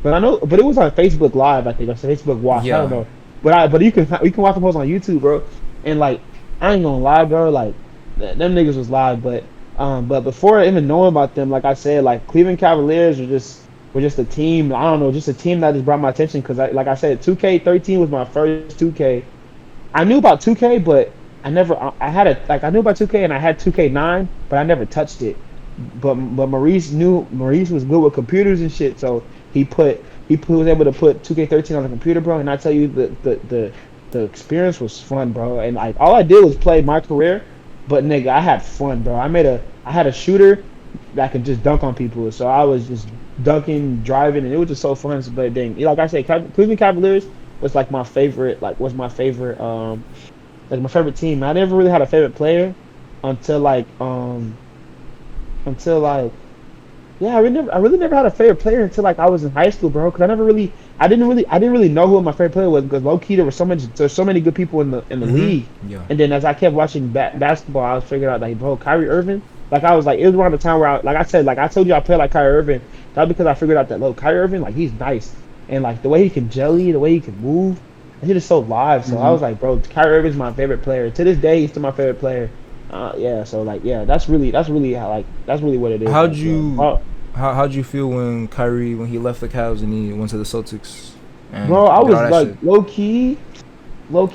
C: but it was on Facebook Live, I think, or Facebook Watch.
A: Yeah.
C: I don't know, but you can watch the post on YouTube, bro. And like I ain't gonna lie, bro. Like them niggas was live, but before even knowing about them, like I said, like Cleveland Cavaliers were just a team. I don't know, just a team that just brought my attention because like I said, 2K13 was my first 2K. I knew about 2K, but I knew about 2K and I had 2K9, but I never touched it. But Maurice was good with computers and shit, so he was able to put 2K13 on the computer, bro. And I tell you, the experience was fun, bro. And like all I did was play my career, but nigga, I had fun, bro. I had a shooter that could just dunk on people, so I was just dunking, driving, and it was just so fun. But dang, like I said, Cleveland Cavaliers was like my favorite, like my favorite team. I never really had a favorite player until yeah, I really never had a favorite player until like I was in high school, bro. Because I didn't really know who my favorite player was because low key there's so many good people in the league.
A: Yeah.
C: And then as I kept watching basketball, I was figuring out like, bro, Kyrie Irving. Like I was like, it was around the time where I told you I played like Kyrie Irving. That's because I figured out that Kyrie Irving, like he's nice and like the way he can jelly, the way he can move, and he just so live. So I was like, bro, Kyrie Irving's my favorite player. To this day, he's still my favorite player. Yeah, so like, yeah, that's really what it is.
A: How'd you feel when Kyrie he left the Cavs and he went to the Celtics?
C: Bro, I was like low key, bro.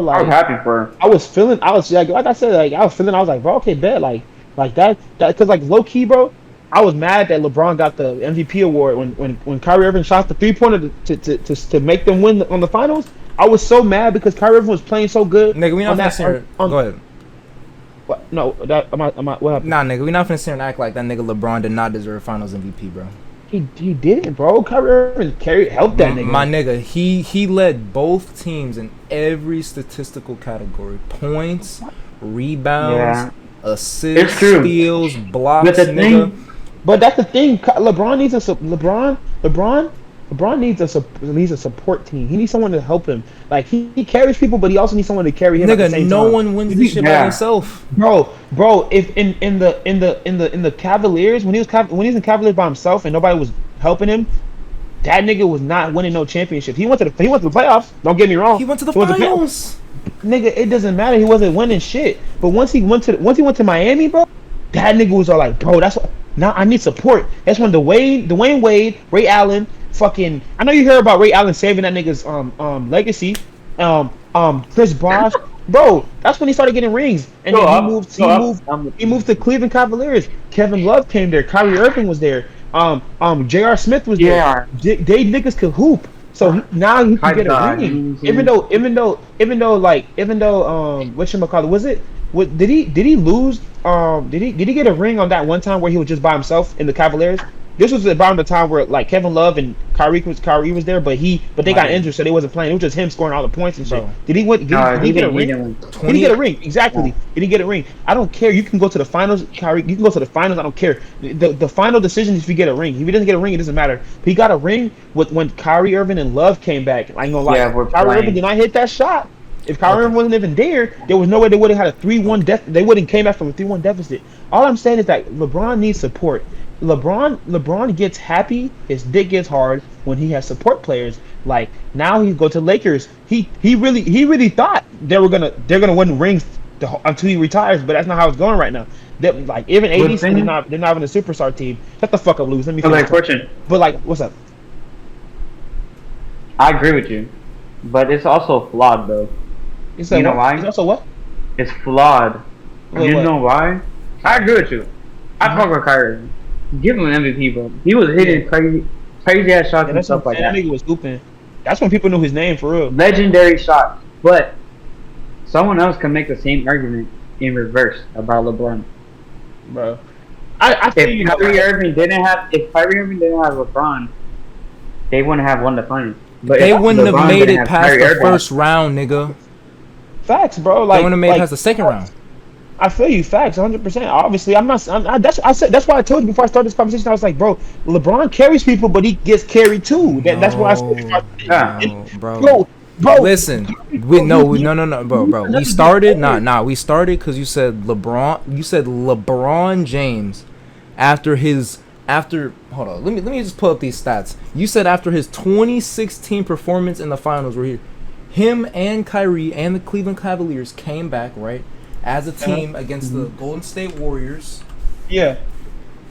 C: Like
B: I was happy for him.
C: I was like I said, like I was like, bro, okay, bet, like that because like low key, bro. I was mad that LeBron got the MVP award when Kyrie Irving shot the 3-pointer to make them win on the finals. I was so mad because Kyrie Irving was playing so good.
A: Nigga, we not finna sit here. Go ahead.
C: What? No, what happened?
A: Nah, nigga, we not finna sit here and act like that nigga LeBron did not deserve Finals MVP, bro.
C: He didn't, bro. Kyrie Irving helped that nigga.
A: My nigga, he led both teams in every statistical category: points, rebounds, assists, steals, blocks, nigga.
C: But that's the thing. LeBron needs a support team. He needs someone to help him. Like he carries people, but he also needs someone to carry him.
A: Nigga,
C: at the same
A: no
C: time.
A: one wins this shit by himself,
C: bro. If in the Cavaliers when he was in Cavaliers by himself and nobody was helping him, that nigga was not winning no championship. He went to the playoffs. Don't get me wrong.
A: He went to the finals.
C: Nigga, it doesn't matter. He wasn't winning shit. But once he went to Miami, bro, that nigga was all like, bro, that's what. Now I need support. That's when Dwayne Wade, Ray Allen, fucking. I know you heard about Ray Allen saving that nigga's legacy. Chris Bosh, bro. That's when he started getting rings, and then he moved to Cleveland Cavaliers. Kevin Love came there. Kyrie Irving was there. J.R. Smith was there. They niggas could hoop. So now he can get a ring. Even though whatchamacallit was it? Did he lose? Did he get a ring on that one time where he was just by himself in the Cavaliers? This was around the time where like Kevin Love and Kyrie was there, but they got injured, so they wasn't playing. It was just him scoring all the points and shit. Did he get a ring? Did he get a ring? Exactly. Yeah. Did he get a ring? I don't care. You can go to the finals, Kyrie. You can go to the finals. I don't care. The final decision is if you get a ring. If he doesn't get a ring, it doesn't matter. But he got a ring when Kyrie Irving and Love came back. I ain't gonna lie. Yeah, Kyrie Irving did not hit that shot. If Kyrie Irving wasn't even there was no way they would have had a 3-1 deficit. They wouldn't came back from a 3-1 deficit. All I'm saying is that LeBron needs support. LeBron gets happy, his dick gets hard when he has support players. Like now he go to Lakers. He really thought they're gonna win rings until he retires, but that's not how it's going right now. Like even AD, they're not even a superstar team. Shut the fuck up, Lewis. Let me.
B: Fortune.
C: But like, what's up?
B: I agree with you, but it's also flawed though. You know why?
C: It's also what?
B: It's flawed.
C: Wait,
B: know why? I agree with you. I fuck with Kyrie. Give him an MVP, bro. He was hitting crazy ass shots and stuff like that.
C: That nigga was hooping. That's when people knew his name for real.
B: Legendary shots, but someone else can make the same argument in reverse about LeBron,
C: bro. I feel
B: if Kyrie Irving didn't have LeBron, they wouldn't have won the finals. But
A: they wouldn't have made it past the first round, nigga.
C: Facts, bro. Like
A: they wouldn't have made it past the second round.
C: I feel you, facts, 100%. Obviously, that's why I told you before I started this conversation. I was like, bro, LeBron carries people, but he gets carried too. That's what I said.
A: Bro. Listen, no, bro. We started, we started because you said LeBron James after. Hold on, let me just pull up these stats. You said after his 2016 performance in the finals, where him and Kyrie and the Cleveland Cavaliers came back, right? As a team against the Golden State Warriors.
C: Yeah.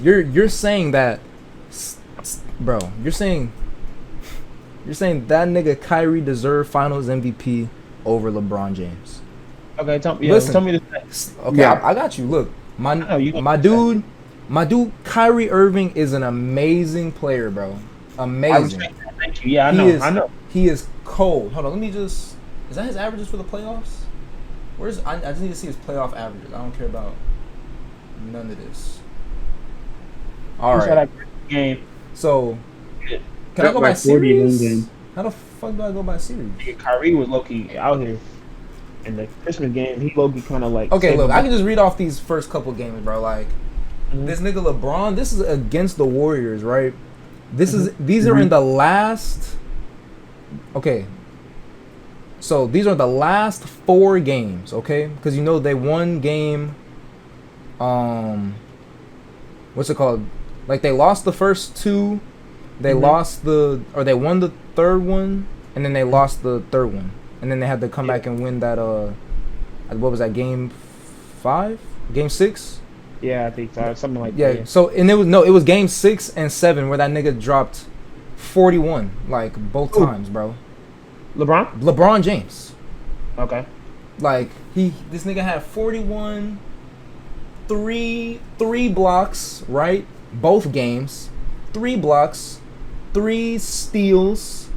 A: You're saying that, bro. You're saying that nigga Kyrie deserved Finals MVP over LeBron James.
C: Okay, tell me this.
A: Okay, yeah. I got you. Look, my dude, Kyrie Irving is an amazing player, bro. Amazing.
C: Thank you. Yeah, I know.
A: He is cold. Hold on, let me just. Is that his averages for the playoffs? I just need to see his playoff averages. I don't care about none of this. All right.
C: Game.
A: So, can I go by series? How the fuck do I go by series?
C: Kyrie was low-key out here. In the Christmas game, he low-key kind of like...
A: Okay, look, I can just read off these first couple games, bro. Like, this nigga LeBron, this is against the Warriors, right? These are in the last... Okay. So, these are the last 4 games, okay? Because, they won game... What's it called? Like, they lost the first 2. They lost they won the third one, and then they lost the third one. And then they had to come back and win that, what was that, game 5? Game 6?
C: Yeah, I think so. Something like
A: that. Yeah, so, and it was game 6 and 7 where that nigga dropped 41, like, both times, bro. LeBron James.
C: Okay.
A: Like, this nigga had 41, 3 blocks, right? Both games. 3 blocks, 3 steals.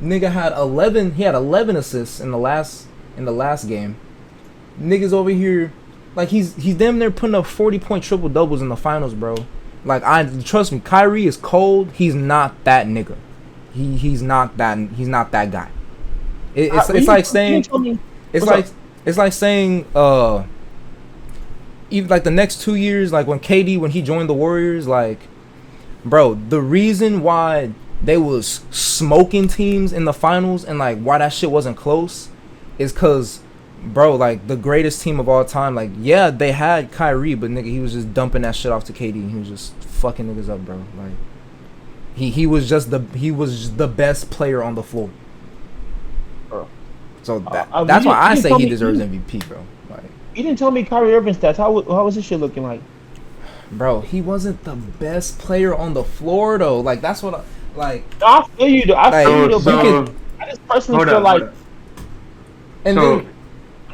A: Nigga had 11. He had 11 assists in the last game. Niggas over here, like he's damn near putting up 40-point triple doubles in the finals, bro. Like trust me, Kyrie is cold. He's not that nigga. He's not that guy. It's like saying even like the next 2 years, like when he joined the Warriors, like. Bro, the reason why they was smoking teams in the finals and like why that shit wasn't close is because, bro, like the greatest team of all time, like yeah, they had Kyrie, but nigga, he was just dumping that shit off to KD and he was just fucking niggas up, bro. Like he was the best player on the floor. Bro. So that's why I say he deserves MVP, bro. Like
C: you didn't tell me Kyrie Irving stats. How was this shit looking like?
A: Bro, he wasn't the best player on the floor though. Like that's what I
C: feel you though. I just personally feel like.
A: And then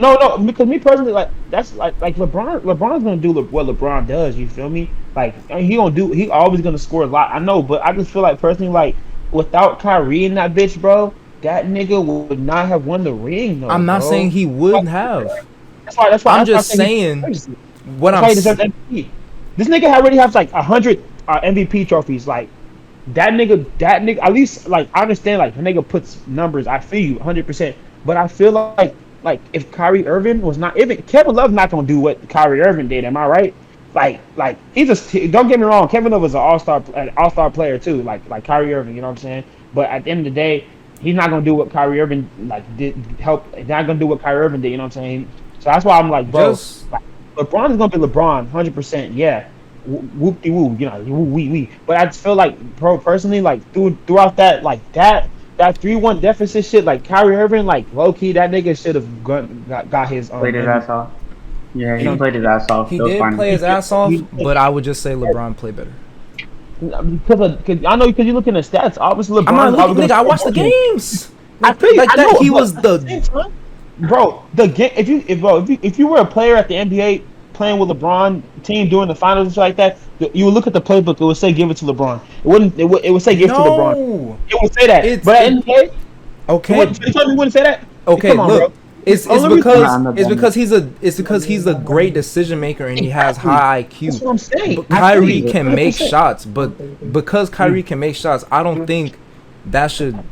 C: no, because me personally, like that's like LeBron's gonna do what LeBron does. You feel me? Like he always gonna score a lot. I know, but I just feel like personally, like without Kyrie and that bitch, bro, that nigga would not have won the ring. Though,
A: I'm not saying he wouldn't have.
C: That's why
A: I'm just saying what I'm saying.
C: This nigga already has like 100 MVP trophies. Like that nigga, at least like I understand like the nigga puts numbers. I feel you 100%. But I feel like if Kyrie Irving was not, even Kevin Love's not gonna do what Kyrie Irving did. Am I right? Like he's just, don't get me wrong. Kevin Love was an all-star player too. Like Kyrie Irving, you know what I'm saying? But at the end of the day, he's not gonna do what Kyrie Irving He's not gonna do what Kyrie Irving did. You know what I'm saying? So that's why I'm like, bro. LeBron is gonna be LeBron, 100%. Yeah, whoop de woo, wee. But I just feel like, bro, personally, like throughout that 3-1 deficit shit, like Kyrie Irving, like low key, that nigga should have got his
B: played his ass off. Yeah, he played his ass off.
A: He did play his ass off, but I would just say LeBron played better.
C: Because I know because you look in the stats. Obviously, LeBron.
A: I'm not looking, nigga. I watched the games.
C: I feel
A: like
C: I
A: that.
C: Know,
A: he was the
C: bro. The game. If you were a player at the NBA playing with LeBron team doing the finals and shit like that, you would look at the playbook. It would say give it to LeBron. It wouldn't. It would say give it to LeBron. It would say that. But at NBA,
A: okay.
C: You told me you wouldn't say that.
A: Okay,
C: come on,
A: look.
C: Bro.
A: It's because he's a great decision maker and he has high IQ.
C: That's what I'm saying.
A: But Kyrie can make shots, but because Kyrie can make shots, I don't think that should,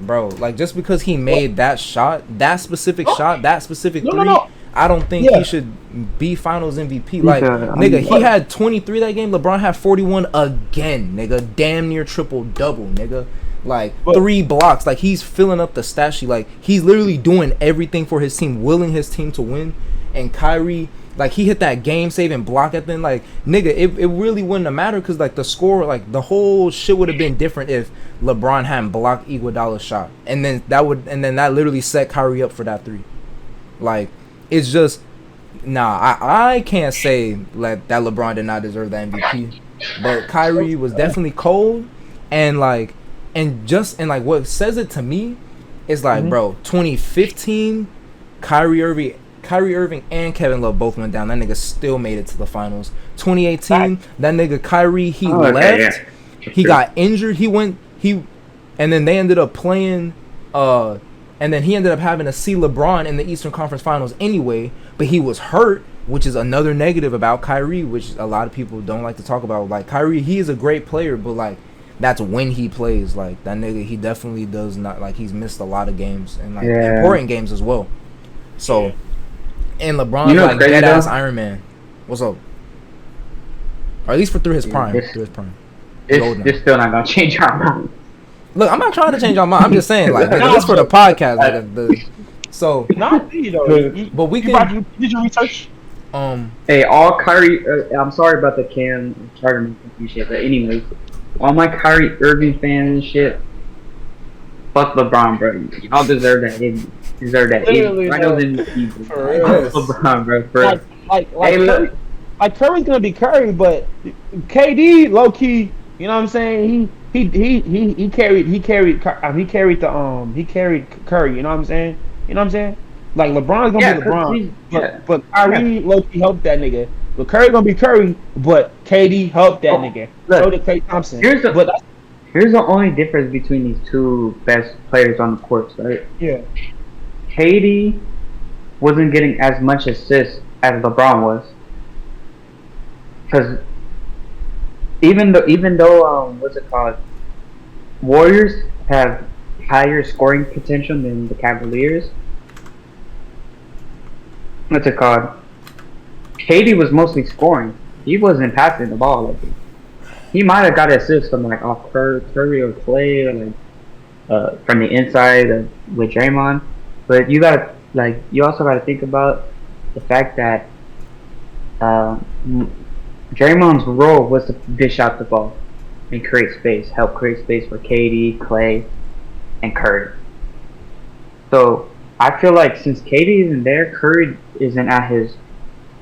A: bro. Like just because he made that shot, that specific shot, that specific three, I don't think he should be Finals MVP. Like nigga, he had 23 that game. LeBron had 41 again, nigga. Damn near triple double, nigga. Like 3 blocks, like he's filling up the stat sheet. Like he's literally doing everything for his team, willing his team to win. And Kyrie, like he hit that game-saving block at the end. Like nigga, it really wouldn't have mattered because like the score, like the whole shit would have been different if LeBron hadn't blocked Iguodala's shot, and then that literally set Kyrie up for that 3. Like it's just I can't say like that LeBron did not deserve the MVP, but Kyrie was definitely cold and like. And what says it to me is like, bro, 2015, Kyrie Irving and Kevin Love both went down. That nigga still made it to the finals. 2018, that nigga Kyrie, left. He got injured. And then they ended up playing, and then he ended up having to see LeBron in the Eastern Conference Finals anyway, but he was hurt, which is another negative about Kyrie, which a lot of people don't like to talk about. Like Kyrie, he is a great player, but like, that's when he plays. Like that nigga, he definitely does not, like he's missed a lot of games and like important games as well. So and LeBron's like dead ass Iron Man. What's up? Or at least through his prime.
B: This still not gonna change our mind.
A: Look, I'm not trying to change our mind. I'm just saying like this for the podcast. Like, so
C: not me though.
A: But we can.
C: Did you research?
B: Hey, all Kyrie. I'm sorry about the Cam Charter shit, but anyways. All my Kyrie Irving fans and shit, fuck LeBron, bro. Y'all deserve that. LeBron, bro.
C: Like Curry's gonna be Curry, but KD low key. You know what I'm saying? He carried Curry. You know what I'm saying? Like LeBron's gonna be LeBron, but Kyrie low key helped that nigga. But Curry gonna be Curry, but KD helped that nigga. So did Klay Thompson.
B: Here's the only difference between these two best players on the court, right?
C: Yeah.
B: KD wasn't getting as much assists as LeBron was, because even though what's it called? Warriors have higher scoring potential than the Cavaliers. What's it called? KD was mostly scoring. He wasn't passing the ball. Like he might have got assists from like off Curry or Clay or like from the inside with Draymond. But you also gotta think about the fact that Draymond's role was to dish out the ball and help create space for KD, Clay, and Curry. So I feel like since KD isn't there, Curry isn't at his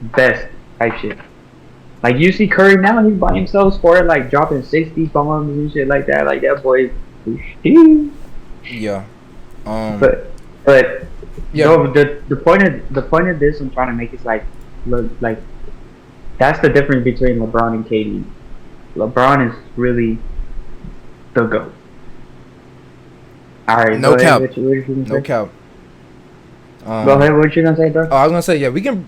B: best type shit. Like you see Curry now, he's by himself scoring like dropping 60 bombs and shit like that. Like that boy.
A: Yeah.
B: But yeah. No, the point of this I'm trying to make is like that's the difference between LeBron and KD. LeBron is really the GOAT. All right.
A: No cap. No cap.
B: Go ahead. What you gonna say, bro?
A: I was gonna say we can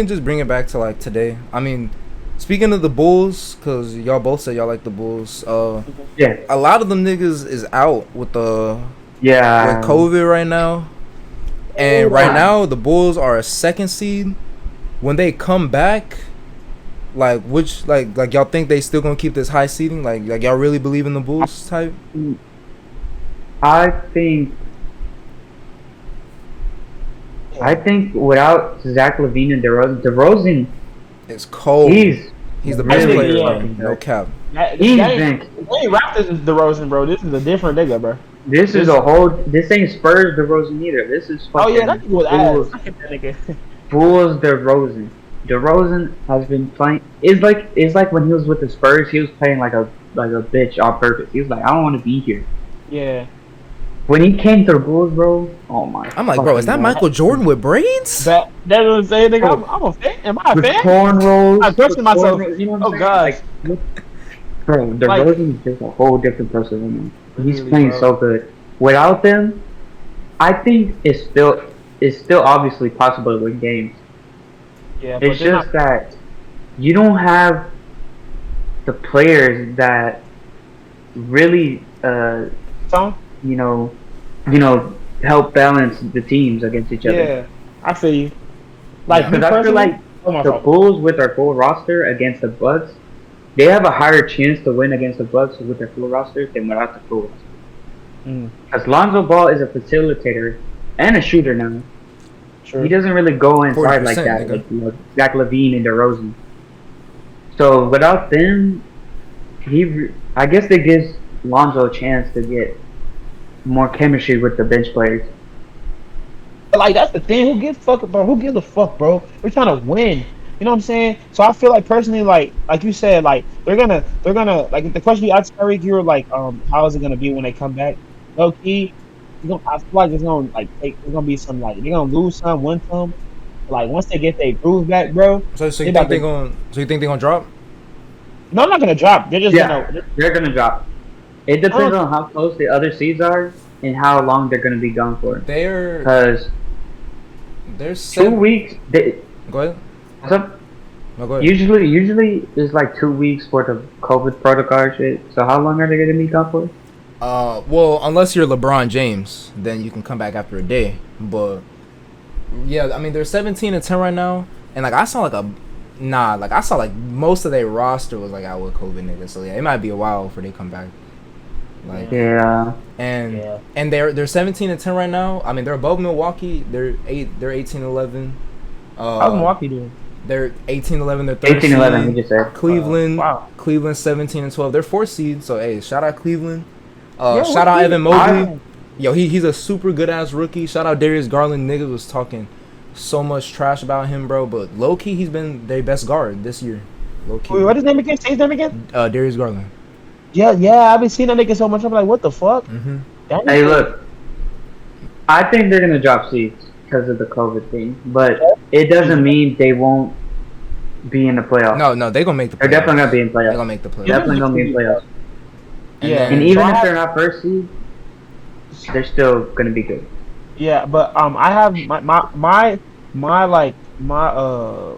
A: just bring it back to like today. I mean, speaking of the Bulls, cause y'all both said y'all like the Bulls.
B: Yeah.
A: A lot of them niggas is out with with COVID right now, and right now the Bulls are a 2nd seed. When they come back, like which like y'all think they still gonna keep this high seeding? Like y'all really believe in the Bulls type?
B: I think without Zach LaVine and DeRozan,
A: it's cold.
B: He's
A: the best player. No cap.
C: They ain't Raptors is DeRozan, bro. This is a different nigga, bro.
B: This ain't Spurs DeRozan either. This is fucking.
C: Oh yeah, that nigga was ass. I hate that nigga.
B: Bulls, DeRozan. DeRozan has been playing. It's like when he was with the Spurs, he was playing like a bitch on purpose. He was like, I don't want to be here.
C: Yeah.
B: When he came to the Bulls, bro, oh my.
A: I'm like, bro, is that Michael Jordan with braids?
C: That's what I'm saying, nigga. I'm a fan. Am I a
B: With
C: fan?
B: cornrows.
C: I'm questioning myself.
B: You know what I'm saying?
C: gosh.
B: Like, bro, DeRozan is just a whole different person. Man. He's
C: Really,
B: playing
C: bro.
B: so good. Without them, I think it's still obviously possible to win games.
C: Yeah, but
B: It's just that you don't have the players that really,
C: so?
B: you know, help balance the teams against each other.
C: Yeah, I feel you. Like,
B: Because I feel like the Bulls with their full roster against the Bucks, they have a higher chance to win against the Bucks with their full roster than without the full roster. Because Lonzo Ball is a facilitator and a shooter now.
C: Sure.
B: He doesn't really go inside like that, like, you know, Zach LaVine and DeRozan. So without them, I guess it gives Lonzo a chance to get more chemistry with the bench players.
C: But like that's the thing. Who gives a fuck, bro? Who gives a fuck, bro? We're trying to win. You know what I'm saying? So I feel like personally, like you said, like they're gonna like the question you asked Eric, you were like, how is it gonna be when they come back? Low key, I feel like it's gonna it's gonna be some like they're gonna lose some, win some. Like once they get their groove back, bro.
A: So you think they're gonna drop?
C: No, I'm not gonna drop. They're just
B: they're gonna drop. It depends on how close the other seeds are and how long they're gonna be gone for. Because
A: there's
B: 2 weeks.
A: Go ahead.
B: What's up?
A: No, go ahead.
B: Usually it's like 2 weeks for the COVID protocol and shit. So how long are they gonna be gone for?
A: Well, unless you're LeBron James, then you can come back after a day. But yeah, I mean they're 17-10 right now, and like I saw like most of their roster was like out with COVID niggas. So yeah, it might be a while before they come back. Like and they're 17-10 right now. I mean they're above Milwaukee. They're 18-11.
C: How's Milwaukee doing?
A: They're 18-11. They're 13.
B: 18-11. We just said
A: Cleveland. Cleveland 17-12. They're 4th seed. So hey, shout out Cleveland. Shout out Evan Mobley. Yo, he's a super good ass rookie. Shout out Darius Garland. Niggas was talking so much trash about him, bro. But low key, he's been their best guard this year. Low key.
C: Wait, what is his name again? Say his name again.
A: Darius Garland.
C: Yeah. I've been seeing that nigga so much. I'm like, what the fuck?
B: Hey, look. I think they're gonna drop seeds because of the COVID thing, but it doesn't mean they won't be in the playoffs.
A: No, they're gonna make the playoffs.
B: They're definitely gonna be in playoffs.
A: They're gonna make the playoffs.
B: Definitely gonna be in playoffs.
C: And
B: even if they're not first seed, they're still gonna be good.
C: Yeah, but I have my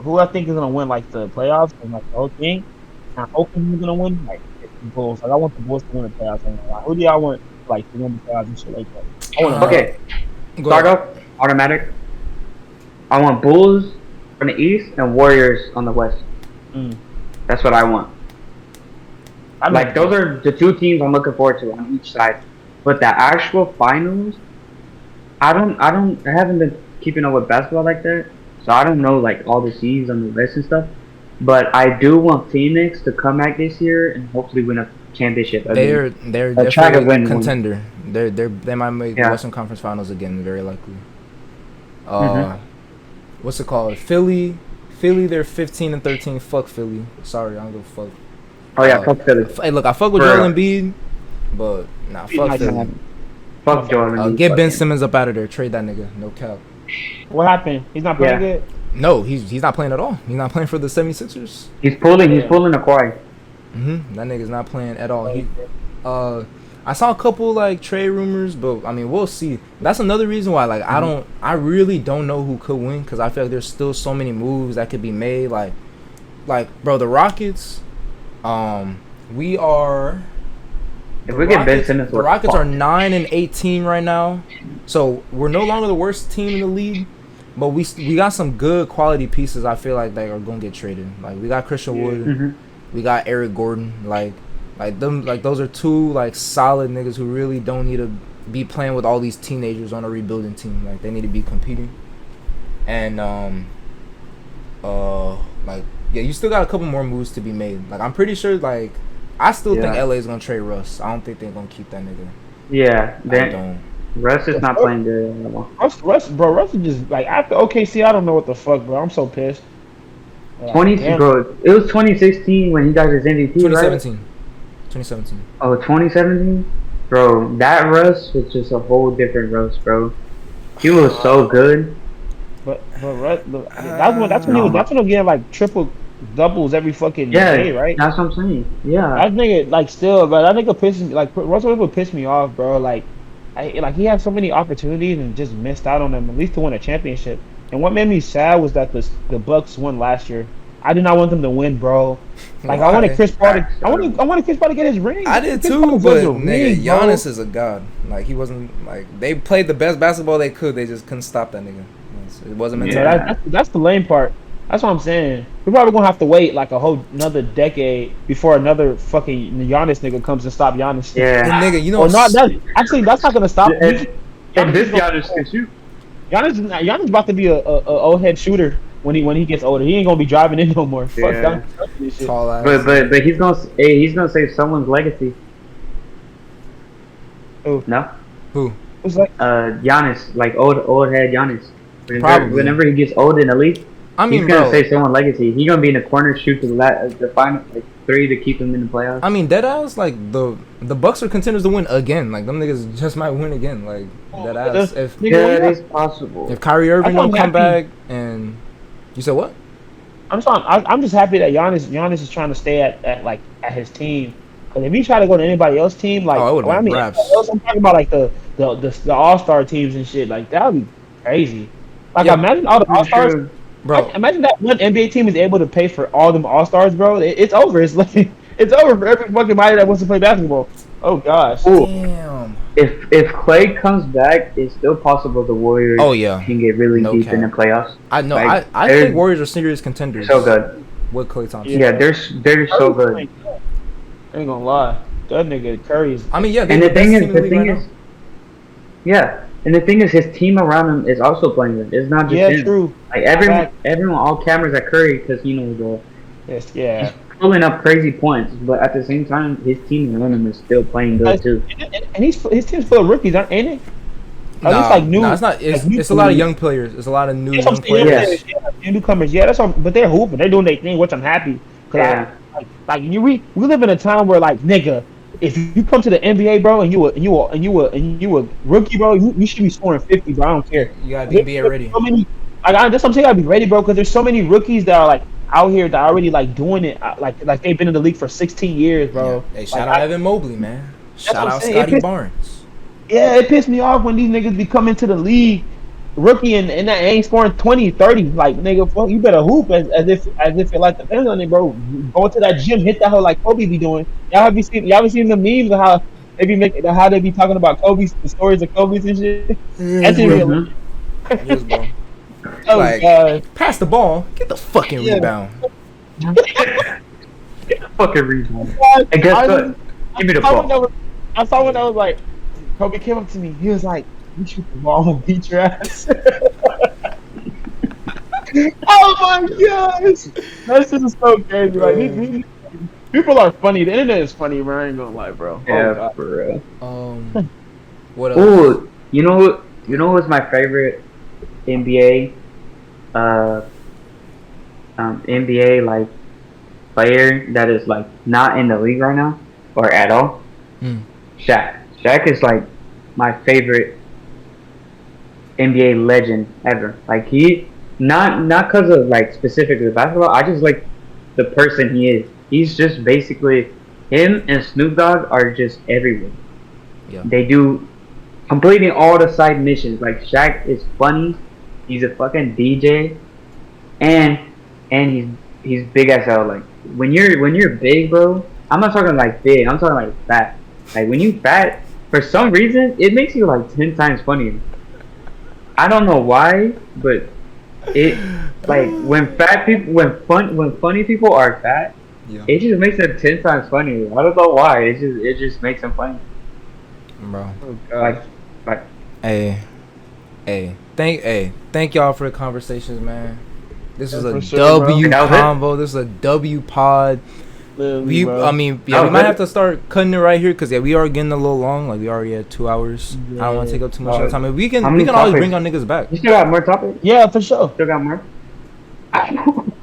C: who I think is gonna win like the playoffs and like the whole thing. I'm hoping who's gonna win like the Bulls. Like I want the Bulls to win the playoffs. Who do y'all want like to win the playoffs and shit like that?
B: Okay, start off automatic. I want Bulls on the East and Warriors on the West. That's what I want. Like those are the two teams I'm looking forward to on each side. But the actual finals, I haven't been keeping up with basketball like that, so I don't know like all the seeds on the list and stuff. But I do want Phoenix to come back this year and hopefully win a championship.
A: They're definitely a contender. They might make the Western Conference Finals again, very likely. What's it called? Philly, they're 15-13. Fuck Philly. Sorry, I don't give a fuck.
B: Oh yeah, fuck Philly.
A: Hey, look, I fuck with Joel Embiid, but nah, fuck Philly.
B: Fuck Joel Embiid.
A: Get Ben Simmons up out of there. Trade that nigga. No cap.
C: What happened? He's not playing good?
A: No, he's not playing at all. He's not playing for the 76ers.
B: He's pulling a Kawhi.
A: That nigga's not playing at all. I saw a couple like trade rumors, but I mean we'll see. That's another reason why like I really don't know who could win because I feel like there's still so many moves that could be made. Like bro, the Rockets. We are.
B: If we get Ben Simmons,
A: the Rockets are 9-18 right now, so we're no longer the worst team in the league. But we got some good quality pieces. I feel like they are gonna get traded. Like we got Christian Wood, we got Eric Gordon. Like those are two like solid niggas who really don't need to be playing with all these teenagers on a rebuilding team. Like they need to be competing. And you still got a couple more moves to be made. Like I'm pretty sure I still think LA is gonna trade Russ. I don't think they're gonna keep that nigga.
B: Yeah,
A: I don't.
B: Russ is not playing good anymore.
C: Russ is just like after OKC. I don't know what the fuck, bro. I'm so pissed. Like,
B: 20, bro. It was 2016 when he got his MVP,
A: 2017.
B: right?
A: 2017.
B: Oh, 2017? Bro, that Russ was just a whole different Russ, bro. He was so good.
C: But Russ, that's when he was getting like triple doubles every fucking day, right?
B: That's what I'm saying. Yeah.
C: That nigga like still, but that nigga pisses me like Russell would piss me off, bro. Like he had so many opportunities and just missed out on them at least to win a championship. And what made me sad was that the Bucks won last year. I did not want them to win, bro. Like I wanted Chris Paul to, I wanted Chris Paul to get his ring.
A: I did too, but nigga, Giannis is a god. Like he wasn't like they played the best basketball they could. They just couldn't stop that nigga. It wasn't meant to.
C: That's the lame part. That's what I'm saying. We're probably gonna have to wait like a whole another decade before another fucking Giannis nigga comes and stop Giannis.
B: Yeah,
A: and nigga, you know.
C: Or not. That's not gonna stop.
B: And this Giannis can shoot.
C: Giannis about to be a old head shooter when he gets older. He ain't gonna be driving in no more.
B: Yeah.
C: Fuck this shit.
B: But he's gonna save someone's legacy.
C: Who?
B: No.
A: Who?
C: Who's like
B: Giannis, like old head Giannis.
A: Probably.
B: Whenever he gets old in the league,
A: I mean,
B: he's gonna save someone's legacy. He's gonna be in the corner, shoot the final like 3 to keep him in the playoffs.
A: I mean, deadass, like the Bucks are contenders to win again. Like them niggas just might win again. Like deadass.
B: It is possible.
A: If Kyrie Irving don't come back, and you said what?
C: I'm just happy that Giannis is trying to stay at his team. But if he try to go to anybody else's team, like I'm talking about like the All-Star teams and shit, like that would be crazy. Like imagine all the All-Stars.
A: Bro,
C: imagine that one NBA team is able to pay for all them All-Stars, bro. It's over. It's like it's over for every fucking body that wants to play basketball. Oh gosh.
B: Ooh. Damn. If Clay comes back, it's still possible the Warriors can get really deep in the playoffs.
A: I know. Like, I think Warriors are serious contenders.
B: So good.
A: With Klay Thompson.
B: Yeah, they're so good.
C: I ain't gonna lie. That nigga Curry's.
A: I mean, yeah.
B: And the thing is, yeah. And the thing is, his team around him is also playing good. It's not just him.
C: True.
B: Like everyone, all cameras at Curry because he's pulling up crazy points. But at the same time, his team around him is still playing good too.
C: And his team's full of rookies, ain't it? At least like new.
A: No, it's not. It's a lot of young players. It's a lot of new young
B: players.
C: Yeah, newcomers. Yeah, that's all. But they're hooping. They're doing their thing, which I'm happy.
B: Yeah.
C: We live in a time where like nigga, if you come to the NBA, bro, and you a rookie, bro, you should be scoring 50, bro. I don't care.
A: You gotta be NBA ready.
C: So many, that's what I'm saying. I gotta be ready, bro, because there's so many rookies that are like out here that are already like doing it, like they've been in the league for 16 years, bro.
A: Yeah. Hey, shout out Evan Mobley, man. Shout out Scotty Barnes.
C: Yeah, it pissed me off when these niggas be coming to the league, rookie, and that ain't scoring 20, 30. Like nigga, fuck, you better hoop as if it like depends on it, bro. Go to that gym, hit that hoe like Kobe be doing. Y'all be seeing the memes of how they be talking about Kobe's, the stories of Kobe's and shit. That's real.
A: Yes, bro.
C: Oh,
A: like, pass the ball, get the fucking rebound.
B: Get the fucking rebound. And guess what? Give me the ball.
C: I saw one that was like, Kobe came up to me. He was like, "You shoot the ball, I'm gonna beat your ass." Oh my gosh, that's just so crazy. Like people are funny. The internet is funny, bro. I ain't gonna lie, bro.
B: Yeah, for real.
A: What else?
B: Ooh, you know what's my favorite NBA NBA like player that is like not in the league right now or at all? Shaq. Shaq is like my favorite NBA legend ever. Like he not because of like specifically basketball. I just like the person he is. He's just basically him and Snoop Dogg are just everywhere. Yeah. They do completing all the side missions. Like Shaq is funny. He's a fucking DJ, and he's big as hell. Like when you're big, bro. I'm not talking like big. I'm talking like fat. Like when you fat, for some reason, it makes you like 10 times funnier. I don't know why, but it like when funny people are fat, it just makes them 10 times funnier. I don't know why. It just makes them funny.
A: Bro,
B: like
A: thank y'all for the conversations, man. This was a
C: W
A: combo. This is a W pod.
C: Literally, bro.
A: I mean, yeah, we might have to start cutting it right here because we are getting a little long. Like we already at 2 hours. I don't want to take up too much of the time. And we can always bring our niggas back.
B: You still got more topics?
C: Yeah, for sure.
B: Still got more.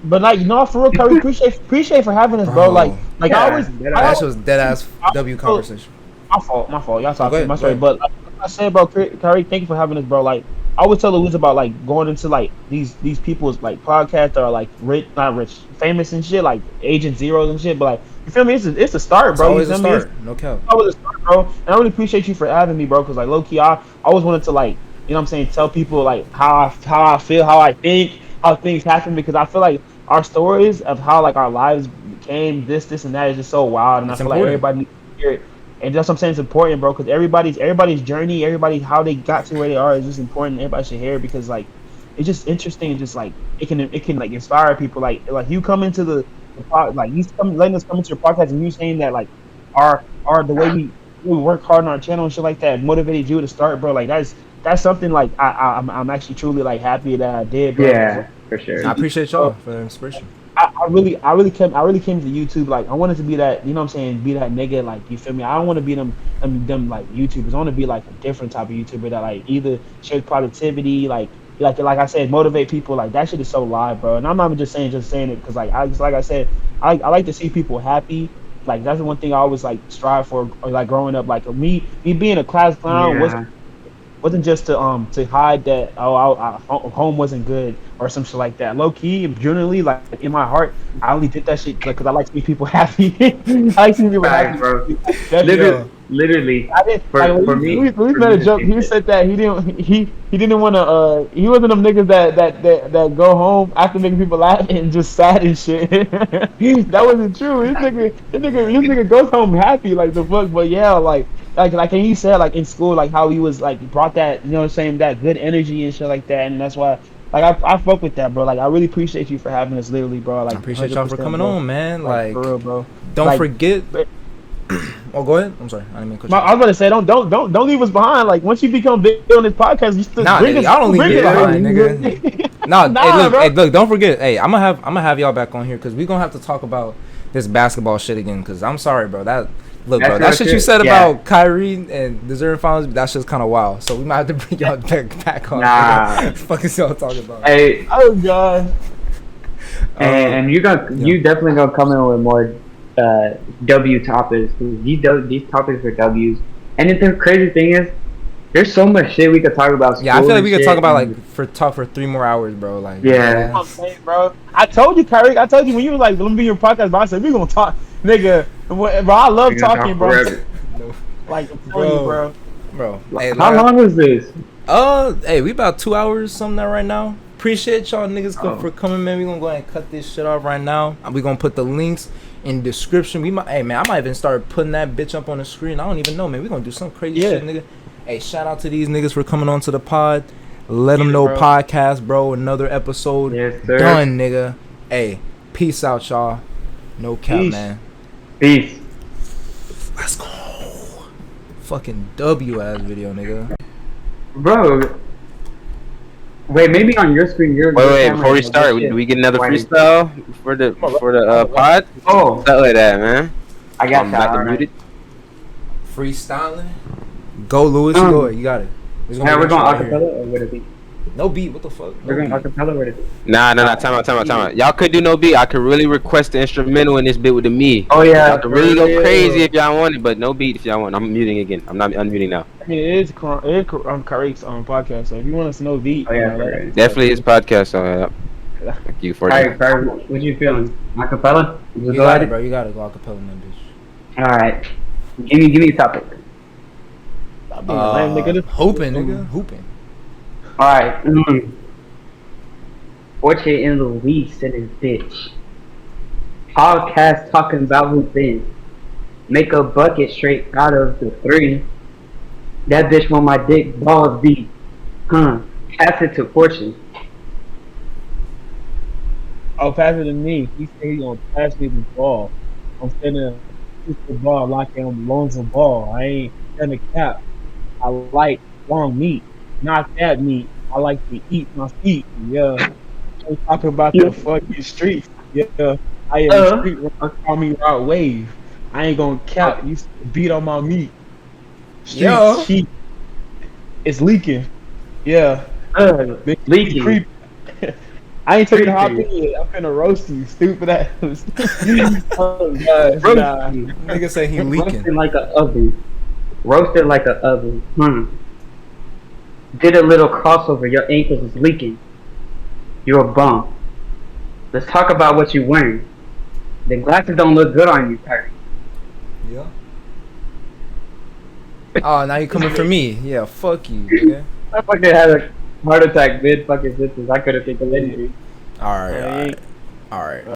C: But like, for real, Curry, appreciate for having us, bro. Like
B: yeah,
C: I always,
A: that shit was dead ass W conversation.
C: My fault. Y'all talking my story, but like I said, bro, Curry, thank you for having us, bro. Like I always tell Louise about like going into like these people's like podcasts that are like not rich, famous and shit, like Agent Zeros and shit. But like, you feel me? It's a start, bro.
A: It's always a start. No cap.
C: It's always a start, bro. And I really appreciate you for having me, bro. Cause like low key, I always wanted to like, you know what I'm saying, tell people like how I feel, how I think, how things happen, because I feel like our stories of how like our lives became this and that is just so wild, and I feel like everybody needs to hear it. And that's what I'm saying, it's important, bro, because everybody's journey, how they got to where they are is just important. Everybody should hear it because like it's just interesting, and just like it can like inspire people. Like you come into the like you letting us come into your podcast, and you saying that like our the way we work hard on our channel and shit like that motivated you to start, bro. Like that's something like I'm actually truly like happy that I did, bro.
B: Yeah, for sure.
A: I appreciate y'all for the inspiration.
C: I really came to YouTube like I wanted to be that, you know what I'm saying, be that nigga, like, you feel me? I don't want to be them like YouTubers. I want to be like a different type of YouTuber that like either shares positivity, like I said, motivate people. Like that shit is so live, bro. And I'm not even just saying it because like I said, I like to see people happy. Like that's the one thing I always like strive for, or like growing up. Like me being a class clown wasn't just to hide that home wasn't good or some shit like that. Low key, generally, like in my heart, I only did that shit because I like to see people happy. I like to see people happy,
B: bro. Literally.
C: I did. For me, we made a joke. He said that he didn't want to. He wasn't them niggas that go home after making people laugh and just sad and shit. That wasn't true. This nigga goes home happy, like the fuck. But yeah, like he said, like in school, like how he was like brought that, you know what I'm saying, that good energy and shit like that, and that's why like I fuck with that, bro. Like I really appreciate you for having us, literally, bro. Like
A: I appreciate y'all for coming on, man. Like
C: for real, bro.
A: Don't forget. Oh, go ahead. I'm sorry. I didn't mean to cut you.
C: I was about to say, don't leave us behind. Like once you become big on this podcast, you still bring us.
A: I don't leave you behind, nigga. Hey, look. Don't forget. Hey, I'm gonna have y'all back on here because we gonna have to talk about this basketball shit again. Because I'm sorry, bro. That shit you said about Kyrie and deserving finals, that shit's kind of wild. So we might have to bring y'all back on.
B: Nah.
A: Fuck is y'all talking about?
B: Hey.
C: Oh god.
B: And you definitely gonna come in with more W topics. These topics are W's. And the crazy thing is, there's so much shit we could talk about.
A: Yeah, I feel like we could talk about for 3 more hours, bro. Like
B: yeah.
C: I'm saying, bro. I told you, Kyrie. I told you when you was like, "Let me be your podcast," but I said we gonna talk, nigga. Bro, I love talking, bro. Like, I'm telling you,
A: bro.
B: Hey, how long was this?
A: Hey, we about 2 hours something right now. Appreciate y'all niggas for coming, man. We gonna go ahead and cut this shit off right now. We gonna put the links in the description. I might even start putting that bitch up on the screen. I don't even know, man. We gonna do some crazy shit, nigga. Hey, shout out to these niggas for coming on to the pod. Let them know, bro. Podcast, bro. Another episode done, nigga. Hey, peace out, y'all. No cap, man.
B: Peace.
A: Let's go. Fucking W ass video, nigga.
B: Bro. Wait, maybe on your screen.
D: Wait. Before we start, do we get another freestyle for the pod?
B: Oh,
D: Something like that, man.
B: I got that.
A: Freestyling. Go, Lewis. Go ahead. You got it.
B: Yeah, we're going acapella or would it be?
A: No beat. What the fuck?
B: We're going acapella or would it be?
D: Nah. Time out. Y'all could do no beat. I could really request the instrumental in this bit with the me.
B: Oh yeah.
D: Y'all could really go crazy if y'all want it, but no beat if y'all want. I'm muting again. I'm not unmuting now.
C: I mean, it is Kareek's podcast. So if you want us to know beat,
D: definitely his podcast. So thank you for
B: that. Alright, what you feeling? Acapella?
A: You got it, bro. You got to go acapella in that bitch.
B: All right. Give me a topic.
A: Hooping, nigga. Hooping.
B: Alright. Fortune and Luis and his bitch. Podcast talking about hooping. Make a bucket straight out of the 3. That bitch want my dick balls deep. Pass it to Fortune.
C: Oh, pass it to me. He said he gonna pass me the ball. I'm finna shoot the ball like I'm Lonzo Ball. I ain't gonna cap. I like long meat, not that meat. I like to eat my feet. Yeah, I'm talking about the fucking streets. Yeah, I am street call me Rod Wave. I ain't gonna cap. You beat on my meat. Street
A: Yo.
C: cheap. It's leaking. Yeah.
B: Leaking.
C: Creep. I ain't taking the hot
B: Creepy.
C: pin yet. I'm finna roast you, stupid ass. Oh gosh,
B: Roasted.
C: nah.
A: Nigga say he leaking.
B: Roasted like an oven. Roasted like an oven. Did a little crossover. Your ankles is leaking. You're a bum. Let's talk about what you're wearing. The glasses don't look good on you, Kyrie.
A: Yeah. Oh, now you coming for me? Yeah, fuck you, nigga.
B: I fucking had a heart attack mid fucking sentence. I couldn't think of anything.
A: All right.